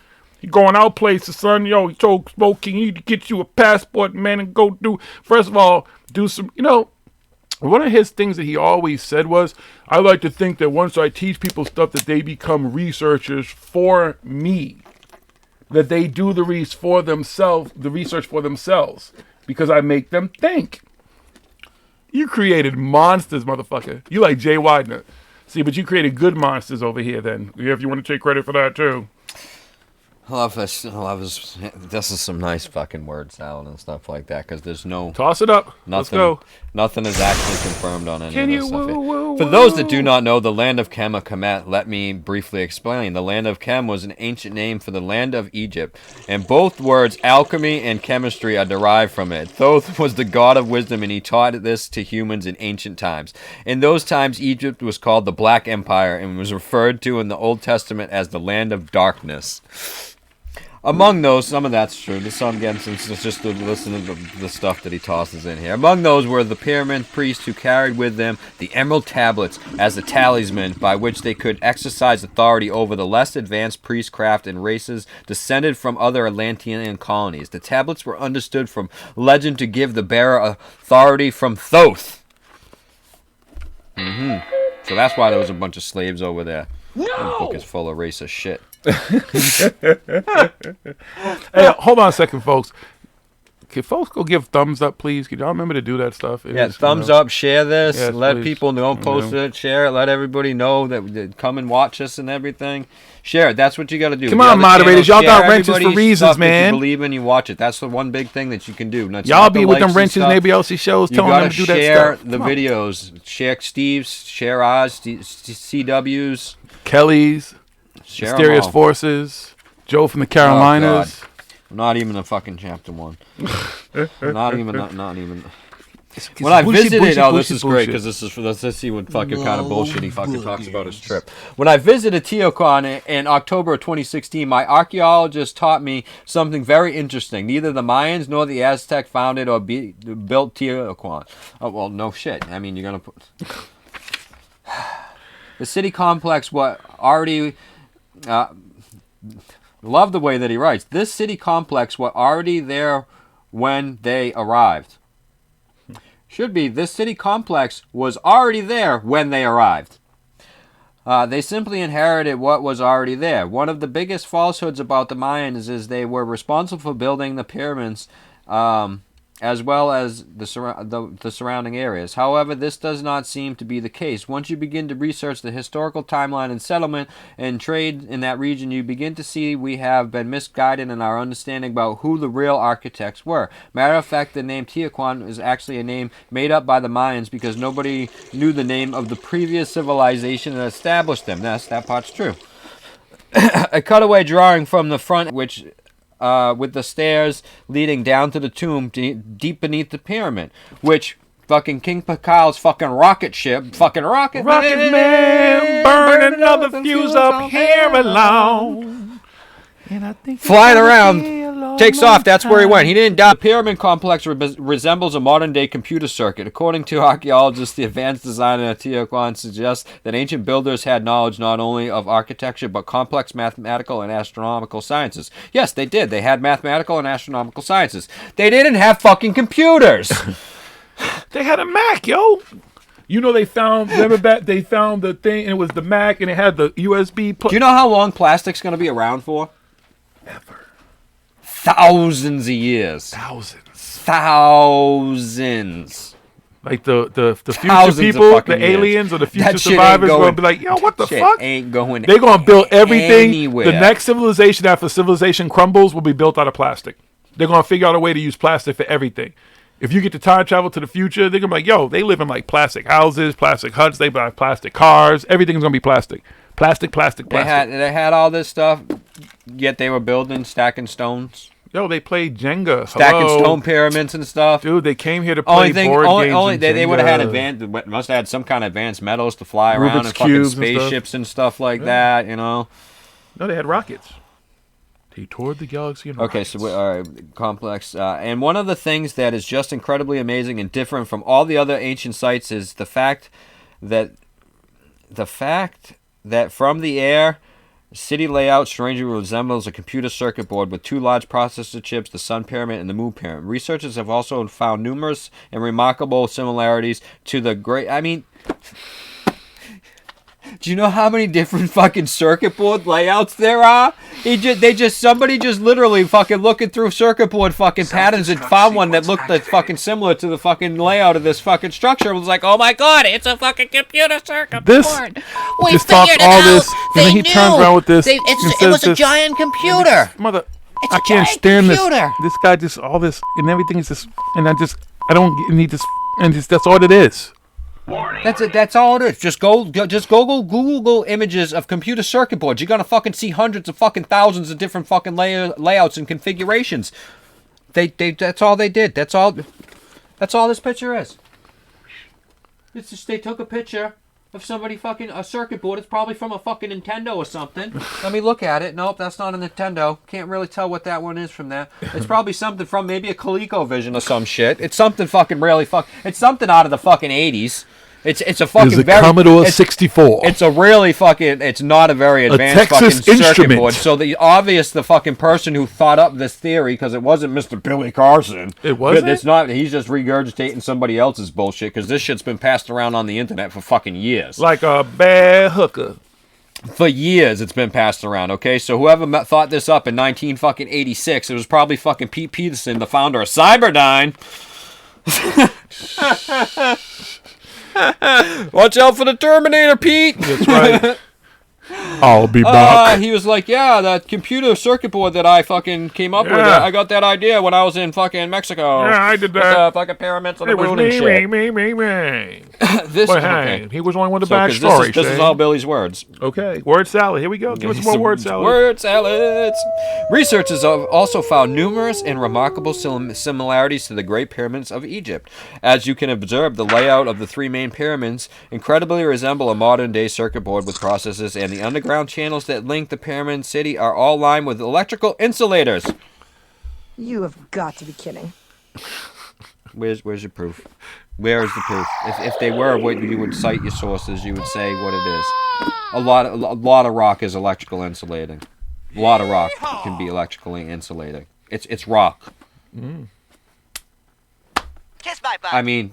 He going out places, son. Yo, he told Smoking he to get you a passport, man, and go first of all, do some, one of his things that he always said was, I like to think that once I teach people stuff that they become researchers for me. That they do the research for themselves, because I make them think. You created monsters, motherfucker. You like Jay Widener. See, but you created good monsters over here then. Yeah, if you want to take credit for that too. This is some nice fucking word salad and stuff like that, because there's no... Toss it up. Let's go. Nothing is actually confirmed on any of this stuff. For those that do not know, the land of Kem or Kemet, let me briefly explain. The land of Kem was an ancient name for the land of Egypt, and both words, alchemy and chemistry, are derived from it. Thoth was the god of wisdom, and he taught this to humans in ancient times. In those times, Egypt was called the Black Empire and was referred to in the Old Testament as the land of darkness. Among those, some of that's true. Some, again, since it's just to listen to the stuff that he tosses in here. Among those were the pyramid priests who carried with them the emerald tablets as a talisman by which they could exercise authority over the less advanced priestcraft and races descended from other Atlantean colonies. The tablets were understood from legend to give the bearer authority from Thoth. So that's why there was a bunch of slaves over there. No! The book is full of racist shit. Hey, hold on a second, folks. Can folks go give thumbs up, please? Can y'all remember to do that stuff? Thumbs up, share this, yes, let please. People know, post it, share it, let everybody know that come and watch us and everything. Share it. That's what you got to do. Come on, moderators. Y'all got wrenches for reasons, man. You believe in, you watch it. That's the one big thing that you can do. Y'all be with them wrenches and everybody else's shows telling them to do that stuff. Share the videos. Share Steve's, share ours, CW's. Kelly's, Mysterious Forces, Joe from the Carolinas. Not even a fucking chapter 1. not even. When I visited, this is great because this is for let's see what fucking kind of bullshit he fucking talks about his trip. When I visited Teotihuacan in October of 2016, my archaeologist taught me something very interesting. Neither the Mayans nor the Aztec founded or built Teotihuacan. Oh well, no shit. I mean, you're gonna put. The city complex, what already... love the way that he writes. This city complex was already there when they arrived. Should be, this city complex was already there when they arrived. They simply inherited what was already there. One of the biggest falsehoods about the Mayans is they were responsible for building the pyramids, as well as the surrounding areas. However, this does not seem to be the case. Once you begin to research the historical timeline and settlement and trade in that region, you begin to see we have been misguided in our understanding about who the real architects were. Matter of fact, the name Teotihuacan is actually a name made up by the Mayans because nobody knew the name of the previous civilization that established them. That part's true. A cutaway drawing from the front, which... with the stairs leading down to the tomb deep beneath the pyramid, which fucking King Pakal's fucking rocket ship, fucking rocket man, burn another fuse up here alone. And I think flying around, takes off. That's where he went. He didn't die. The pyramid complex resembles a modern-day computer circuit. According to archaeologists, the advanced design of Teotihuacan suggests that ancient builders had knowledge not only of architecture but complex mathematical and astronomical sciences. Yes, they did. They had mathematical and astronomical sciences. They didn't have fucking computers. They had a Mac, yo. You know, they found the thing, and it was the Mac, and it had the USB. Do you know how long plastic's going to be around for? Ever. Thousands of years. Thousands. Like the future people, the aliens, or the future survivors are going to be like, yo, what the fuck? Ain't going They're going to build everything. Anywhere. The next civilization after civilization crumbles will be built out of plastic. They're going to figure out a way to use plastic for everything. If you get to time travel to the future, they're going to be like, yo, they live in like plastic houses, plastic huts, they buy plastic cars. Everything's going to be plastic. Plastic. They had all this stuff, yet they were building, stacking stones. Yo, they played Jenga. Stacking stone pyramids and stuff. Dude, they came here to play board games. They would have had must have had some kind of advanced metals to fly around and fucking spaceships and stuff like that, you know. No, they had rockets. They toured the galaxy in rockets. Okay, so all right, complex. And one of the things that is just incredibly amazing and different from all the other ancient sites is the fact that from the air, city layout strangely resembles a computer circuit board with two large processor chips, the Sun Pyramid and the Moon Pyramid. Researchers have also found numerous and remarkable similarities to the great... I mean... Do you know how many different fucking circuit board layouts there are? Somebody just literally fucking looking through circuit board fucking patterns and found one that looked like fucking similar to the fucking layout of this fucking structure. It was like, oh my god, it's a fucking computer circuit board. We just figured talks all it this, out. and then he turns around with this. It was a giant computer. Mother, It's I a can't giant stand computer. this guy just all this and everything is just, and I don't need this, and that's all it is. That's all it is. Just Google images of computer circuit boards. You're gonna fucking see hundreds of fucking thousands of different fucking layouts and configurations. That's all they did. That's all this picture is. It's just they took a picture of somebody fucking a circuit board. It's probably from a fucking Nintendo or something. Let me look at it. Nope, that's not a Nintendo. Can't really tell what that one is from that. It's probably something from maybe a ColecoVision or some shit. It's something fucking really it's something out of the fucking 80s. It's a fucking It's a Commodore 64. It's a really fucking. It's not a very advanced fucking circuit board. So the fucking person who thought up this theory, because it wasn't Mr. Billy Carson. It wasn't? It's not. He's just regurgitating somebody else's bullshit, because this shit's been passed around on the internet for fucking years. Like a bad hooker. For years, it's been passed around. Okay, so whoever thought this up in 1986, it was probably fucking Pete Peterson, the founder of Cyberdyne. Watch out for the Terminator, Pete. That's right. I'll be back. He was like, yeah, that computer circuit board that I fucking came up with, I got that idea when I was in fucking Mexico. Yeah, I did that. With the fucking pyramids on the moon and shit. Me. Okay. He was only one of the backstory. This is all Billy's words. Okay, word salad. Here we go. Give us some more word salad. Word salads. Researchers have also found numerous and remarkable similarities to the Great Pyramids of Egypt. As you can observe, the layout of the three main pyramids incredibly resemble a modern-day circuit board with processes, and the underground channels that link the pyramid city are all lined with electrical insulators. You have got to be kidding. Where's your proof? Where is the proof? If they were, what you would cite your sources. You would say what it is. A lot of rock is electrical insulating. A lot of rock can be electrically insulating. It's rock. Mm. Kiss my butt. I mean,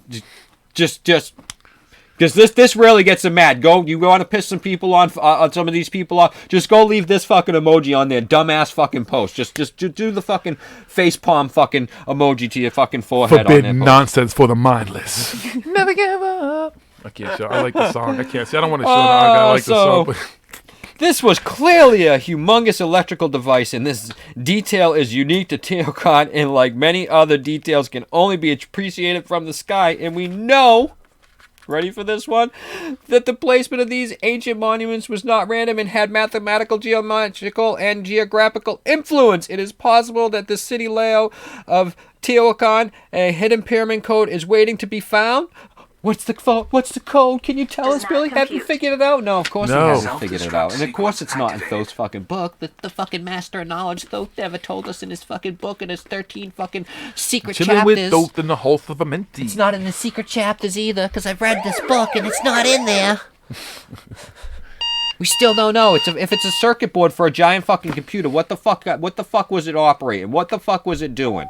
just because this really gets them mad. You want to piss some people on some of these people off? Just go leave this fucking emoji on their dumbass fucking post. Just do the fucking facepalm fucking emoji to your fucking forehead. Forbidden nonsense for the mindless. Never give up. I can't show. I like the song. I can't see. I don't want to show. I like the song. But this was clearly a humongous electrical device, and this detail is unique to Teotihuacan, and like many other details, can only be appreciated from the sky. And we know. Ready for this one? That the placement of these ancient monuments was not random and had mathematical, geometrical, and geographical influence. It is possible that the city layout of Teotihuacan, a hidden pyramid code, is waiting to be found. What's the code? Can you tell us, Billy? Have you figured it out? No, of course he hasn't figured it out. And of course it's not in Thoth's fucking book. The fucking master of knowledge Thoth never told us in his fucking book in his 13 fucking secret chapters. with Thoth in the Health of a Minty. It's not in the secret chapters either, because I've read this book and it's not in there. We still don't know. If it's a circuit board for a giant fucking computer, what the fuck was it operating? What the fuck was it doing?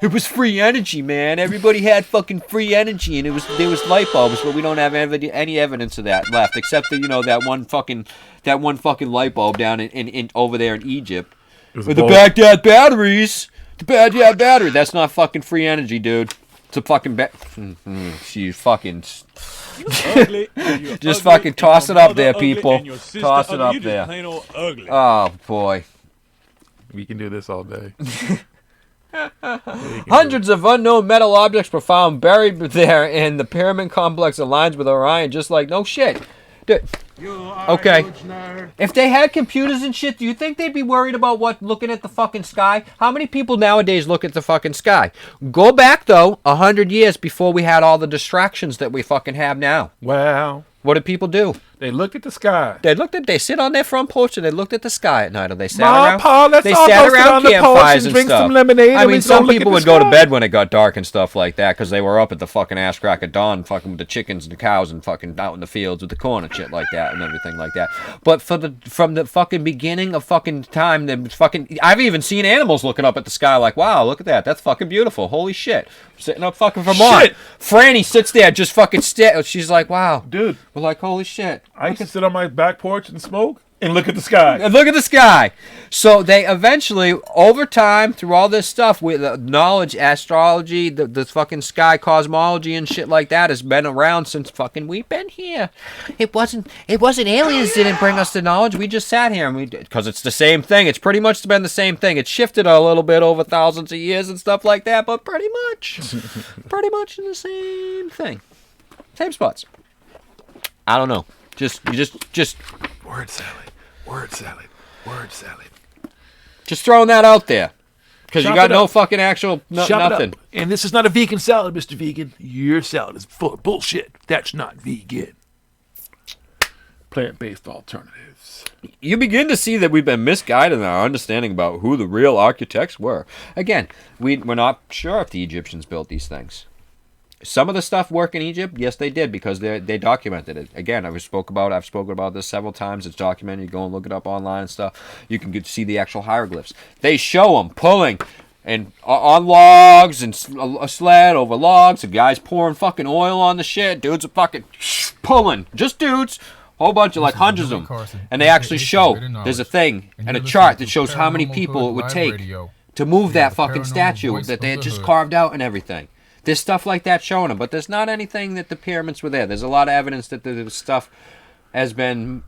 It was free energy, man. Everybody had fucking free energy, and there was light bulbs, but we don't have any evidence of that left, except that that one fucking light bulb down in over there in Egypt with the Baghdad batteries. The Baghdad battery. That's not fucking free energy, dude. It's a fucking you fucking. Just fucking toss it up there, people. Toss it up there. Oh boy. We can do this all day. Hundreds of unknown metal objects were found buried there, and the pyramid complex aligns with Orion, just like no shit. Dude, okay, if they had computers and shit, do you think they'd be worried about looking at the fucking sky? How many people nowadays look at the fucking sky? Go back though 100 years before we had all the distractions that we fucking have now. Wow. What did people do? They looked at the sky. They sit on their front porch and they looked at the sky at night, or they sat around. They sat around campfires and drink stuff. some lemonade. I mean, some people would go to bed when it got dark and stuff like that because they were up at the fucking ass crack of dawn, fucking with the chickens and the cows and fucking out in the fields with the corn and shit like that and everything like that. But from the fucking beginning of fucking time, I've even seen animals looking up at the sky like, wow, look at that, that's fucking beautiful. Holy shit, sitting up fucking Vermont. Shit. Franny sits there just fucking she's like, wow, dude. We're like, holy shit. I can sit on my back porch and smoke and look at the sky. And look at the sky. So they eventually, over time, through all this stuff, with knowledge, astrology, the fucking sky cosmology and shit like that has been around since fucking we've been here. It wasn't aliens didn't bring us the knowledge. We just sat here and we did, because it's the same thing. It's pretty much been the same thing. It's shifted a little bit over thousands of years and stuff like that, but pretty much the same thing. Same spots. I don't know. Just word salad. Just throwing that out there, because you got no fucking actual nothing. And this is not a vegan salad, Mr. Vegan. Your salad is full of bullshit. That's not vegan. Plant-based alternatives. You begin to see that we've been misguided in our understanding about who the real architects were. Again, we're not sure if the Egyptians built these things. Some of the stuff work in Egypt, yes, they did, because they documented it. Again, I've spoken about this several times. It's documented. You go and look it up online and stuff. You can see the actual hieroglyphs. They show them pulling and on logs and a sled over logs. The guys pouring fucking oil on the shit. Dudes are fucking pulling. Just dudes. Whole bunch of hundreds of them. And they actually show. There's a thing and a chart that shows how many people it would take to move that fucking statue that they had just carved out and everything. There's stuff like that showing them, but there's not anything that the pyramids were there. There's a lot of evidence that the stuff has been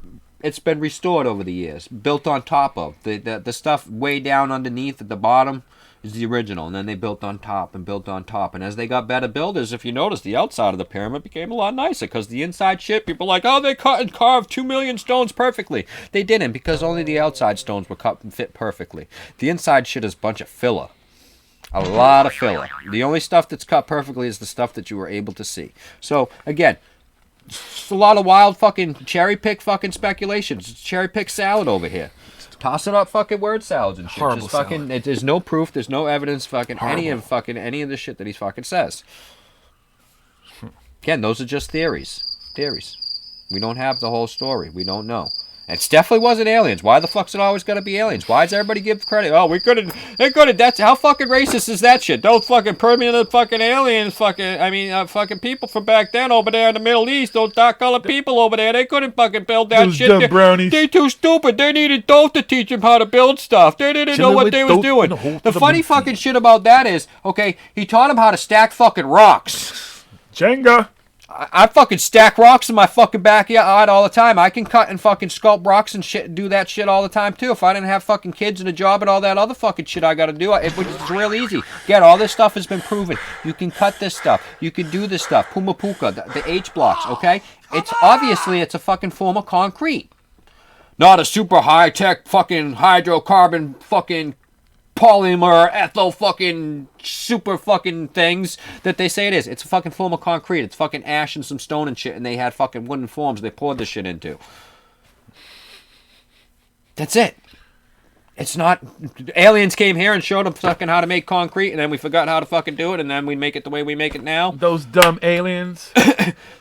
restored over the years, built on top of. The stuff way down underneath at the bottom is the original, and then they built on top and built on top. And as they got better builders, if you notice, the outside of the pyramid became a lot nicer, because the inside shit, people are like, oh, they cut and carved 2 million stones perfectly. They didn't, because only the outside stones were cut and fit perfectly. The inside shit is a bunch of filler. A lot of filler. The only stuff that's cut perfectly is the stuff that you were able to see. So, again, it's a lot of wild fucking cherry pick fucking speculations. It's cherry pick salad over here. Toss it up fucking word salads and shit. Horrible just fucking salad. There's no proof, there's no evidence fucking Horrible. any of the shit that he fucking says. Again, those are just theories. Theories. We don't have the whole story. We don't know. It definitely wasn't aliens. Why the fuck's it always gotta be aliens? Why does everybody give credit? Oh, they could've, that's, how fucking racist is that shit? Those fucking permanent fucking aliens, fucking people from back then over there in the Middle East, those dark-colored people over there, they couldn't fucking build that Those shit. dumb brownies. They're too stupid. They needed dope to teach them how to build stuff. They didn't know what they was doing. The funny fucking shit about that is, okay, he taught them how to stack fucking rocks. Jenga. I fucking stack rocks in my fucking backyard all the time. I can cut and fucking sculpt rocks and shit, do that shit all the time too. If I didn't have fucking kids and a job and all that other fucking shit I gotta do, it's real easy. Again, all this stuff has been proven. You can cut this stuff. You can do this stuff. Pumapuka, the H blocks, okay? It's obviously it's a fucking form of concrete. Not a super high-tech fucking hydrocarbon fucking polymer ethyl fucking super fucking things that they say it is. It's a fucking form of concrete. It's fucking ash and some stone and shit, and they had fucking wooden forms they poured this shit into. That's it. It's not... Aliens came here and showed them fucking how to make concrete, and then we forgot how to fucking do it, and then we make it the way we make it now. Those dumb aliens.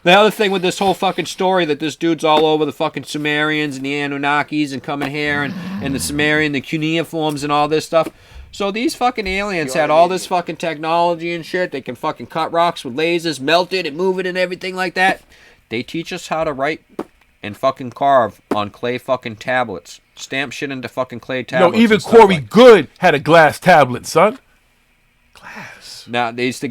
The other thing with this whole fucking story that this dude's all over the fucking Sumerians and the Anunnakis and coming here and the Sumerian, the cuneiforms and all this stuff. So these fucking aliens had all this fucking technology and shit. They can fucking cut rocks with lasers, melt it and move it and everything like that. They teach us how to write and fucking carve on clay fucking tablets. Stamp shit into fucking clay tablets. No, even Corey Good had a glass tablet, son. Glass. Now, these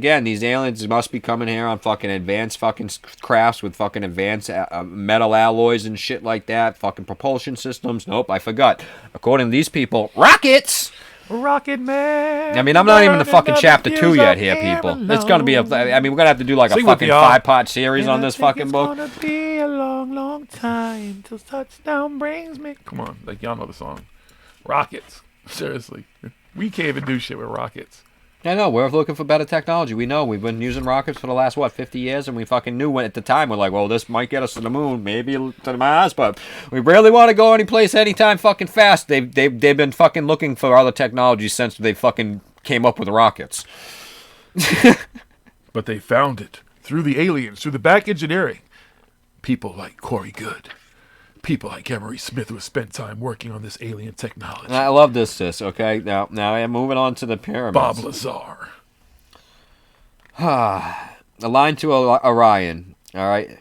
aliens must be coming here on fucking advanced fucking crafts with fucking advanced metal alloys and shit like that. Fucking propulsion systems. Nope, I forgot. According to these people, rockets! Rocket Man. I mean, I'm not even in the fucking chapter 2 yet here, people. It's going to be we're going to have to do like a fucking 5-part series on this fucking book. It's going to be a long, long time till touchdown brings me. Come on, like y'all know the song. Rockets. Seriously. We can't even do shit with rockets. I know, we're looking for better technology. We know we've been using rockets for the last 50 years, and we fucking knew at the time we're like, well, this might get us to the moon, maybe to Mars, but we rarely want to go anyplace anytime fucking fast. They've been fucking looking for other technology since they fucking came up with rockets. But they found it through the aliens, through the back engineering. People like Corey Good. People like Emery Smith who have spent time working on this alien technology. I love this, okay? Now I am moving on to the pyramids. Bob Lazar. Aligned to Orion, all right?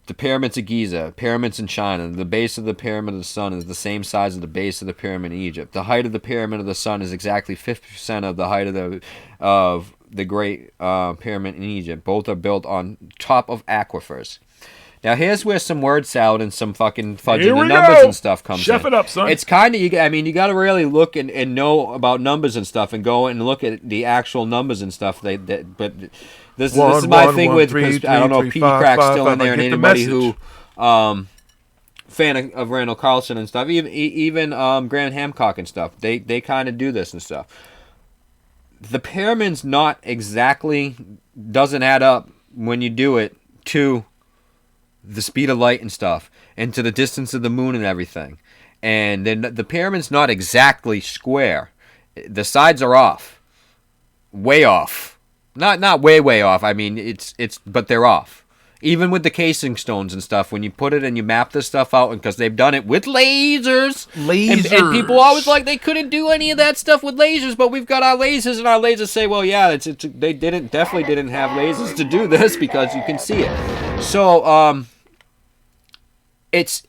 The pyramids of Giza, pyramids in China. The base of the pyramid of the sun is the same size as the base of the pyramid in Egypt. The height of the pyramid of the sun is exactly 50% of the height of the Great Pyramid in Egypt. Both are built on top of aquifers. Now, here's where some word salad and some fucking fudging the numbers and stuff comes in. Chef it up, son. It's kind of, you got to really look and know about numbers and stuff and go and look at the actual numbers and stuff. But this is my thing with, because I don't know if P Crack's still in there and anybody who, fan of Randall Carlson and stuff, even Graham Hancock and stuff, they kind of do this and stuff. The pyramid's not exactly, doesn't add up when you do it to the speed of light and stuff, and to the distance of the moon and everything. And then the pyramid's not exactly square. The sides are off. Way off. Not way off. I mean, but they're off. Even with the casing stones and stuff, when you put it and you map this stuff out, because they've done it with lasers. And people always like they couldn't do any of that stuff with lasers, but we've got our lasers, and our lasers say, well, yeah, they definitely didn't have lasers to do this, because you can see it. So, it's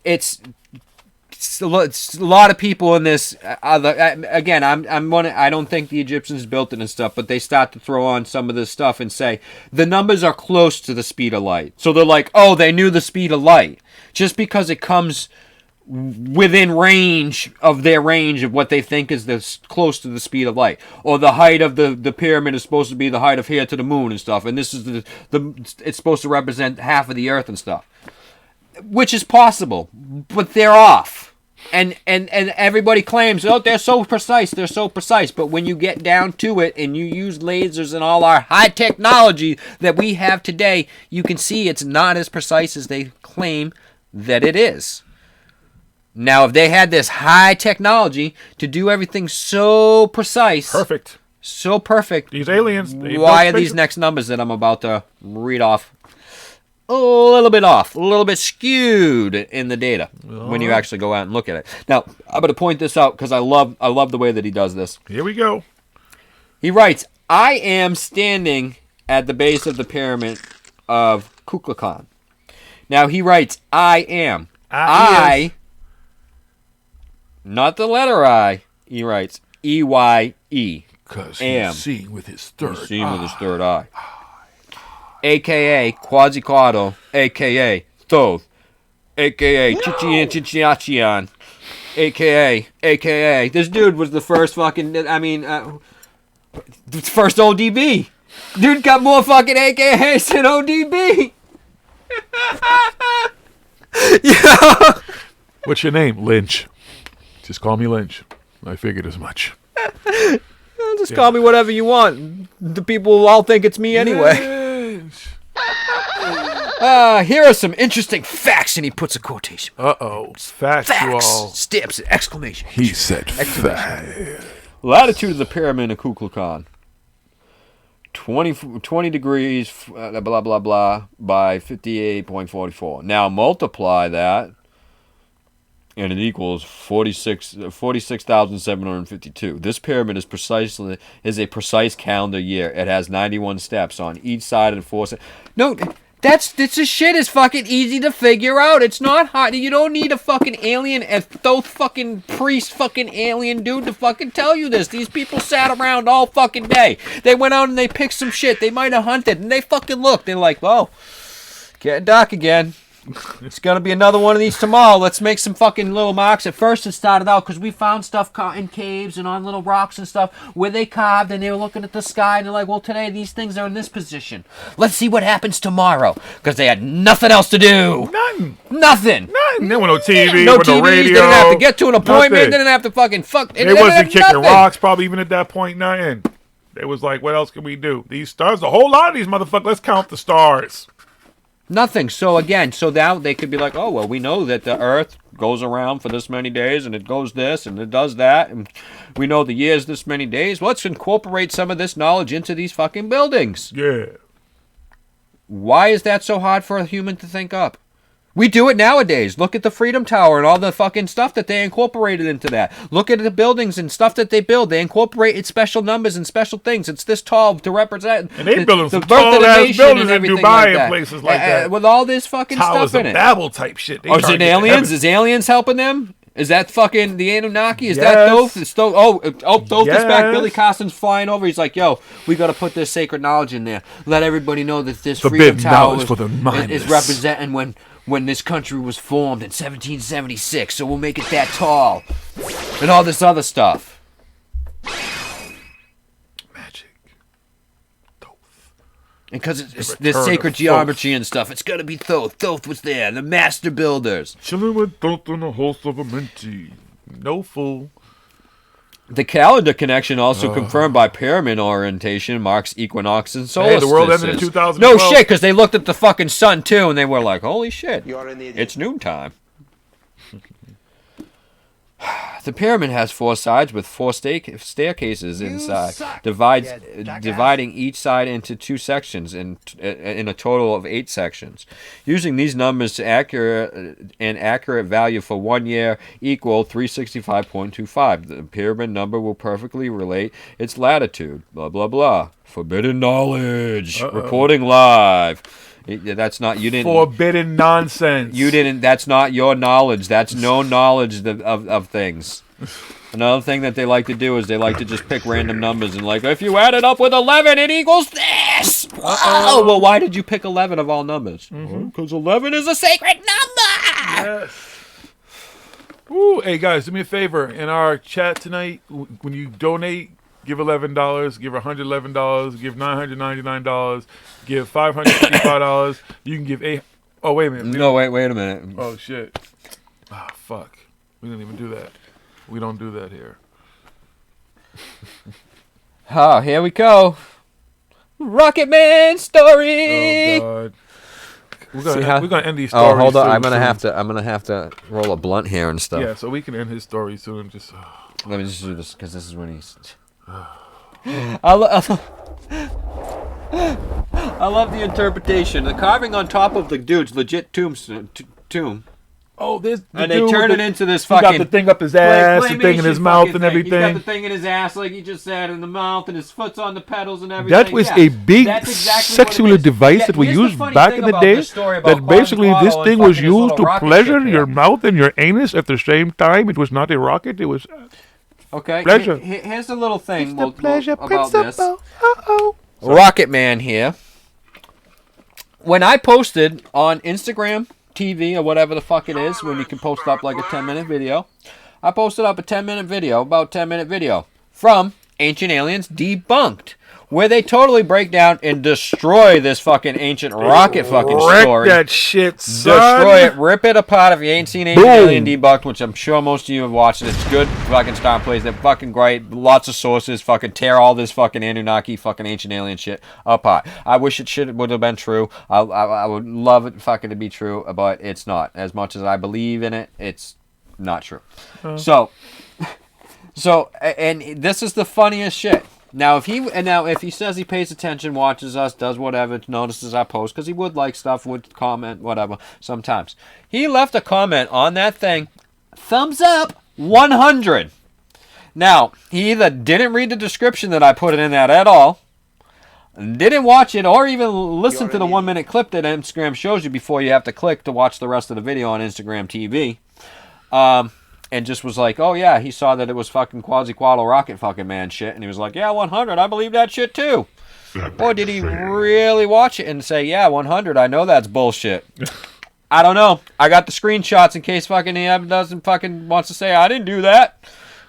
a lot of people in this. Again, I don't think the Egyptians built it and stuff, but they start to throw on some of this stuff and say the numbers are close to the speed of light. So they're like, oh, they knew the speed of light just because it comes within range of what they think is close to the speed of light, or the height of the pyramid is supposed to be the height of here to the moon and stuff, and this is it's supposed to represent half of the earth and stuff, which is possible, but they're off. And everybody claims, oh, they're so precise, but when you get down to it and you use lasers and all our high technology that we have today, you can see it's not as precise as they claim that it is. Now, if they had this high technology to do everything so precise, perfect, so perfect. These aliens. They Why built are these spaceships. next numbers that I'm about to read off a little bit off, a little bit skewed in the data when you actually go out and look at it? Now, I'm going to point this out because I love the way that he does this. Here we go. He writes, I am standing at the base of the pyramid of Kukulkan. Now, he writes, I am. I, not the letter I, he writes, E-Y-E. Because am. he's seeing with his third He's seeing with his third eye. A.K.A. Quasiquado, A.K.A. Thoth, A.K.A. Chichian, A.K.A. This dude was the first fucking, first ODB. Dude got more fucking AKAs than ODB. Yeah. What's your name? Lynch. Just call me Lynch. I figured as much. Just call me whatever you want. The people will all think it's me anyway. Here are some interesting facts, and he puts a quotation. Uh-oh. Factual. Facts. Stamps it. Exclamation. He said facts. Latitude of the pyramid of Kukulkan. 20 degrees, blah, blah, blah, by 58.44. Now multiply that, and it equals 46,752. This pyramid is a precise calendar year. It has 91 steps on each side and 4 steps. No, this shit is fucking easy to figure out. It's not hard. You don't need a fucking alien, a thoth fucking priest fucking alien dude to fucking tell you this. These people sat around all fucking day. They went out and they picked some shit. They might have hunted, and they fucking looked. They're like, well, getting dark again. It's gonna be another one of these tomorrow. Let's make some fucking little marks. At first it started out because we found stuff in caves and on little rocks and stuff where they carved, and they were looking at the sky, and they're like, well, today these things are in this position. Let's see what happens tomorrow, because they had nothing else to do. Nothing. There was no TV, no with TVs, no radio. they didn't have to get to an appointment, Nothing. they didn't have to fucking fuck. They wasn't kicking rocks probably even at that point, nothing. They was like, what else can we do? These stars, a whole lot of these motherfuckers, let's count the stars. Nothing. So now they could be like, oh, well, we know that the Earth goes around for this many days, and it goes this, and it does that, and we know the year's this many days. Let's incorporate some of this knowledge into these fucking buildings. Yeah. Why is that so hard for a human to think up? We do it nowadays. Look at the Freedom Tower and all the fucking stuff that they incorporated into that. Look at the buildings and stuff that they build. They incorporated special numbers and special things. It's this tall to represent And they building some birth of the tall-ass nation buildings and in everything Dubai like and that. places like that. With all this fucking Towers stuff in of it. Babel type shit. They Or is trying it to get to aliens? heaven. Is aliens helping them? Is that fucking the Anunnaki? Is Yes. that Thoth? Thoth is back. Yes. Billy Costin's flying over. He's like, yo, we got to put this sacred knowledge in there. Let everybody know that this Forbidden Freedom Tower knowledge for the mindless. is representing when this country was formed in 1776. So we'll make it that tall. And all this other stuff. Magic. And because it's The this return sacred of geometry and stuff, it's got to be Thoth. Thoth was there, the master builders. Chilling with Thoth on the host of a minty. No fool. The calendar connection, also confirmed by pyramid orientation, marks equinox and solstices. Hey, the world ended in 2012. No shit, because they looked at the fucking sun too, and they were like, "Holy shit, it's noontime." The pyramid has 4 sides with 4 staircases inside, dividing each side into 2 sections in a total of 8 sections. Using these numbers to accurate value for 1 year equal 365.25. The pyramid number will perfectly relate its latitude. Blah blah blah. Forbidden knowledge. Reporting live. That's not you didn't. Forbidden nonsense. You didn't. That's not your knowledge. That's no knowledge of things. Another thing that they like to do is they like to just pick random numbers and like, if you add it up with 11, it equals this. Oh, well, why did you pick 11 of all numbers? Because 11 is a sacred number. Yes. Ooh, hey guys, do me a favor. In our chat tonight, when you donate, give $11, give $111, give $999, give $555. You can give $8. Oh, wait a minute. No, wait a minute. Oh shit. Ah, fuck. We didn't even do that. We don't do that here. Oh, here we go. Rocket Man story. Oh god. We're gonna end these stories. Oh, hold on. soon, I'm gonna soon. have to roll a blunt here and stuff. Yeah, so we can end his story soon. Just Let me just do this because this is when he's. I love the interpretation. The carving on top of the dude's legit tomb. Oh, this. And they turn it into this He fucking. got the thing up his ass, the thing in his mouth, and everything. He's got the thing in his ass, like you just said, in the mouth, and his foot's on the pedals and everything. That was a big sexual device that we used back in the day. That basically this thing was used to pleasure your mouth and your anus at the same time. It was not a rocket. It was. Okay. Pleasure. Here's a little thing It's the pleasure about this. Uh-oh. Rocket Man here. When I posted on Instagram TV or whatever the fuck it is, when you can post up like a 10-minute video, I posted up a 10-minute video, about 10-minute video, from Ancient Aliens Debunked, where they totally break down and destroy this fucking ancient rocket fucking story. Wreck that shit, son. Destroy it, rip it apart. If you ain't seen Ancient Alien Debunked, which I'm sure most of you have watched it, it's good fucking star plays. They're fucking great. Lots of sources. Fucking tear all this fucking Anunnaki fucking ancient alien shit apart. I wish it would have been true. I would love it fucking to be true, but it's not. As much as I believe in it, it's not true. So, and this is the funniest shit. Now, if he says he pays attention, watches us, does whatever, notices our post, because he would like stuff, would comment, whatever, sometimes. He left a comment on that thing, thumbs up, 100. Now, he either didn't read the description that I put in that at all, didn't watch it, or even listen to the 1-minute clip that Instagram shows you before you have to click to watch the rest of the video on Instagram TV. And just was like, oh yeah, he saw that it was fucking Quetzalcoatl rocket fucking man shit, and he was like, yeah, 100, I believe that shit too. Or did he really watch it and say, yeah, 100, I know that's bullshit. I don't know. I got the screenshots in case fucking he doesn't fucking wants to say I didn't do that.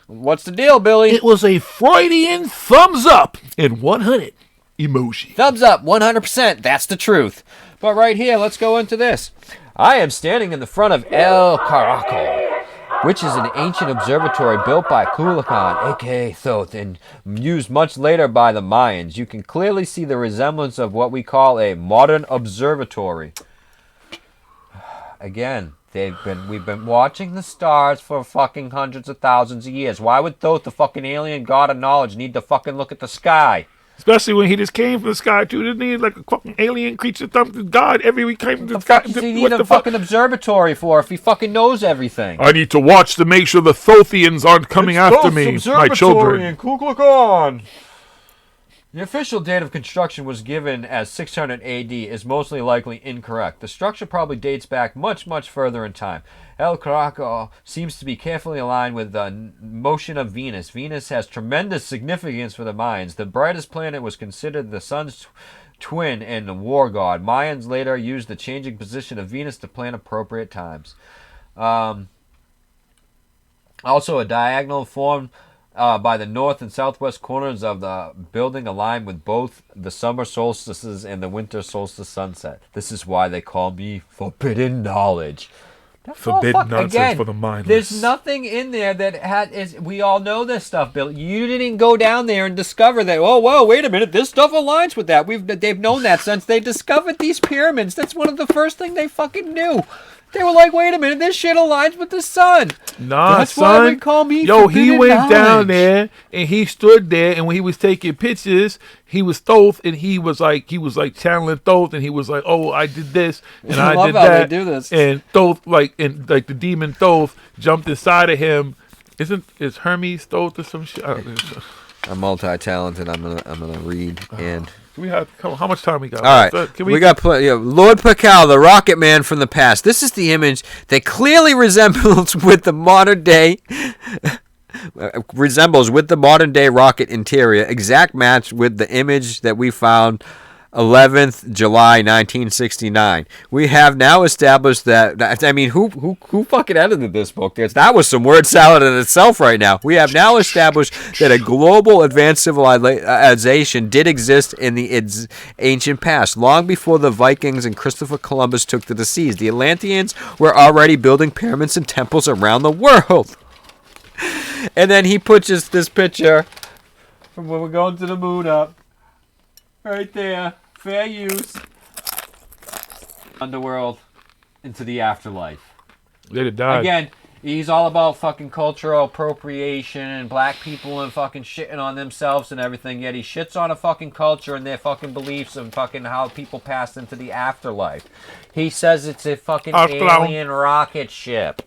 What's the deal, Billy? It was a Freudian thumbs up in 100 emoji. Thumbs up, 100%. That's the truth. But right here, let's go into this. I am standing in the front of El Caracal, which is an ancient observatory built by Kukulkan, a.k.a. Thoth, and used much later by the Mayans. You can clearly see the resemblance of what we call a modern observatory. Again, we've been watching the stars for fucking hundreds of thousands of years. Why would Thoth, the fucking alien god of knowledge, need to fucking look at the sky? Especially when he just came from the sky, too. Didn't he? Like a fucking alien creature, thumped God every week came from the sky. What does he need a fucking observatory for if he fucking knows everything? I need to watch to make sure the Thothians aren't coming after me, my children. In Kukulkan. The official date of construction was given as 600 AD is mostly likely incorrect. The structure probably dates back much, much further in time. El Caracal seems to be carefully aligned with the motion of Venus. Venus has tremendous significance for the Mayans. The brightest planet was considered the sun's twin and the war god. Mayans later used the changing position of Venus to plan appropriate times. Also, a diagonal formed by the north and southwest corners of the building aligned with both the summer solstices and the winter solstice sunset. This is why they call me Forbidden Knowledge. Forbidden nonsense for the mindless. There's nothing in there that is. We all know this stuff, Bill. You didn't go down there and discover that. Oh, whoa, wait a minute. This stuff aligns with that. They've known that since they discovered these pyramids. That's one of the first things they fucking knew. They were like, wait a minute, this shit aligns with the sun. Nah, that's son. Why we call me Yo, he Forbidden went Knowledge. down there and he stood there, and when he was taking pictures, he was Thoth, and he was like channeling Thoth, and he was like, oh, I did this and I love did how that. they do this. And Thoth, like the demon Thoth jumped inside of him. Is Hermes Thoth or some shit? I don't know. I'm multi-talented. I'm gonna read and. How much time we got? All right, we got Lord Pakal, the Rocket Man from the past. This is the image that clearly resembles with the modern day rocket interior. Exact match with the image that we found 11th July 1969. We have now established that. I mean, who fucking edited this book? That was some word salad in itself right now. We have now established that a global advanced civilization did exist in the ancient past, long before the Vikings and Christopher Columbus took to the seas. The Atlanteans were already building pyramids and temples around the world. And then he puts this picture from when we're going to the moon up. Right there. Fair use. Underworld into the afterlife. They'd have died. Again, He's all about fucking cultural appropriation and black people and fucking shitting on themselves and everything. Yet he shits on a fucking culture and their fucking beliefs and fucking how people pass into the afterlife. He says it's a fucking alien rocket ship.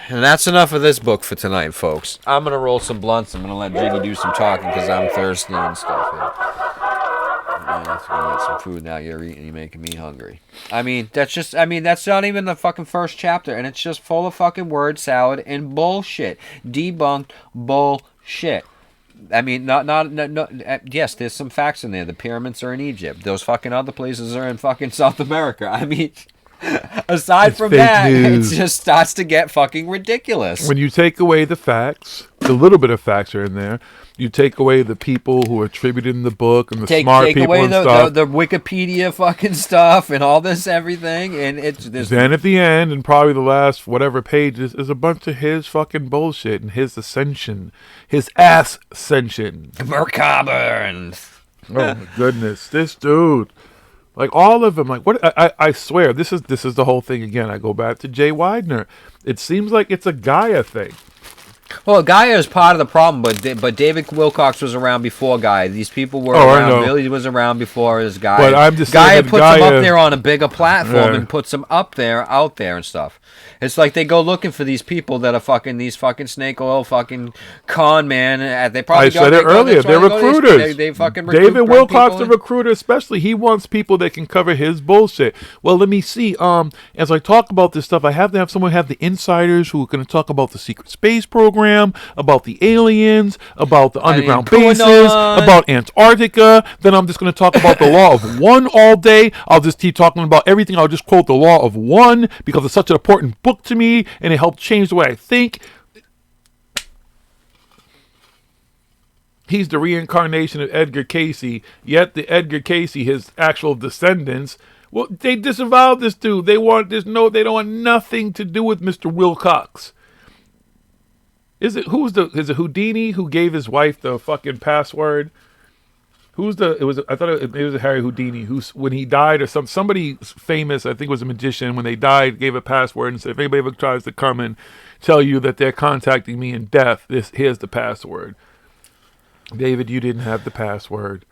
And that's enough of this book for tonight, folks. I'm going to roll some blunts. I'm going to let Jiggy do some talking because I'm thirsty and stuff. I have to go get some food now. You're eating. You're making me hungry. That's not even the fucking first chapter. And it's just full of fucking word salad and bullshit. Debunked bullshit. Yes, there's some facts in there. The pyramids are in Egypt. Those fucking other places are in fucking South America. Aside from that, it just starts to get fucking ridiculous. When you take away the facts, the little bit of facts are in there. You take away the people who are attributed in the book and the smart people and stuff. The Wikipedia fucking stuff and all this everything, and then at the end and probably the last whatever pages is a bunch of his fucking bullshit and his ascension, his ass ascension. Mercaburn. Oh my goodness, this dude. Like all of them, like what? I swear, this is the whole thing again. I go back to Jay Widener. It seems like it's a Gaia thing. Well, Gaia is part of the problem, but David Wilcox was around before Gaia. These people were around. Billy was around before his Gaia. But I'm just Gaia puts them up there on a bigger platform and puts them up there, out there and stuff. It's like they go looking for these people that are fucking these fucking snake oil fucking con man. They probably I said it earlier. They're recruiters. They fucking recruit David Wilcox, the recruiter, especially. He wants people that can cover his bullshit. Well, let me see. As I talk about this stuff, I have to have someone have the insiders who are going to talk about the secret space program, about the aliens, about the underground bases, about Antarctica. Then I'm just going to talk about the law of one all day. I'll just keep talking about everything. I'll just quote the law of one because it's such an important book to me and it helped change the way I think. He's the reincarnation of Edgar Casey, yet the Edgar Casey, his actual descendants, well, they disavowed this dude. They don't want nothing to do with Mr. Wilcox. Is it Houdini who gave his wife the fucking password? I thought it was Harry Houdini who, when he died or somebody famous, I think it was a magician, when they died, gave a password and said, if anybody ever tries to come and tell you that they're contacting me in death, here's the password. David, you didn't have the password.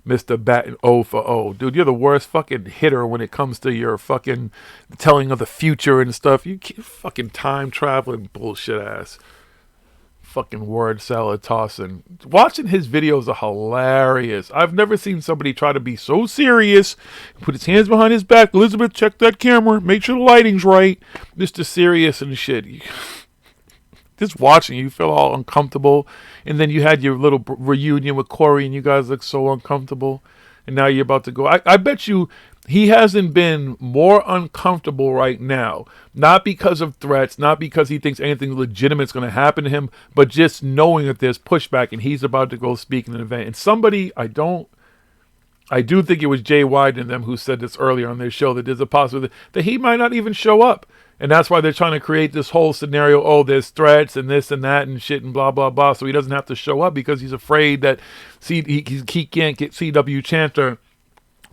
Mr. Batten O for O. Dude, you're the worst fucking hitter when it comes to your fucking telling of the future and stuff. You fucking time traveling bullshit ass. Fucking word salad tossing. Watching his videos are hilarious. I've never seen somebody try to be so serious, put his hands behind his back. Elizabeth, check that camera. Make sure the lighting's right. Mr. Serious and shit. Just watching, you feel all uncomfortable. And then you had your little reunion with Corey and you guys look so uncomfortable. And now you're about to go. I bet you he hasn't been more uncomfortable right now. Not because of threats, not because he thinks anything legitimate is going to happen to him, but just knowing that there's pushback and he's about to go speak in an event. And somebody, I do think it was Jay Wyden and them who said this earlier on their show, that there's a possibility that he might not even show up. And that's why they're trying to create this whole scenario. Oh, there's threats and this and that and shit and blah, blah, blah. So he doesn't have to show up because he's afraid that he can't get C.W. Chanter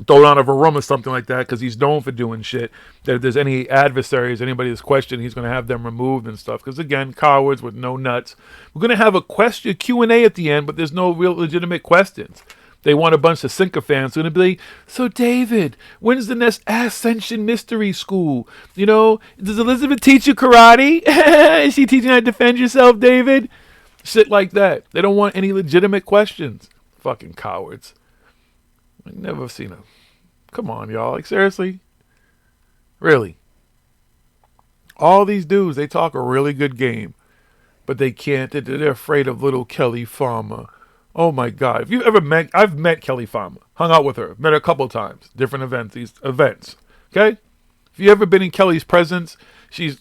thrown out of a room or something like that because he's known for doing shit. That if there's any adversaries, anybody that's questioned, he's going to have them removed and stuff. Because again, cowards with no nuts. We're going to have a Q&A at the end, but there's no real legitimate questions. They want a bunch of sycophants who are going to be like, so David, when's the next Ascension Mystery School? You know, does Elizabeth teach you karate? Is she teaching you how to defend yourself, David? Shit like that. They don't want any legitimate questions. Fucking cowards. I've never seen them. Come on, y'all. Like, seriously? Really? All these dudes, they talk a really good game, but they can't. They're afraid of little Kelly Farmer. Oh my God! If you've ever I've met Kelly Farmer, hung out with her, met her a couple of times, different events. Okay, if you ever been in Kelly's presence, she's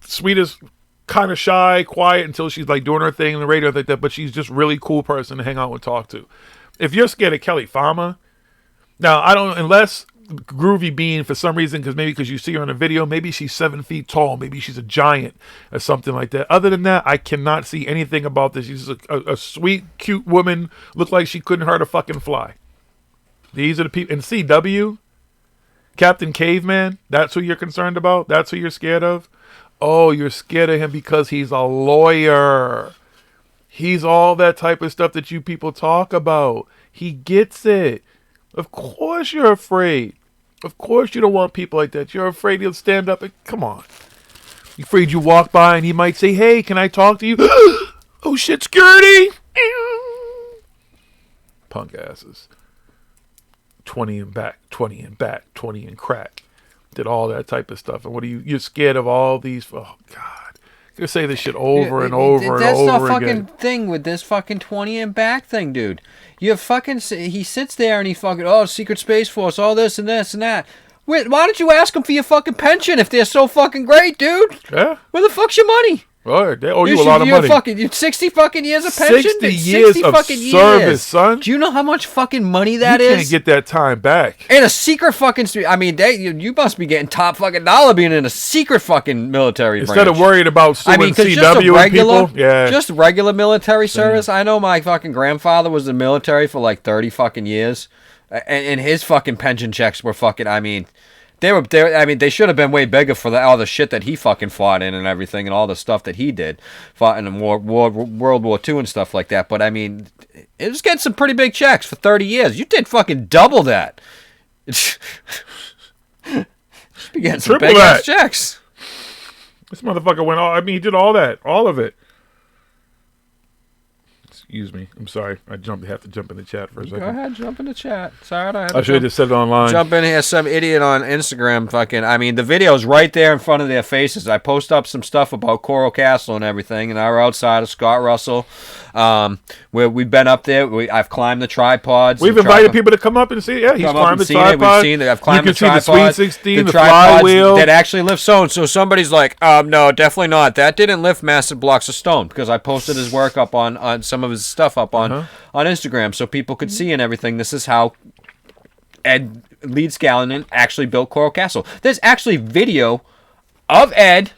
sweetest, kind of shy, quiet until she's like doing her thing on the radio like that. But she's just really cool person to hang out and talk to. If you're scared of Kelly Farmer, now I don't unless Groovy Bean for some reason because you see her in a video, maybe she's 7 feet tall, maybe she's a giant or something like that. Other than that, I cannot see anything about this. She's a sweet, cute woman, look like she couldn't hurt a fucking fly. These are the people. And CW, Captain Caveman, that's who you're concerned about? That's who you're scared of? Oh, you're scared of him because he's a lawyer. He's all that type of stuff that you people talk about. He gets it. Of course you're afraid. Of course you don't want people like that. You're afraid he'll stand up and... Come on. You're afraid you walk by and he might say, hey, can I talk to you? Oh, shit, security! Punk asses. 20 and back, 20 and back, 20 and crack. Did all that type of stuff. And what are you... You're scared of all these... Oh, God. You say this shit over and over and over again. That's the fucking thing with this fucking 20 and back thing, dude. You fucking... He sits there and he fucking... Oh, Secret Space Force, all this and this and that. Wait, why don't you ask them for your fucking pension if they're so fucking great, dude? Yeah. Where the fuck's your money? Oh, they owe you a lot of money. Fucking 60 fucking years of pension? 60 years of service, son. Do you know how much fucking money that is? You is? can't get that time back. In a secret fucking... I mean, you must be getting top fucking dollar being in a secret fucking military branch. Instead of worrying about suing CW and people. Yeah. Just regular military service. I know my fucking grandfather was in the military for like 30 fucking years. And his fucking pension checks were fucking... I mean... They should have been way bigger for all the shit that he fucking fought in and everything and all the stuff that he did. Fought in World War II and stuff like that. But, I mean, it was getting some pretty big checks for 30 years. You did fucking double that. Should be getting some big-ass checks. This motherfucker went all... I mean, he did all that. All of it. Excuse me. I'm sorry. I have to jump in the chat for a second. Go ahead, jump in the chat. Sorry, I should have just said it online. Jump in here. Some idiot on Instagram fucking... I mean, the video's right there in front of their faces. I post up some stuff about Coral Castle and everything, and our outsider, Scott Russell, where we've been up there. I've climbed the tripods. We've invited people to come up and see it. Yeah, he's climbed the tripod. We've seen it. I've climbed the tripods. You can see the Sweet 16, the flywheel. That actually lift stone. So somebody's like, no, definitely not. That didn't lift massive blocks of stone, because I posted his work up on some of his stuff up on Instagram so people could see and everything. This is how Ed Lead Scallon actually built Coral Castle. There's actually video of Ed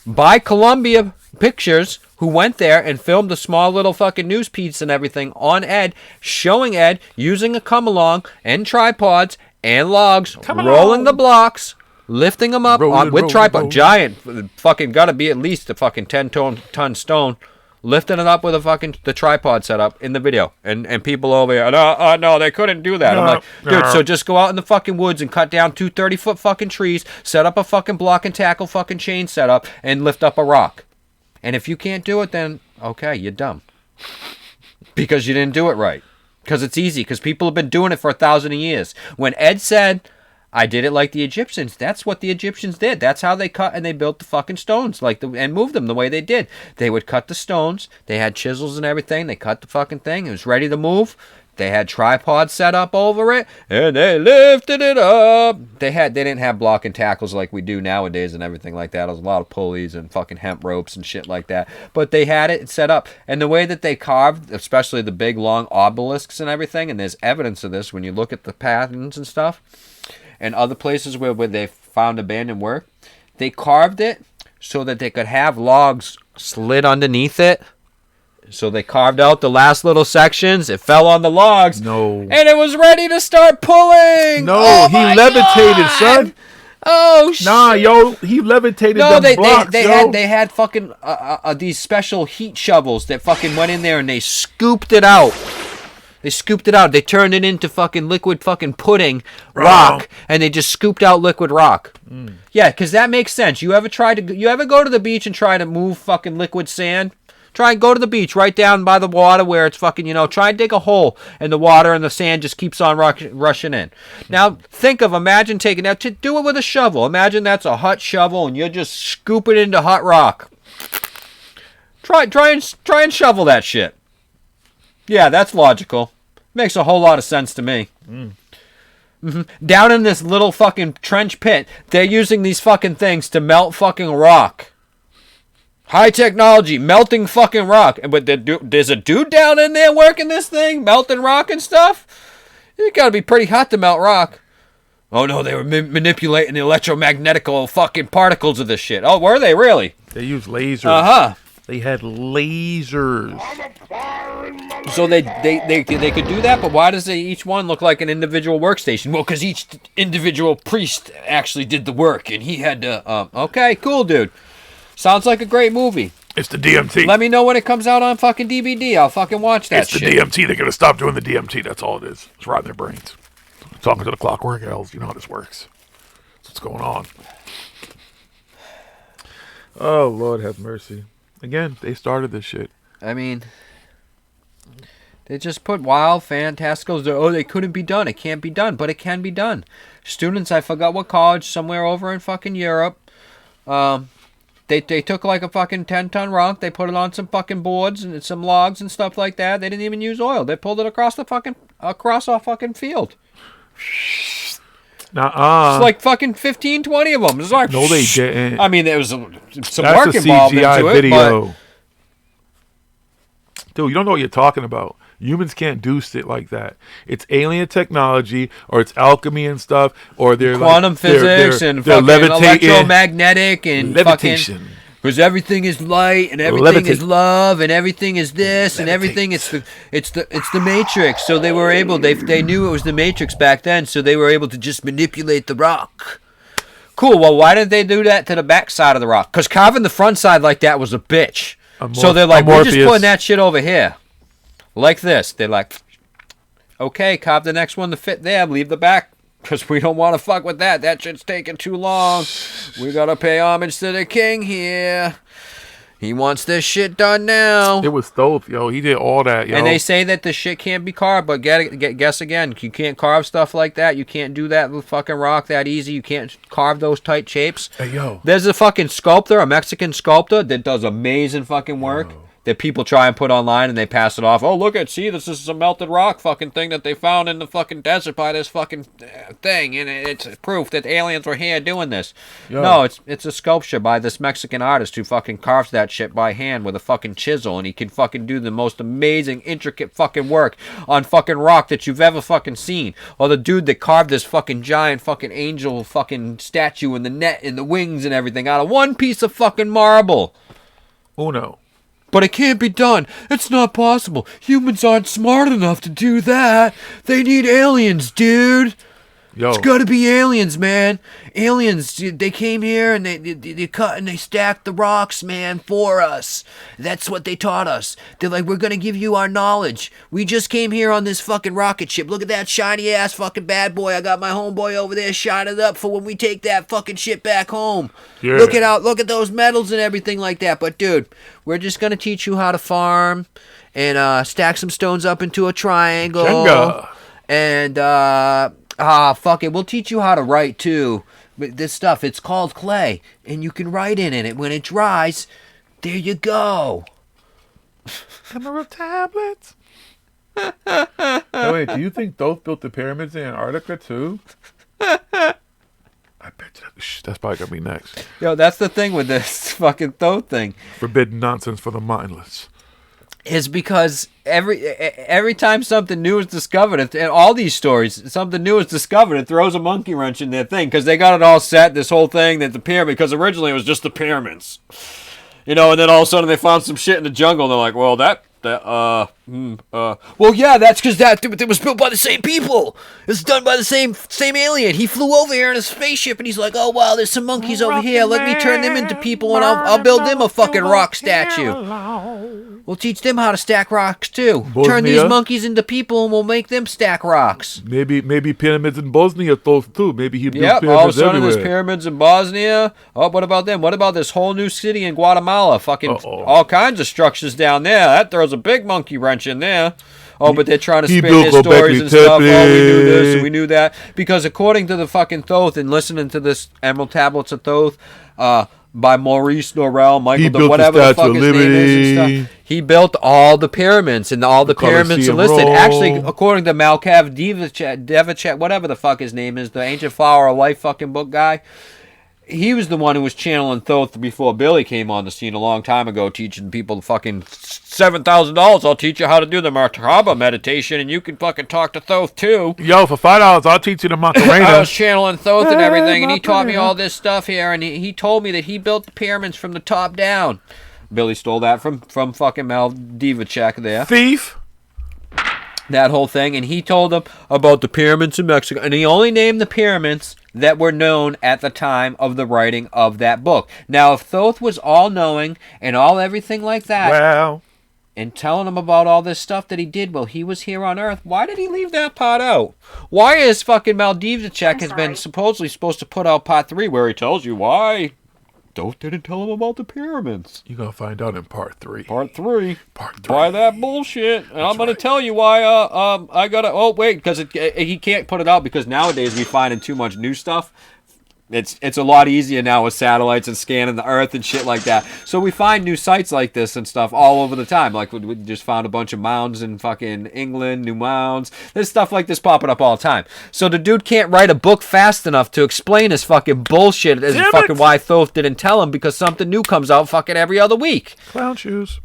by Columbia Pictures who went there and filmed the small little fucking news piece and everything on Ed, showing Ed using a come-along and tripods and logs, rolling the blocks, lifting them up with tripod. Giant, fucking gotta be at least a fucking 10-ton stone. Lifting it up with the tripod setup in the video. And people over here, no, they couldn't do that. I'm like, dude, so just go out in the fucking woods and cut down 2 30-foot fucking trees, set up a fucking block and tackle fucking chain setup, and lift up a rock. And if you can't do it, then, okay, you're dumb. Because you didn't do it right. Because it's easy. Because people have been doing it for 1,000 years. When Ed said... I did it like the Egyptians. That's what the Egyptians did. That's how they cut and they built the fucking stones and moved them the way they did. They would cut the stones. They had chisels and everything. They cut the fucking thing. It was ready to move. They had tripods set up over it, and they lifted it up. They didn't have block and tackles like we do nowadays and everything like that. There was a lot of pulleys and fucking hemp ropes and shit like that. But they had it set up. And the way that they carved, especially the big, long obelisks and everything, and there's evidence of this when you look at the patterns and stuff, and other places where they found abandoned work, they carved it so that they could have logs slid underneath it. So they carved out the last little sections. It fell on the logs. No. And it was ready to start pulling. No, he levitated, God. son. Oh, shit. Nah, yo, he levitated them blocks, they had fucking these special heat shovels that fucking went in there and they scooped it out. They scooped it out. They turned it into fucking liquid fucking pudding rock, and they just scooped out liquid rock. Yeah, because that makes sense. You ever go to the beach and try to move fucking liquid sand? Try and go to the beach right down by the water where it's fucking, try and dig a hole and the water and the sand just keeps on rushing in. Now, imagine taking that, to do it with a shovel. Imagine that's a hot shovel and you're just scooping into hot rock. Try and shovel that shit. Yeah, that's logical. Makes a whole lot of sense to me. Down in this little fucking trench pit, they're using these fucking things to melt fucking rock. High technology, melting fucking rock. But there's a dude down in there working this thing, melting rock and stuff? It's gotta be pretty hot to melt rock. Oh no, they were manipulating the electromagnetical fucking particles of this shit. Oh, were they really? They use lasers. They had lasers. So they could do that, but why does each one look like an individual workstation? Well, because each individual priest actually did the work, and he had to. Okay, cool, dude. Sounds like a great movie. It's the DMT. Let me know when it comes out on fucking DVD. I'll fucking watch that. It's the DMT. They're gonna stop doing the DMT. That's all it is. It's rotting their brains. Talking to the clockwork elves. You know how this works. That's what's going on. Oh, Lord have mercy. Again, they started this shit. I mean, they just put wild, fantastical. Oh, they couldn't be done. It can't be done, but it can be done. Students, I forgot what college, somewhere over in fucking Europe. They took like a fucking 10-ton rock. They put it on some fucking boards and some logs and stuff like that. They didn't even use oil. They pulled it across our fucking field. Nuh-uh. It's like fucking 15, 20 of them. It's like, no, they didn't. I mean, there was some That's work a involved CGI into video. it, Dude, you don't know what you're talking about. Humans can't do shit like that. It's alien technology, or it's alchemy and stuff, or they're quantum like, physics they're and fucking levitating. electromagnetic and Levitation. fucking. Because everything is light and everything is love and everything is this and everything it's the Matrix. So they were able they knew it was the Matrix back then, so they were able to just manipulate the rock. Cool. Well, why didn't they do that to the back side of the rock? Because carving the front side like that was a bitch. So they're like, we're just putting that shit over here, like this. They're like, okay, carve the next one to fit there. Leave the back. Because we don't want to fuck with that. That shit's taking too long. We got to pay homage to the king here. He wants this shit done now. It was Thoth, yo. He did all that, yo. And they say that the shit can't be carved, but guess again. You can't carve stuff like that. You can't do that with fucking rock that easy. You can't carve those tight shapes. Hey, yo. There's a fucking sculptor, a Mexican sculptor, that does amazing fucking work. That people try and put online and they pass it off. Oh, look at, see, this is a melted rock fucking thing that they found in the fucking desert by this fucking thing. And it's proof that aliens were here doing this. Yo. No, it's a sculpture by this Mexican artist who fucking carves that shit by hand with a fucking chisel. And he can fucking do the most amazing, intricate fucking work on fucking rock that you've ever fucking seen. Or the dude that carved this fucking giant fucking angel fucking statue in the net and the wings and everything out of one piece of fucking marble. Uno. But it can't be done. It's not possible. Humans aren't smart enough to do that. They need aliens, dude. Yo. It's got to be aliens, man. Aliens, they came here and they cut and they stacked the rocks, man, for us. That's what they taught us. They're like, we're going to give you our knowledge. We just came here on this fucking rocket ship. Look at that shiny ass fucking bad boy. I got my homeboy over there shining up for when we take that fucking shit back home. Yeah. Look at those medals and everything like that. But dude, we're just going to teach you how to farm and stack some stones up into a triangle. Jenga. And fuck it, we'll teach you how to write too. This stuff, it's called clay, and you can write in it. When it dries, there you go. Emerald tablets. Oh, wait, do you think Thoth built the pyramids in Antarctica too? I bet you that's probably gonna be next. Yo, that's the thing with this fucking Thoth thing. Forbidden nonsense for the mindless. Is because every time something new is discovered, and all these stories, something new is discovered, it throws a monkey wrench in their thing, because they got it all set, this whole thing, that the pyramid, because originally it was just the pyramids. You know, and then all of a sudden they found some shit in the jungle, and they're like, well, well, yeah, that's because it was built by the same people. It's done by the same alien. He flew over here in a spaceship, and he's like, oh, wow, there's some monkeys over here. Let me turn them into people, and I'll build them a fucking rock statue. We'll teach them how to stack rocks, too. Bosnia? Turn these monkeys into people, and we'll make them stack rocks. Maybe pyramids in Bosnia, Thoth, too. Maybe he built pyramids all of a sudden everywhere. there's pyramids in Bosnia. Oh, what about them? What about this whole new city in Guatemala? Fucking all kinds of structures down there. That throws a big monkey wrench in there. Oh, but they're trying to spin their stories and stuff. Oh, we knew this and we knew that. Because according to the fucking Thoth, and listening to this Emerald Tablets of Thoth, by Maurice Norrell, whatever the fuck his name is and stuff. He built all the pyramids, and all the pyramids are listed. Roll. Actually, according to Malkav Devachet, whatever the fuck his name is, the Ancient Flower of Life fucking book guy, he was the one who was channeling Thoth before Billy came on the scene a long time ago, teaching people the fucking $7,000. I'll teach you how to do the Merkaba meditation, and you can fucking talk to Thoth too. Yo, for $5, I'll teach you the Macarena. I was channeling Thoth and everything, and he taught me all this stuff here, and he told me that he built the pyramids from the top down. Billy stole that from fucking Maldivacek there. Thief. That whole thing, and he told them about the pyramids in Mexico, and he only named the pyramids that were known at the time of the writing of that book. Now, if Thoth was all-knowing and all everything like that, Wow. and telling them about all this stuff that he did while he was here on Earth, why did he leave that part out? Why is fucking Maldivacek has been supposedly supposed to put out part 3 where he tells you why Thoth didn't tell him about the pyramids? You're going to find out in part 3. Part 3. Part 3. Why that bullshit? And I'm going to tell you why I got to... Oh, wait, because he can't put it out because nowadays we finding too much new stuff. It's a lot easier now with satellites and scanning the Earth and shit like that. So we find new sites like this and stuff all over the time. Like we just found a bunch of mounds in fucking England, new mounds. There's stuff like this popping up all the time. So the dude can't write a book fast enough to explain his fucking bullshit as fucking why Thoth didn't tell him, because something new comes out fucking every other week. Clown shoes.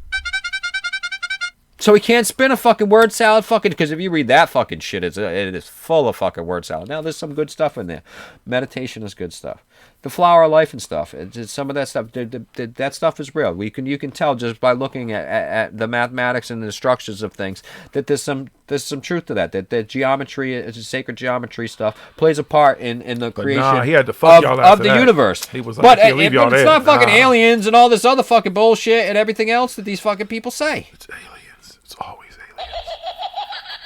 So he can't spin a fucking word salad fucking, because if you read that fucking shit, it is full of fucking word salad. Now there's some good stuff in there. Meditation is good stuff. The flower of life and stuff. It's some of that stuff. That stuff is real. You can tell just by looking at the mathematics and the structures of things that there's some truth to that. That geometry, sacred geometry stuff, plays a part in the creation he had to fuck y'all of the universe. He was but like, leave y'all it's there. not fucking aliens and all this other fucking bullshit and everything else that these fucking people say. It's aliens. It's always aliens.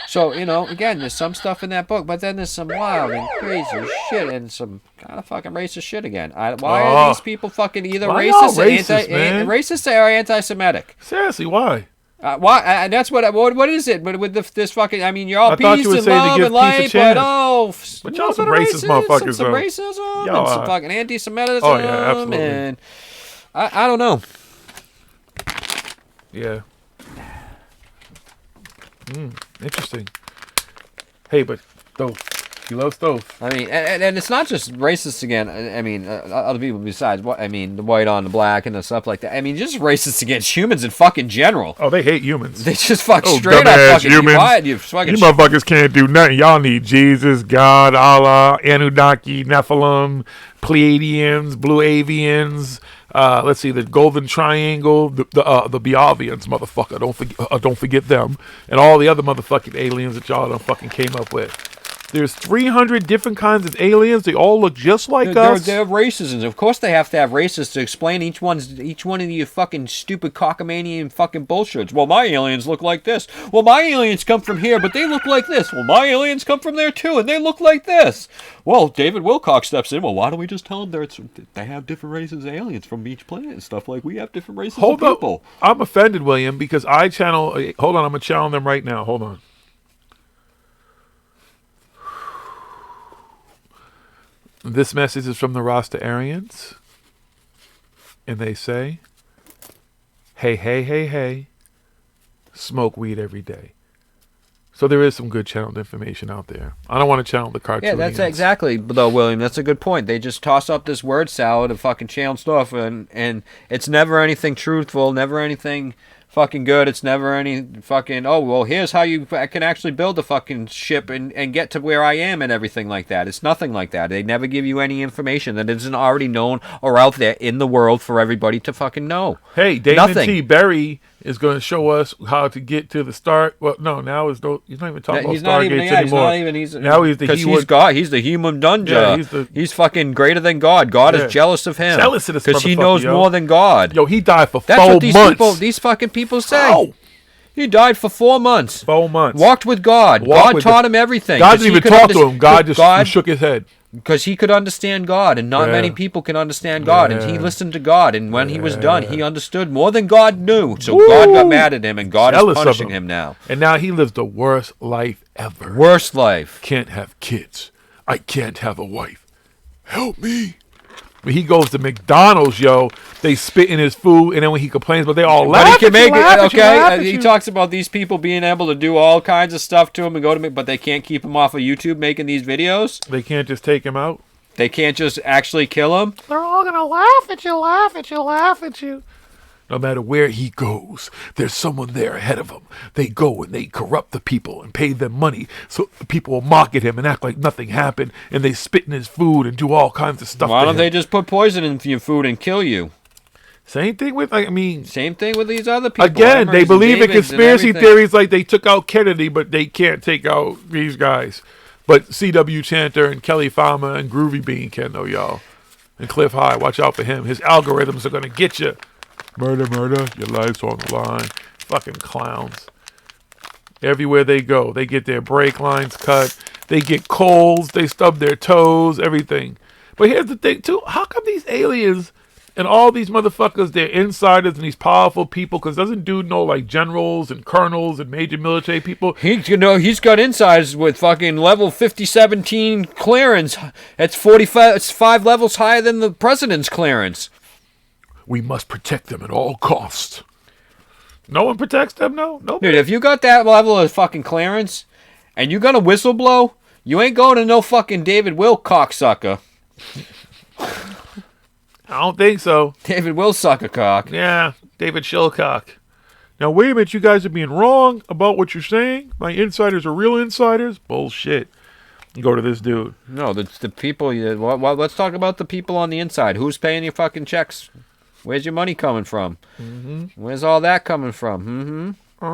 So, again, there's some stuff in that book, but then there's some wild and crazy shit and some kind of fucking racist shit again. Why are these people fucking either racist or anti-Semitic? Seriously, why? Why? That's what is it? But with this fucking, I mean, you're all peace you would and say to love give and peace a light, chance. but y'all some racist motherfuckers, some though. racism Y'all and some are. fucking anti-Semitism. Oh, yeah, absolutely. And I don't know. Yeah. Interesting. Hey, but Thoth, he loves Thoth. I mean, and it's not just racist again. I mean, other people besides what I mean, the white on the black and the stuff like that. I mean, just racist against humans in fucking general. Oh, they hate humans. They just straight up fucking humans. You motherfuckers can't do nothing. Y'all need Jesus, God, Allah, Anunnaki, Nephilim, Pleiadians, Blue Avians. Let's see, the Golden Triangle, the Biavians, motherfucker. Don't forget them, and all the other motherfucking aliens that y'all done fucking came up with. There's 300 different kinds of aliens. They all look just like us. They're races, and of course they have to have races to explain each one of you fucking stupid cockamanian fucking bullshits. Well, my aliens look like this. Well, my aliens come from here, but they look like this. Well, my aliens come from there too, and they look like this. Well, David Wilcox steps in. Well, why don't we just tell them they have different races of aliens from each planet and stuff like we have different races of people? I'm offended, William, because I channel. Hold on, I'm gonna channel them right now. Hold on. This message is from the Rastafarians, and they say, hey, smoke weed every day. So there is some good channeled information out there. I don't want to channel the cartoonians. Yeah, that's exactly, though, William. That's a good point. They just toss up this word salad of fucking channeled stuff, and it's never anything truthful, never anything fucking good. It's never any fucking, oh, well, here's how you can actually build a fucking ship and get to where I am and everything like that. It's nothing like that. They never give you any information that isn't already known or out there in the world for everybody to fucking know. Hey, Damon T. Berry is going to show us how to get to the start. Well, no, now he's not even talking about Stargates anymore. He's God. He's the human dungeon. Yeah, he's fucking greater than God. God is jealous of him. Jealous of this because he knows more than God. Yo, he died for That's 4 what months. These fucking people say. He died for 4 months. 4 months. Walked with God. God taught him everything. God didn't even talk to him. God just shook his head. Because he could understand God, and not many people can understand God. And he listened to God, and when he was done, he understood more than God knew. So God got mad at him, and God is punishing him now. And now he lives the worst life ever. Worst life. Can't have kids. I can't have a wife. Help me. When he goes to McDonald's, yo, they spit in his food, and then when he complains, but they all laugh. He talks about these people being able to do all kinds of stuff to him and go to me, but they can't keep him off of YouTube making these videos. They can't just take him out. They can't just actually kill him. They're all gonna laugh at you, laugh at you, laugh at you. No matter where he goes, there's someone there ahead of him. They go and they corrupt the people and pay them money so the people will mock at him and act like nothing happened, and they spit in his food and do all kinds of stuff. Why don't they just put poison in your food and kill you? Same thing with, I mean... Same thing with these other people. Again, they Emery's believe in and Davids and conspiracy everything. theories like they took out Kennedy, but they can't take out these guys. But C.W. Chanter and Kelly Farmer and Groovy Bean can, though, y'all. And Cliff High, watch out for him. His algorithms are going to get you. Murder, your life's on the line. Fucking clowns. Everywhere they go, they get their brake lines cut. They get colds. They stub their toes, everything. But here's the thing, too. How come these aliens and all these motherfuckers, they're insiders and these powerful people? Because doesn't dude know, like, generals and colonels and major military people? He's got insiders with fucking level 5017 clearance. It's 45. It's 5 levels higher than the president's clearance. We must protect them at all costs. No one protects them, no? Nobody. Dude, if you got that level of fucking clearance and you gonna whistle blow, you ain't going to no fucking David Will cocksucker. I don't think so. David Will suck a cock. Yeah, David Shillcock. Now, wait a minute. You guys are being wrong about what you're saying. My insiders are real insiders. Bullshit. Go to this dude. No, the people. Let's talk about the people on the inside. Who's paying your fucking checks? Where's your money coming from? Mm-hmm. Where's all that coming from? You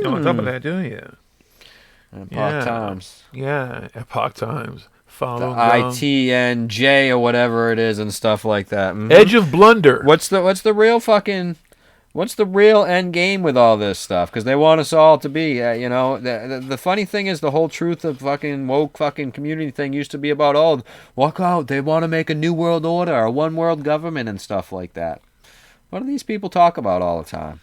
don't talk about that, do you? Epoch Times. Yeah, Epoch Times. The ITNJ or whatever it is and stuff like that. Edge of blunder. What's the real end game with all this stuff? Because they want us all to be, the funny thing is the whole truth of fucking woke fucking community thing used to be about, walk out, they want to make a new world order, a one world government and stuff like that. What do these people talk about all the time?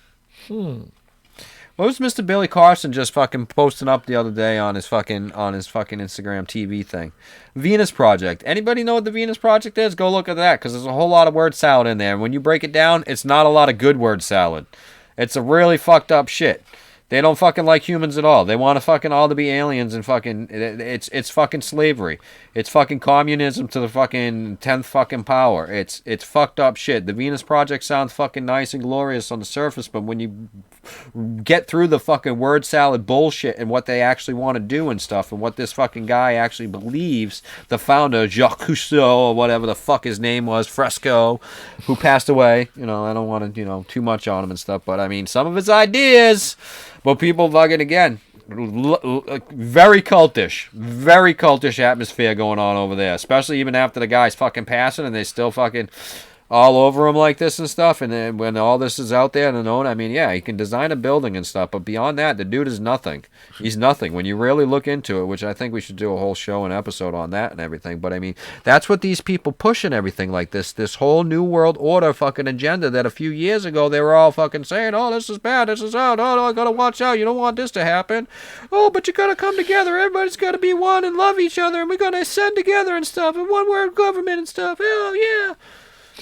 What was Mr. Billy Carson just fucking posting up the other day on his fucking Instagram TV thing? Venus Project. Anybody know what the Venus Project is? Go look at that, because there's a whole lot of word salad in there. And when you break it down, it's not a lot of good word salad. It's a really fucked up shit. They don't fucking like humans at all. They want to fucking all to be aliens and fucking... It's fucking slavery. It's fucking communism to the fucking 10th fucking power. It's fucked up shit. The Venus Project sounds fucking nice and glorious on the surface, but when you get through the fucking word salad bullshit and what they actually want to do and stuff and what this fucking guy actually believes, the founder, Jacques Cousteau, or whatever the fuck his name was, Fresco, who passed away. I don't want to, too much on him and stuff, but I mean, some of his ideas... But people fucking, again, very cultish atmosphere going on over there, especially even after the guy's fucking passing and they still fucking all over him like this and stuff. And then when all this is out there and known, I mean, yeah, he can design a building and stuff, but beyond that, the dude is nothing. He's nothing. When you really look into it, which I think we should do a whole show and episode on that and everything, but I mean, that's what these people push and everything like this whole new world order fucking agenda that a few years ago they were all fucking saying, oh, this is bad, this is out, oh, I gotta watch out, you don't want this to happen. Oh, but you gotta come together, everybody's gotta be one and love each other, and we're gonna ascend together and stuff, and one world government and stuff, oh, yeah.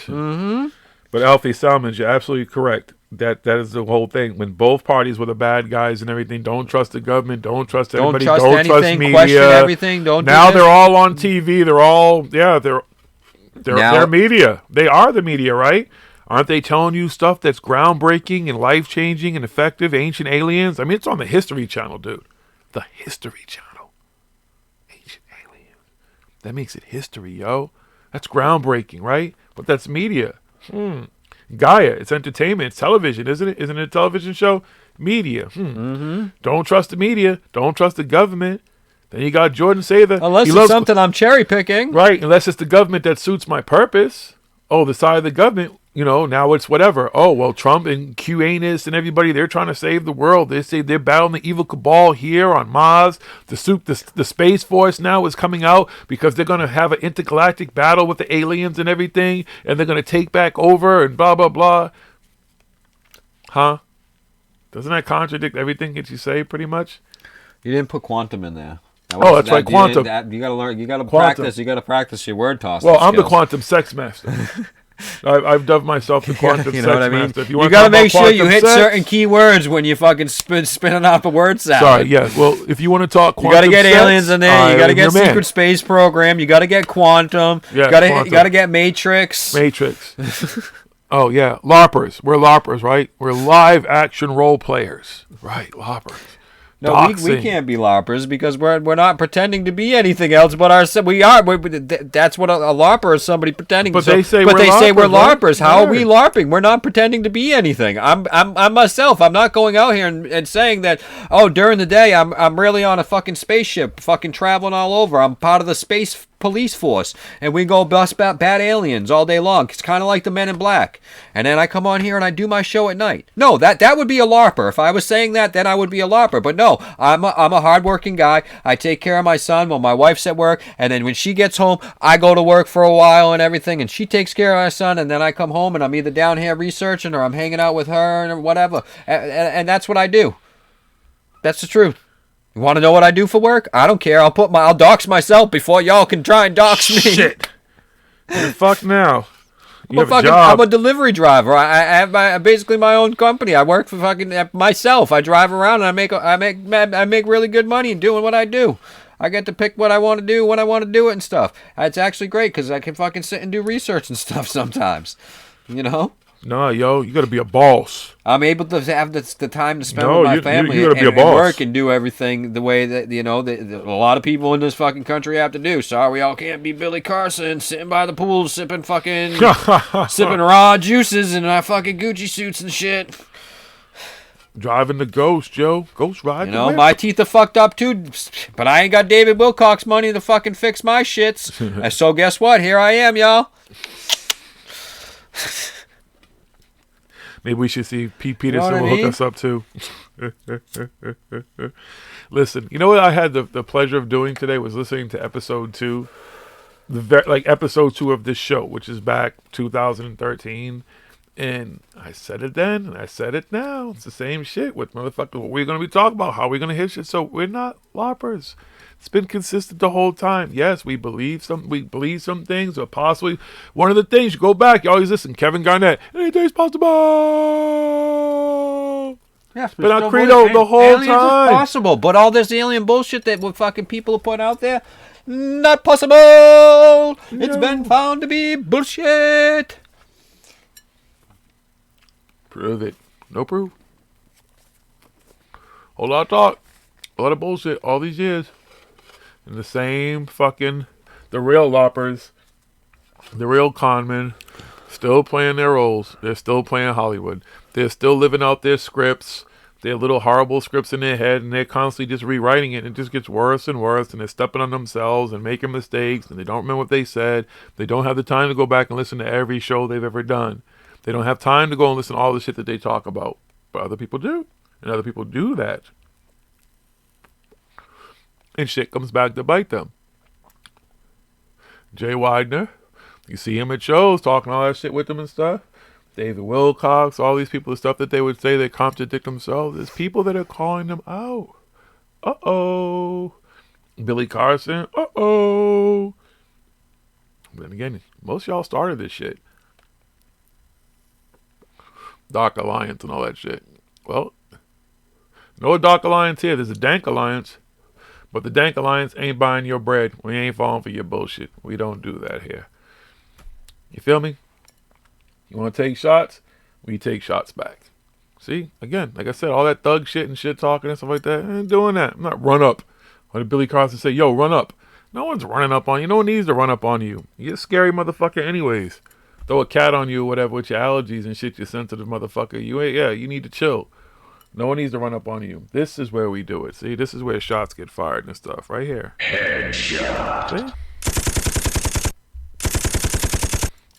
But Alfie Salmons, you're absolutely correct. That is the whole thing. When both parties were the bad guys and everything, don't trust the government, don't trust anybody, don't trust media. Question everything. Now they're all on TV. They're all they're media. They are the media, right? Aren't they telling you stuff that's groundbreaking and life changing and effective? Ancient aliens. I mean, it's on the History Channel, dude. The History Channel. Ancient aliens. That makes it history, yo. That's groundbreaking, right? But that's media. Gaia, it's entertainment, it's television, isn't it? Isn't it a television show? Media. Don't trust the media. Don't trust the government. Then you got Jordan Sather. Unless it's something I'm cherry picking. Right, unless it's the government that suits my purpose. Oh, the side of the government, now it's whatever. Oh, well, Trump and QAnus and everybody, they're trying to save the world. They say they're battling the evil cabal here on Mars. The Space Force now is coming out because they're going to have an intergalactic battle with the aliens and everything, and they're going to take back over and blah, blah, blah. Huh? Doesn't that contradict everything that you say, pretty much? You didn't put quantum in there. That's right, quantum. You gotta learn. You gotta practice. You gotta practice your word toss. Well, I'm the quantum sex master. I've dubbed myself the quantum sex master. If you gotta make sure you hit certain key words when you fucking spinning out the word salad. Sorry, yeah. Well, if you want to talk quantum, you gotta get sex, aliens in there. You gotta get secret space program. You gotta get quantum. Yeah, you gotta get Matrix. Oh yeah, LARPers. We're LARPers, right? We're live action role players, right? LARPers. No, we can't be LARPers because we're not pretending to be anything else but ourselves. That's what a LARPer is, somebody pretending. But they say we're LARPers. LARPers. How are we LARPing? We're not pretending to be anything. I'm myself. I'm not going out here and saying that, oh, during the day I'm really on a fucking spaceship, fucking traveling all over. I'm part of the space police force, and we go bust bad aliens all day long. It's kind of like the Men in Black. And then I come on here and I do my show at night. No, that would be a LARPer. If I was saying that, then I would be a LARPer. But no, I'm a hardworking guy. I take care of my son while my wife's at work, and then when she gets home, I go to work for a while and everything, and she takes care of my son, and then I come home and I'm either down here researching or I'm hanging out with her or whatever. And that's what I do. That's the truth. You want to know what I do for work? I don't care. I'll dox myself before y'all can try and dox me. Shit. Fuck now. I'm a delivery driver. I have basically my own company. I work for fucking myself. I drive around and I make really good money in doing what I do. I get to pick what I want to do when I want to do it and stuff. It's actually great because I can fucking sit and do research and stuff sometimes. You know? No, yo, you gotta be a boss. I'm able to have the time to spend with my family and work and do everything the way that, you know, a lot of people in this fucking country have to do. Sorry, we all can't be Billy Carson sitting by the pool sipping raw juices in our fucking Gucci suits and shit. Driving the Ghost, Joe. Ghost ride. You know, my teeth are fucked up too, but I ain't got David Wilcox money to fucking fix my shits. And so guess what? Here I am, y'all. Maybe we should see Pete Peterson will hook us up too. Listen, you know what I had the pleasure of doing today was listening to episode 2, episode 2 of this show, which is back 2013. And I said it then, and I said it now. It's the same shit with motherfucker. What we're going to be talking about, how we're going to hit shit. So we're not LARPers. It's been consistent the whole time. Yes, we believe some things, or possibly one of the things. You go back, you always listen. Kevin Garnett, anything's possible. Yes, but our credo the whole time. Is possible, but all this alien bullshit that fucking people put out there, not possible. It's been found to be bullshit. Prove it. No proof. Whole lot of talk. A lot of bullshit all these years. And the same fucking, the real LARPers, the real conmen, still playing their roles. They're still playing Hollywood. They're still living out their scripts, their little horrible scripts in their head, and they're constantly just rewriting it, and it just gets worse and worse, and they're stepping on themselves and making mistakes, and they don't remember what they said. They don't have the time to go back and listen to every show they've ever done. They don't have time to go and listen to all the shit that they talk about. But other people do. And other people do that. And shit comes back to bite them. Jay Widener, you see him at shows talking all that shit with them and stuff. David Wilcox, all these people, the stuff that they would say, they contradict themselves. There's people that are calling them out. Uh-oh. Billy Carson, uh-oh. But then again, most of y'all started this shit. Dark Alliance and all that shit. Well, no Dark Alliance here. There's a Dank Alliance. But the Dank Alliance ain't buying your bread. We ain't falling for your bullshit. We don't do that here. You feel me? You want to take shots? We take shots back. See? Again, like I said, all that thug shit and shit talking and stuff like that, I ain't doing that. I'm not run up. Or did Billy Carson say, yo, run up? No one's running up on you. No one needs to run up on you. You're a scary motherfucker anyways. Throw a cat on you or whatever with your allergies and shit, you sensitive motherfucker. You need to chill. No one needs to run up on you. This is where we do it. See, this is where shots get fired and stuff. Right here. Headshot. See?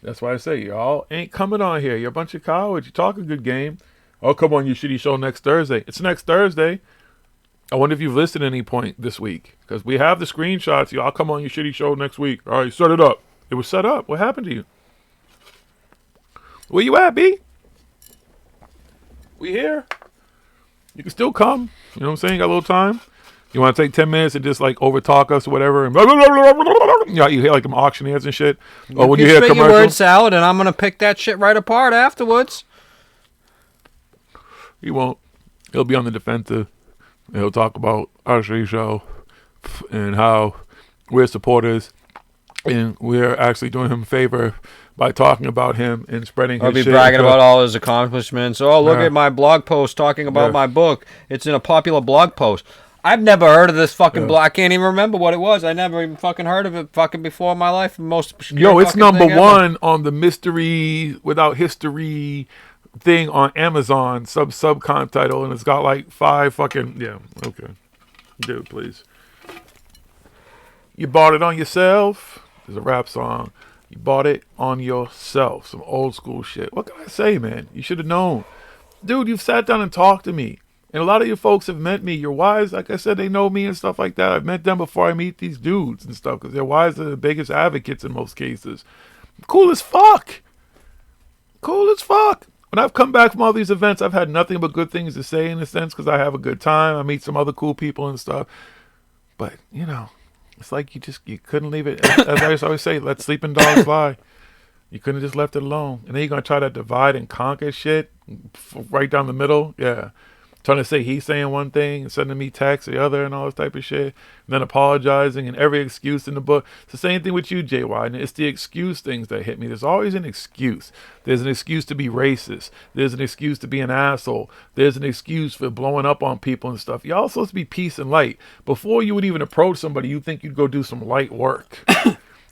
That's why I say, y'all ain't coming on here. You're a bunch of cowards. You talk a good game. Oh, come on, your shitty show next Thursday. It's next Thursday. I wonder if you've listened at any point this week. Because we have the screenshots. Y'all come on your shitty show next week. All right, set it up. It was set up. What happened to you? Where you at, B? We here. You can still come. You know what I'm saying? Got a little time. You want to take 10 minutes and just like over talk us or whatever, and you hear like them auctioneers and shit. Or when you hear a commercial, word salad, and I'm gonna pick that shit right apart afterwards. He won't. He'll be on the defensive. He'll talk about our show and how we're supporters and we're actually doing him a favor by talking about him and spreading Or his be shit. bragging about all his accomplishments. Oh, look at my blog post talking about my book. It's in a popular blog post. I've never heard of this fucking blog. I can't even remember what it was. I never even fucking heard of it fucking before in my life. Yo, it's number one on the mystery without history thing on Amazon, subtitle, and it's got like 5 fucking, yeah, okay. Dude, please. You bought it on yourself. There's a rap song. You bought it on yourself. Some old school shit. What can I say, man? You should have known. Dude, you've sat down and talked to me. And a lot of you folks have met me. Your wives, like I said, they know me and stuff like that. I've met them before I meet these dudes and stuff because their wives are the biggest advocates in most cases. Cool as fuck. Cool as fuck. When I've come back from all these events, I've had nothing but good things to say in a sense because I have a good time. I meet some other cool people and stuff. But, you know, it's like you couldn't leave it. As I always say, let sleeping dogs fly. You couldn't have just left it alone. And then you're going to try to divide and conquer shit right down the middle. Yeah. Trying to say he's saying one thing and sending me text the other and all this type of shit. And then apologizing and every excuse in the book. It's the same thing with you, JY. And it's the excuse things that hit me. There's always an excuse. There's an excuse to be racist. There's an excuse to be an asshole. There's an excuse for blowing up on people and stuff. Y'all supposed to be peace and light. Before you would even approach somebody, you think you'd go do some light work.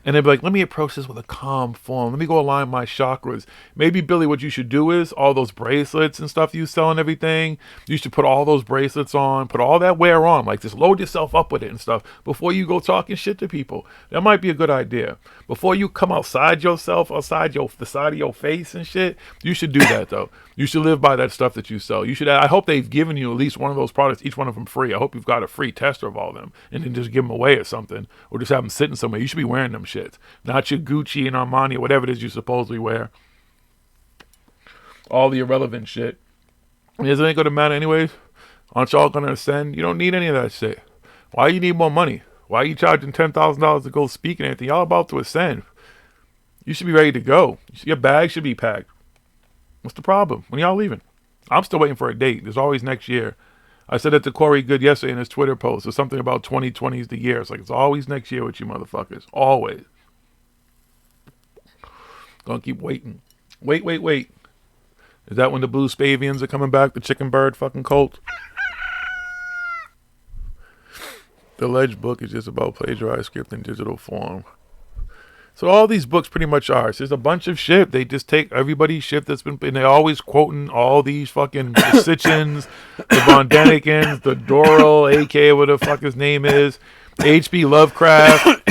And they'd be like, let me approach this with a calm form. Let me go align my chakras. Maybe, Billy, what you should do is all those bracelets and stuff you sell and everything, you should put all those bracelets on, put all that wear on, like just load yourself up with it and stuff before you go talking shit to people. That might be a good idea. Before you come outside yourself, the side of your face and shit, you should do that, though. You should live by that stuff that you sell. You should. I hope they've given you at least one of those products, each one of them free. I hope you've got a free tester of all of them, and then just give them away or something, or just have them sitting somewhere. You should be wearing them shit, not your Gucci and Armani or whatever it is you supposedly wear. All the irrelevant shit. Is it ain't gonna matter anyways? Aren't y'all gonna ascend? You don't need any of that shit. Why you need more money? Why are you charging $10,000 to go speak and anything? Y'all about to ascend. You should be ready to go. Your bag should be packed. What's the problem? When y'all leaving? I'm still waiting for a date. There's always next year. I said that to Corey Good yesterday in his Twitter post. There's something about 2020 is the year. It's like it's always next year with you motherfuckers. Always. Gonna keep waiting. Wait. Is that when the Blue Spavians are coming back? The chicken bird fucking cult? The alleged book is just about plagiarized script in digital form. So all these books pretty much are. So there's a bunch of shit. They just take everybody's shit that's been, and they're always quoting all these fucking Sitchins, the Von Denikins, the Doral, a.k.a. what the fuck his name is, H.P. Lovecraft,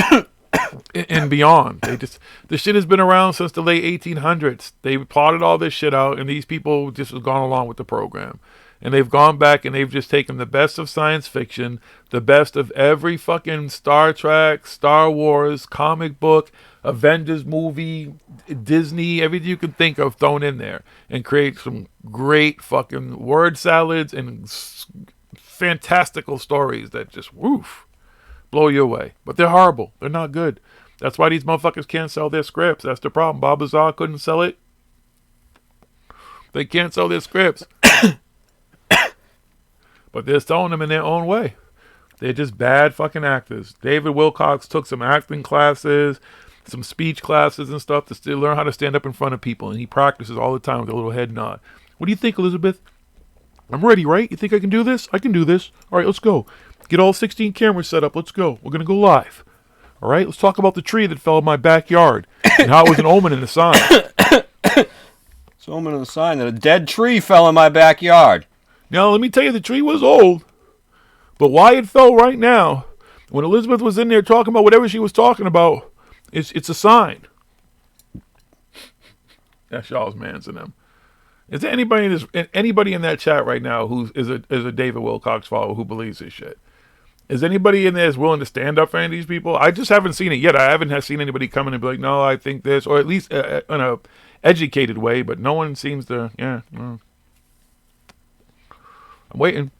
and beyond. The shit has been around since the late 1800s. They plotted all this shit out, and these people just have gone along with the program. And they've gone back and they've just taken the best of science fiction, the best of every fucking Star Trek, Star Wars, comic book, Avengers movie, Disney, everything you can think of thrown in there and create some great fucking word salads and fantastical stories that just, woof, blow you away. But they're horrible. They're not good. That's why these motherfuckers can't sell their scripts. That's the problem. Bob Lazar couldn't sell it. They can't sell their scripts. But they're selling them in their own way. They're just bad fucking actors. David Wilcox took some acting classes, some speech classes and stuff to still learn how to stand up in front of people. And he practices all the time with a little head nod. What do you think, Elizabeth? I'm ready, right? You think I can do this? I can do this. All right, let's go. Get all 16 cameras set up. Let's go. We're going to go live. All right, let's talk about the tree that fell in my backyard and how it was an omen in the sign. It's an omen in the sign that a dead tree fell in my backyard. Now, let me tell you, the tree was old, but why it fell right now, when Elizabeth was in there talking about whatever she was talking about, it's a sign. That's Charles Manson them. Is there anybody in that chat right now who is a David Wilcox follower who believes this shit? Is anybody in there is willing to stand up for any of these people? I just haven't seen it yet. I haven't seen anybody come in and be like, no, I think this, or at least in a educated way, but no one seems to, no. I'm waiting.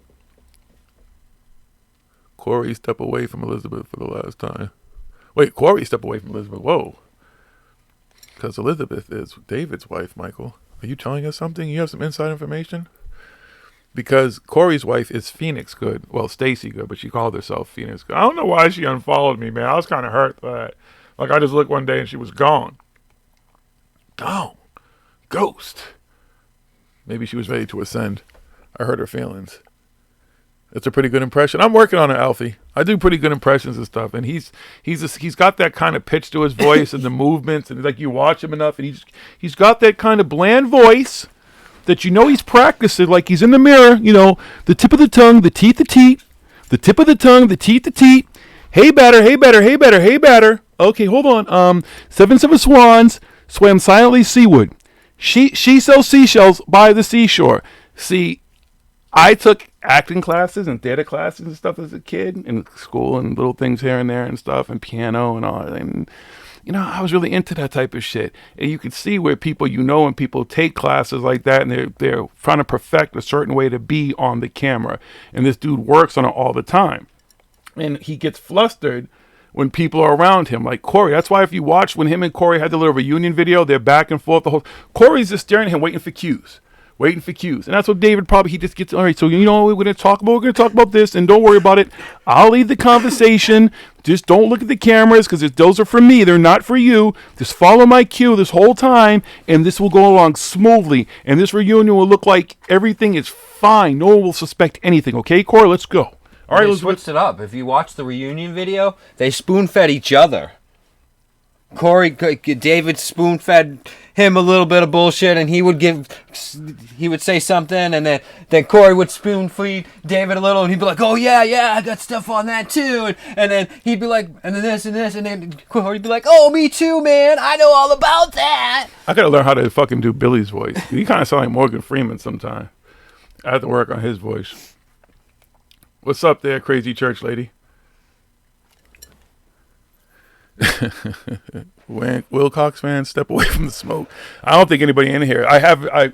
Corey, step away from Elizabeth for the last time. Wait, Corey, step away from Elizabeth. Whoa. Because Elizabeth is David's wife, Michael. Are you telling us something? You have some inside information? Because Corey's wife is Phoenix Good. Well, Stacy Good, but she called herself Phoenix Good. I don't know why she unfollowed me, man. I was kind of hurt by that. Like, I just looked one day and she was gone. Gone. Ghost. Maybe she was ready to ascend. I hurt her feelings. It's a pretty good impression. I'm working on it, Alfie. I do pretty good impressions and stuff, and he's got that kind of pitch to his voice and the movements, and like you watch him enough, and he's got that kind of bland voice that you know he's practicing, like he's in the mirror. You know, the tip of the tongue, the teeth, the teeth, the tip of the tongue, the teeth, the teeth. Hey batter, hey batter, hey batter, hey batter. Okay, hold on. 7 swans swam silently seaward. She sells seashells by the seashore. See, I took acting classes and theater classes and stuff as a kid in school and little things here and there and stuff and piano and all. And, you know, I was really into that type of shit. And you could see where people, you know, when people take classes like that and they're trying to perfect a certain way to be on the camera. And this dude works on it all the time. And he gets flustered when people are around him, like Corey. That's why if you watch when him and Corey had the little reunion video, they're back and forth the whole. Corey's just staring at him, waiting for cues. And that's what David probably, he just gets, all right, so you know what we're going to talk about this, and don't worry about it. I'll lead the conversation. Just don't look at the cameras, because those are for me. They're not for you. Just follow my cue this whole time, and this will go along smoothly. And this reunion will look like everything is fine. No one will suspect anything. Okay, Corey, let's go. All right, they switched it up. If you watch the reunion video, they spoon-fed each other. David spoon-fed him a little bit of bullshit, and he would say something, and then Corey would spoon-feed David a little, and he'd be like, oh yeah, I got stuff on that too, and then he'd be like, and then this, and then Corey'd be like, oh, me too, man, I know all about that. I gotta learn how to fucking do Billy's voice. He kind of sound like Morgan Freeman sometimes. I have to work on his voice. What's up there, crazy church lady? Wilcox fans, step away from the smoke. I don't think anybody in here. I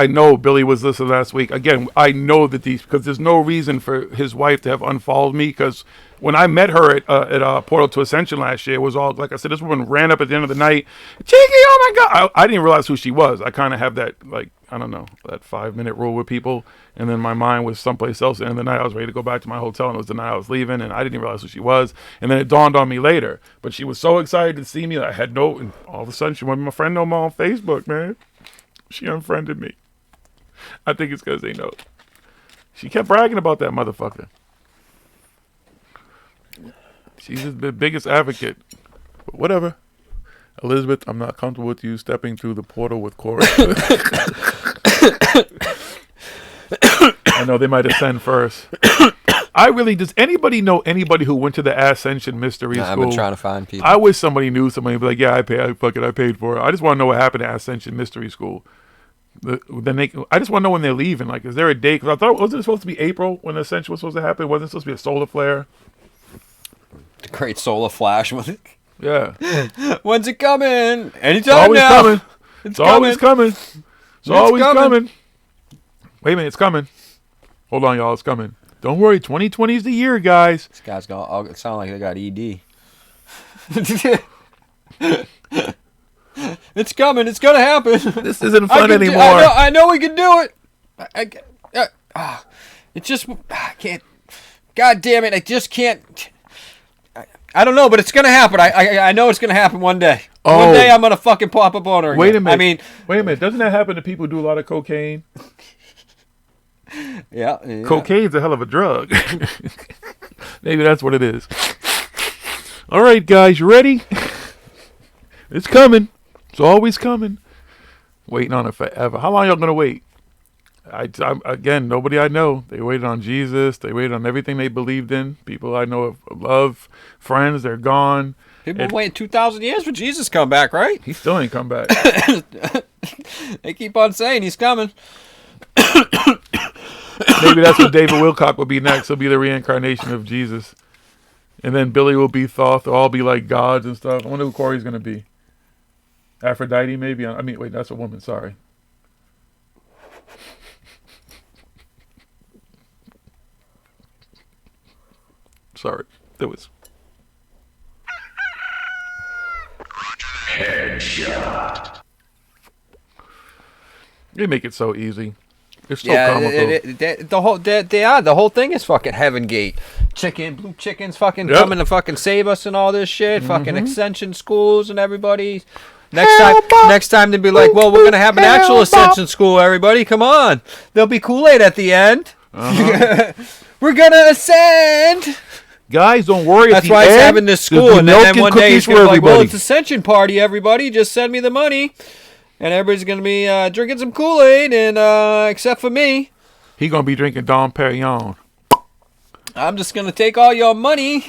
know Billy was listening last week. Again, I know that because there's no reason for his wife to have unfollowed me, because when I met her at Portal to Ascension last year, it was all, like I said, this woman ran up at the end of the night, Cheeky, oh my God. I didn't realize who she was. I kind of have that, like, I don't know, that 5-minute rule with people. And then my mind was someplace else. And the night I was ready to go back to my hotel, and it was the night I was leaving, and I didn't even realize who she was. And then it dawned on me later. But she was so excited to see me that I had and all of a sudden she wanted my friend no more on Facebook, man. She unfriended me. I think it's because they know. She kept bragging about that motherfucker. She's the biggest advocate. But whatever. Elizabeth, I'm not comfortable with you stepping through the portal with Corey. I know they might ascend first. Does anybody know anybody who went to the Ascension Mystery School? I've been trying to find people. I wish somebody knew somebody would be like, yeah, I paid for it. I just want to know what happened at Ascension Mystery School. I just want to know when they're leaving. Like, is there a date? Because I thought, wasn't it supposed to be April when Ascension was supposed to happen? Wasn't it supposed to be a solar flare? The great solar flash. Yeah. When's it coming? Anytime now. Coming. It's always coming. It's always coming. Wait a minute, it's coming. Hold on, y'all. It's coming. Don't worry. 2020 is the year, guys. This guy's gonna sound like they got ED. It's coming. It's gonna happen. This isn't fun anymore. I know we can do it. It just, I can't. God damn it! I just can't. I don't know, but it's gonna happen. I know it's gonna happen one day. Oh. One day I'm gonna fucking pop up on her again. Wait a minute. Wait a minute. Doesn't that happen to people who do a lot of cocaine? Yeah. Cocaine's a hell of a drug. Maybe that's what it is. All right, guys, you ready? It's coming. It's always coming. Waiting on it forever. How long y'all gonna wait? Again, nobody I know. They waited on Jesus. They waited on everything they believed in. People I know of love, friends, they're gone. People been waiting 2,000 years for Jesus to come back, right? He still ain't come back. They keep on saying he's coming. Maybe that's what David Wilcock will be next. He'll be the reincarnation of Jesus. And then Billy will be Thoth. They'll all be like gods and stuff. I wonder who Corey's going to be. Aphrodite, maybe? I mean, wait, that's a woman. Sorry. Sorry. There was. Headshot. They make it so easy. It's so comical. The whole thing is fucking Heaven Gate. Blue chickens fucking coming to fucking save us and all this shit. Fucking Ascension schools and everybody. Next time they'll be like, well, we're gonna have an actual Ascension school. Everybody, come on. There'll be Kool-Aid at the end. We're gonna ascend. Guys, don't worry. That's why he's having this school, and then one day he's gonna be like, well, it's Ascension party. Everybody, just send me the money, and everybody's gonna be drinking some Kool-Aid, and except for me, he's gonna be drinking Dom Perignon. I'm just gonna take all your money.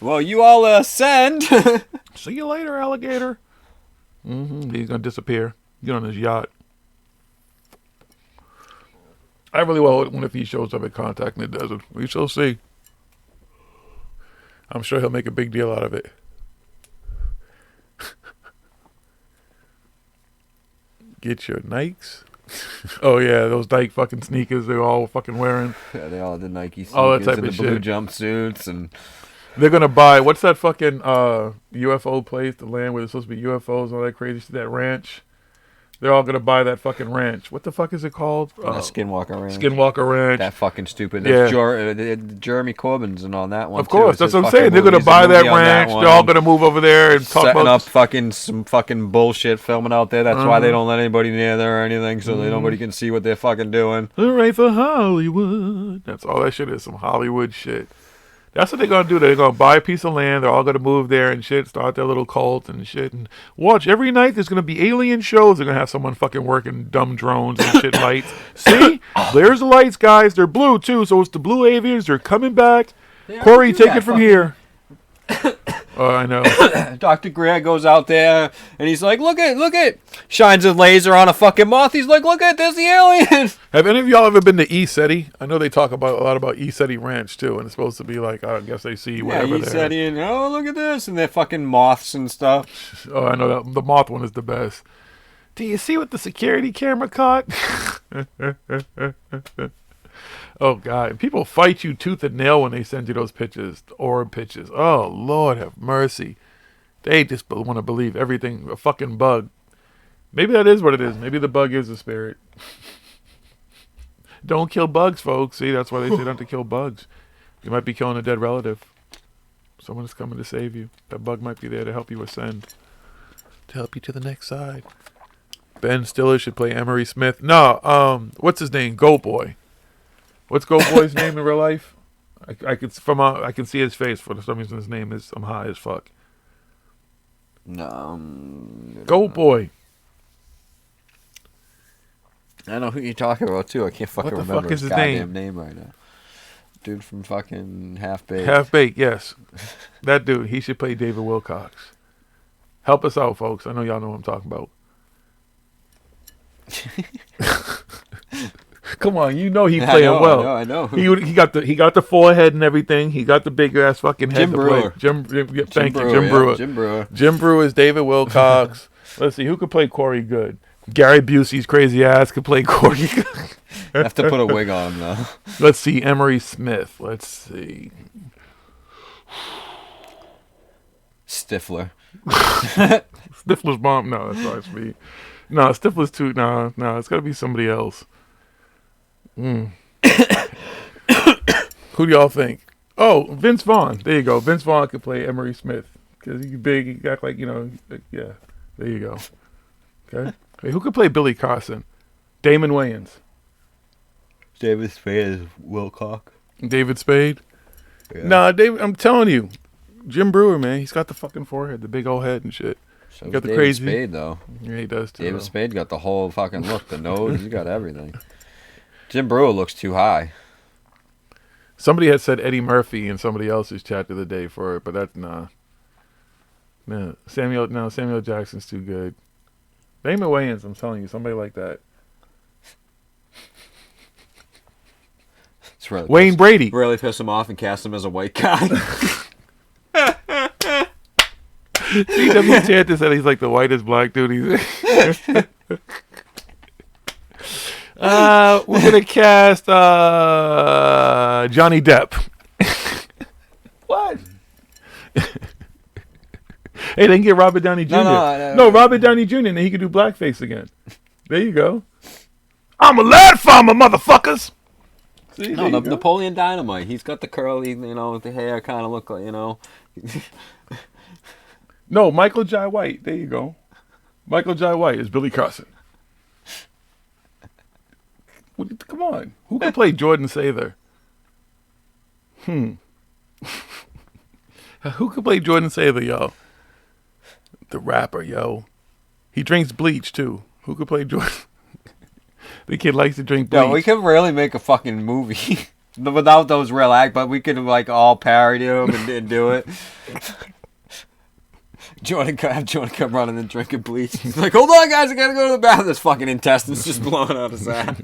Well, you all ascend. See you later, alligator. He's gonna disappear. Get on his yacht. I really wonder if he shows up at Contact in the desert. We shall see. I'm sure he'll make a big deal out of it. Get your Nikes. Oh yeah, those Nike fucking sneakers they're all fucking wearing. Yeah, they all had the Nike sneakers all that type and of the blue shit. jumpsuits, and they're gonna buy what's that fucking UFO place, the land where there's supposed to be UFOs and all that crazy shit, that ranch. They're all gonna buy that fucking ranch. What the fuck is it called? Skinwalker Ranch. Skinwalker Ranch. That fucking stupid. Yeah. Jeremy Corbyn's and on that one. Of course, too. that's what I'm saying. They're gonna buy that ranch. They're all gonna move over there and talk setting about up some fucking bullshit filming out there. That's why they don't let anybody near there or anything, so that nobody can see what they're fucking doing. All right for Hollywood. That's all that shit is. Some Hollywood shit. That's what they're going to do. They're going to buy a piece of land. They're all going to move there and shit, start their little cult and shit. And watch, every night there's going to be alien shows. They're going to have someone fucking working dumb drones and shit lights. See? There's the lights, guys. They're blue, too. So it's the blue aviators. They're coming back. Corey, take it from here. Oh, I know. Dr. Greer goes out there and he's like, look at, shines a laser on a fucking moth. He's like, look at, there's the alien. Have any of y'all ever been to ESETI? I know they talk about a lot about ESETI Ranch too, and it's supposed to be like, I guess they see whatever. Yeah, ESETI, and oh, look at this, and they're fucking moths and stuff. Oh, I know that the moth one is the best. Do you see what the security camera caught? Oh, God. People fight you tooth and nail when they send you those pictures, orb pictures. Oh, Lord have mercy. They just want to believe everything, a fucking bug. Maybe that is what it is. Maybe the bug is a spirit. Don't kill bugs, folks. See, that's why they say not to kill bugs. You might be killing a dead relative. Someone is coming to save you. That bug might be there to help you ascend. To help you to the next side. Ben Stiller should play Emery Smith. No, what's his name? Goat Boy. What's Goat Boy's name in real life? I can see his face. For some reason, his name is I'm high as fuck. No. Goat Boy. I know who you're talking about too. I can't fucking remember fuck is his his goddamn name right now. Dude from fucking Half Baked. Half Baked, yes. That dude. He should play David Wilcox. Help us out, folks. I know y'all know what I'm talking about. Come on, you know he playing well. I know. He got the forehead and everything. He got the big ass fucking head Jim to Brewer. play. Jim Brewer. Jim Yeah, Brewer. Jim Brewer. Jim Brewer is David Wilcox. Let's see who could play Corey good. Gary Busey's crazy ass could play Corey. Have to put a wig on though. Let's see Emery Smith. Let's see Stifler. Stifler's mom. No, that's not it's me. No, Stifler's too. No, it's got to be somebody else. Who do y'all think? Oh, Vince Vaughn. There you go. Vince Vaughn could play Emery Smith because he's big. He got like yeah. There you go. Okay. Hey, who could play Billy Carson? Damon Wayans. David Spade is Wilcox. David Spade. Yeah. Nah, David. I'm telling you, Jim Brewer, man. He's got the fucking forehead, the big old head and shit. So he got the David crazy. Spade though. Yeah, he does too. David Spade got the whole fucking look, the nose. He's got everything. Jim Brewer looks too high. Somebody had said Eddie Murphy in somebody else's chat the other day for it, but that's nah. No, Samuel Jackson's too good. Damon Wayans, I'm telling you, somebody like that. It's really Wayne Brady. Really piss him off and cast him as a white guy. CW Chantis said he's like the whitest black dude. We're gonna cast Johnny Depp. What? Hey, they can get Robert Downey Jr. No, Robert Downey Jr. and he could do blackface again. There you go. I'm a lad farmer, motherfuckers. See, no, Napoleon Dynamite. He's got the curly, the hair kind of look like, No, Michael Jai White. There you go. Michael Jai White is Billy Carson. Come on. Who can play Jordan Sather? Who can play Jordan Sather, yo? The rapper, yo. He drinks bleach, too. Who could play Jordan? The kid likes to drink bleach. No, we could really make a fucking movie without those real act, but we could like all parody them and do it. Jordan come running and drinking bleach. He's like, hold on, guys, I gotta go to the bathroom. This fucking intestines just blowing out his ass.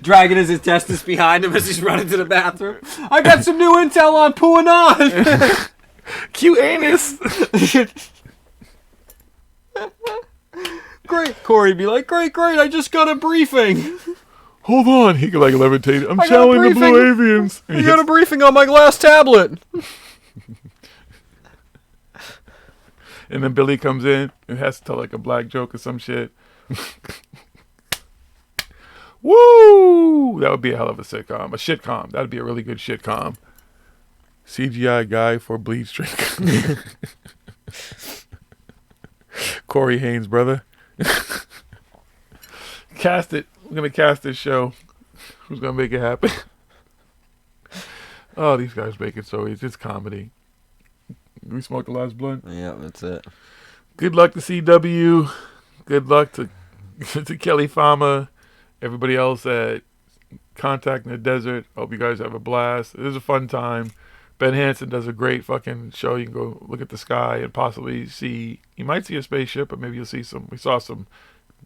Dragging his intestines behind him as he's running to the bathroom. I got some new intel on pooing on. Cute anus. Great. Corey'd be like, great, I just got a briefing. Hold on. He could like levitate. I'm channeling the blue avians. I got a briefing on my glass tablet. And then Billy comes in and has to tell like a black joke or some shit. Woo! That would be a hell of a sitcom. A shitcom. That would be a really good shitcom. CGI guy for bleach drink. Corey Haynes, brother. Cast it. We're going to cast this show. Who's going to make it happen? Oh, these guys make it so easy. It's comedy. We smoke the last blunt? Yeah, that's it. Good luck to CW. Good luck to Kelly Fama. Everybody else at Contact in the Desert. Hope you guys have a blast. It is a fun time. Ben Hansen does a great fucking show. You can go look at the sky and possibly see. You might see a spaceship, but maybe you'll see some. We saw some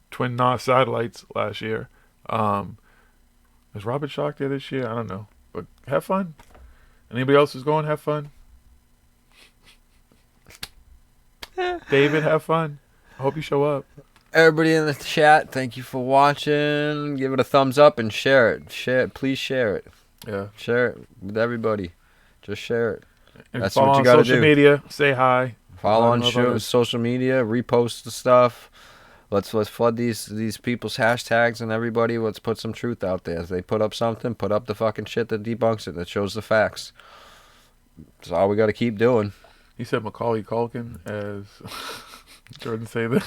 twin NOS satellites last year. Is Robert Schock there this year? I don't know. But have fun. Anybody else who's going, have fun. David, have fun. I hope you show up. Everybody in the chat, thank you for watching. Give it a thumbs up and share it. Please share it. Yeah. Share it with everybody. Just share it. And That's follow what you on got to do. social media. Say hi. Follow on social media. Repost the stuff. Let's flood these people's hashtags and everybody. Let's put some truth out there. If they put up something, put up the fucking shit that debunks it, that shows the facts. That's all we got to keep doing. You said Macaulay Culkin as Jordan Sather.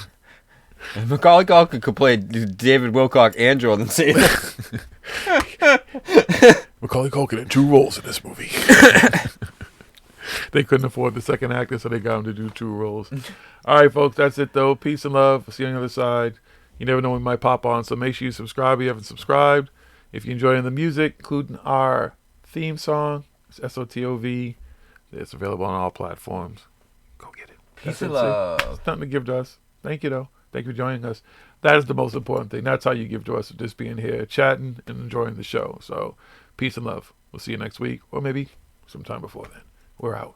And Macaulay Culkin could play David Wilcock and Jordan Sather. Macaulay Culkin had 2 roles in this movie. They couldn't afford the second actor, so they got him to do 2 roles. All right, folks, that's it, though. Peace and love. See you on the other side. You never know when we might pop on, so make sure you subscribe if you haven't subscribed. If you're enjoying the music, including our theme song, it's SOTOV. It's available on all platforms. Go get it. Peace and love. It's nothing to give to us. Thank you, though. Thank you for joining us. That is the most important thing. That's how you give to us, just being here, chatting, and enjoying the show. So, peace and love. We'll see you next week, or maybe sometime before then. We're out.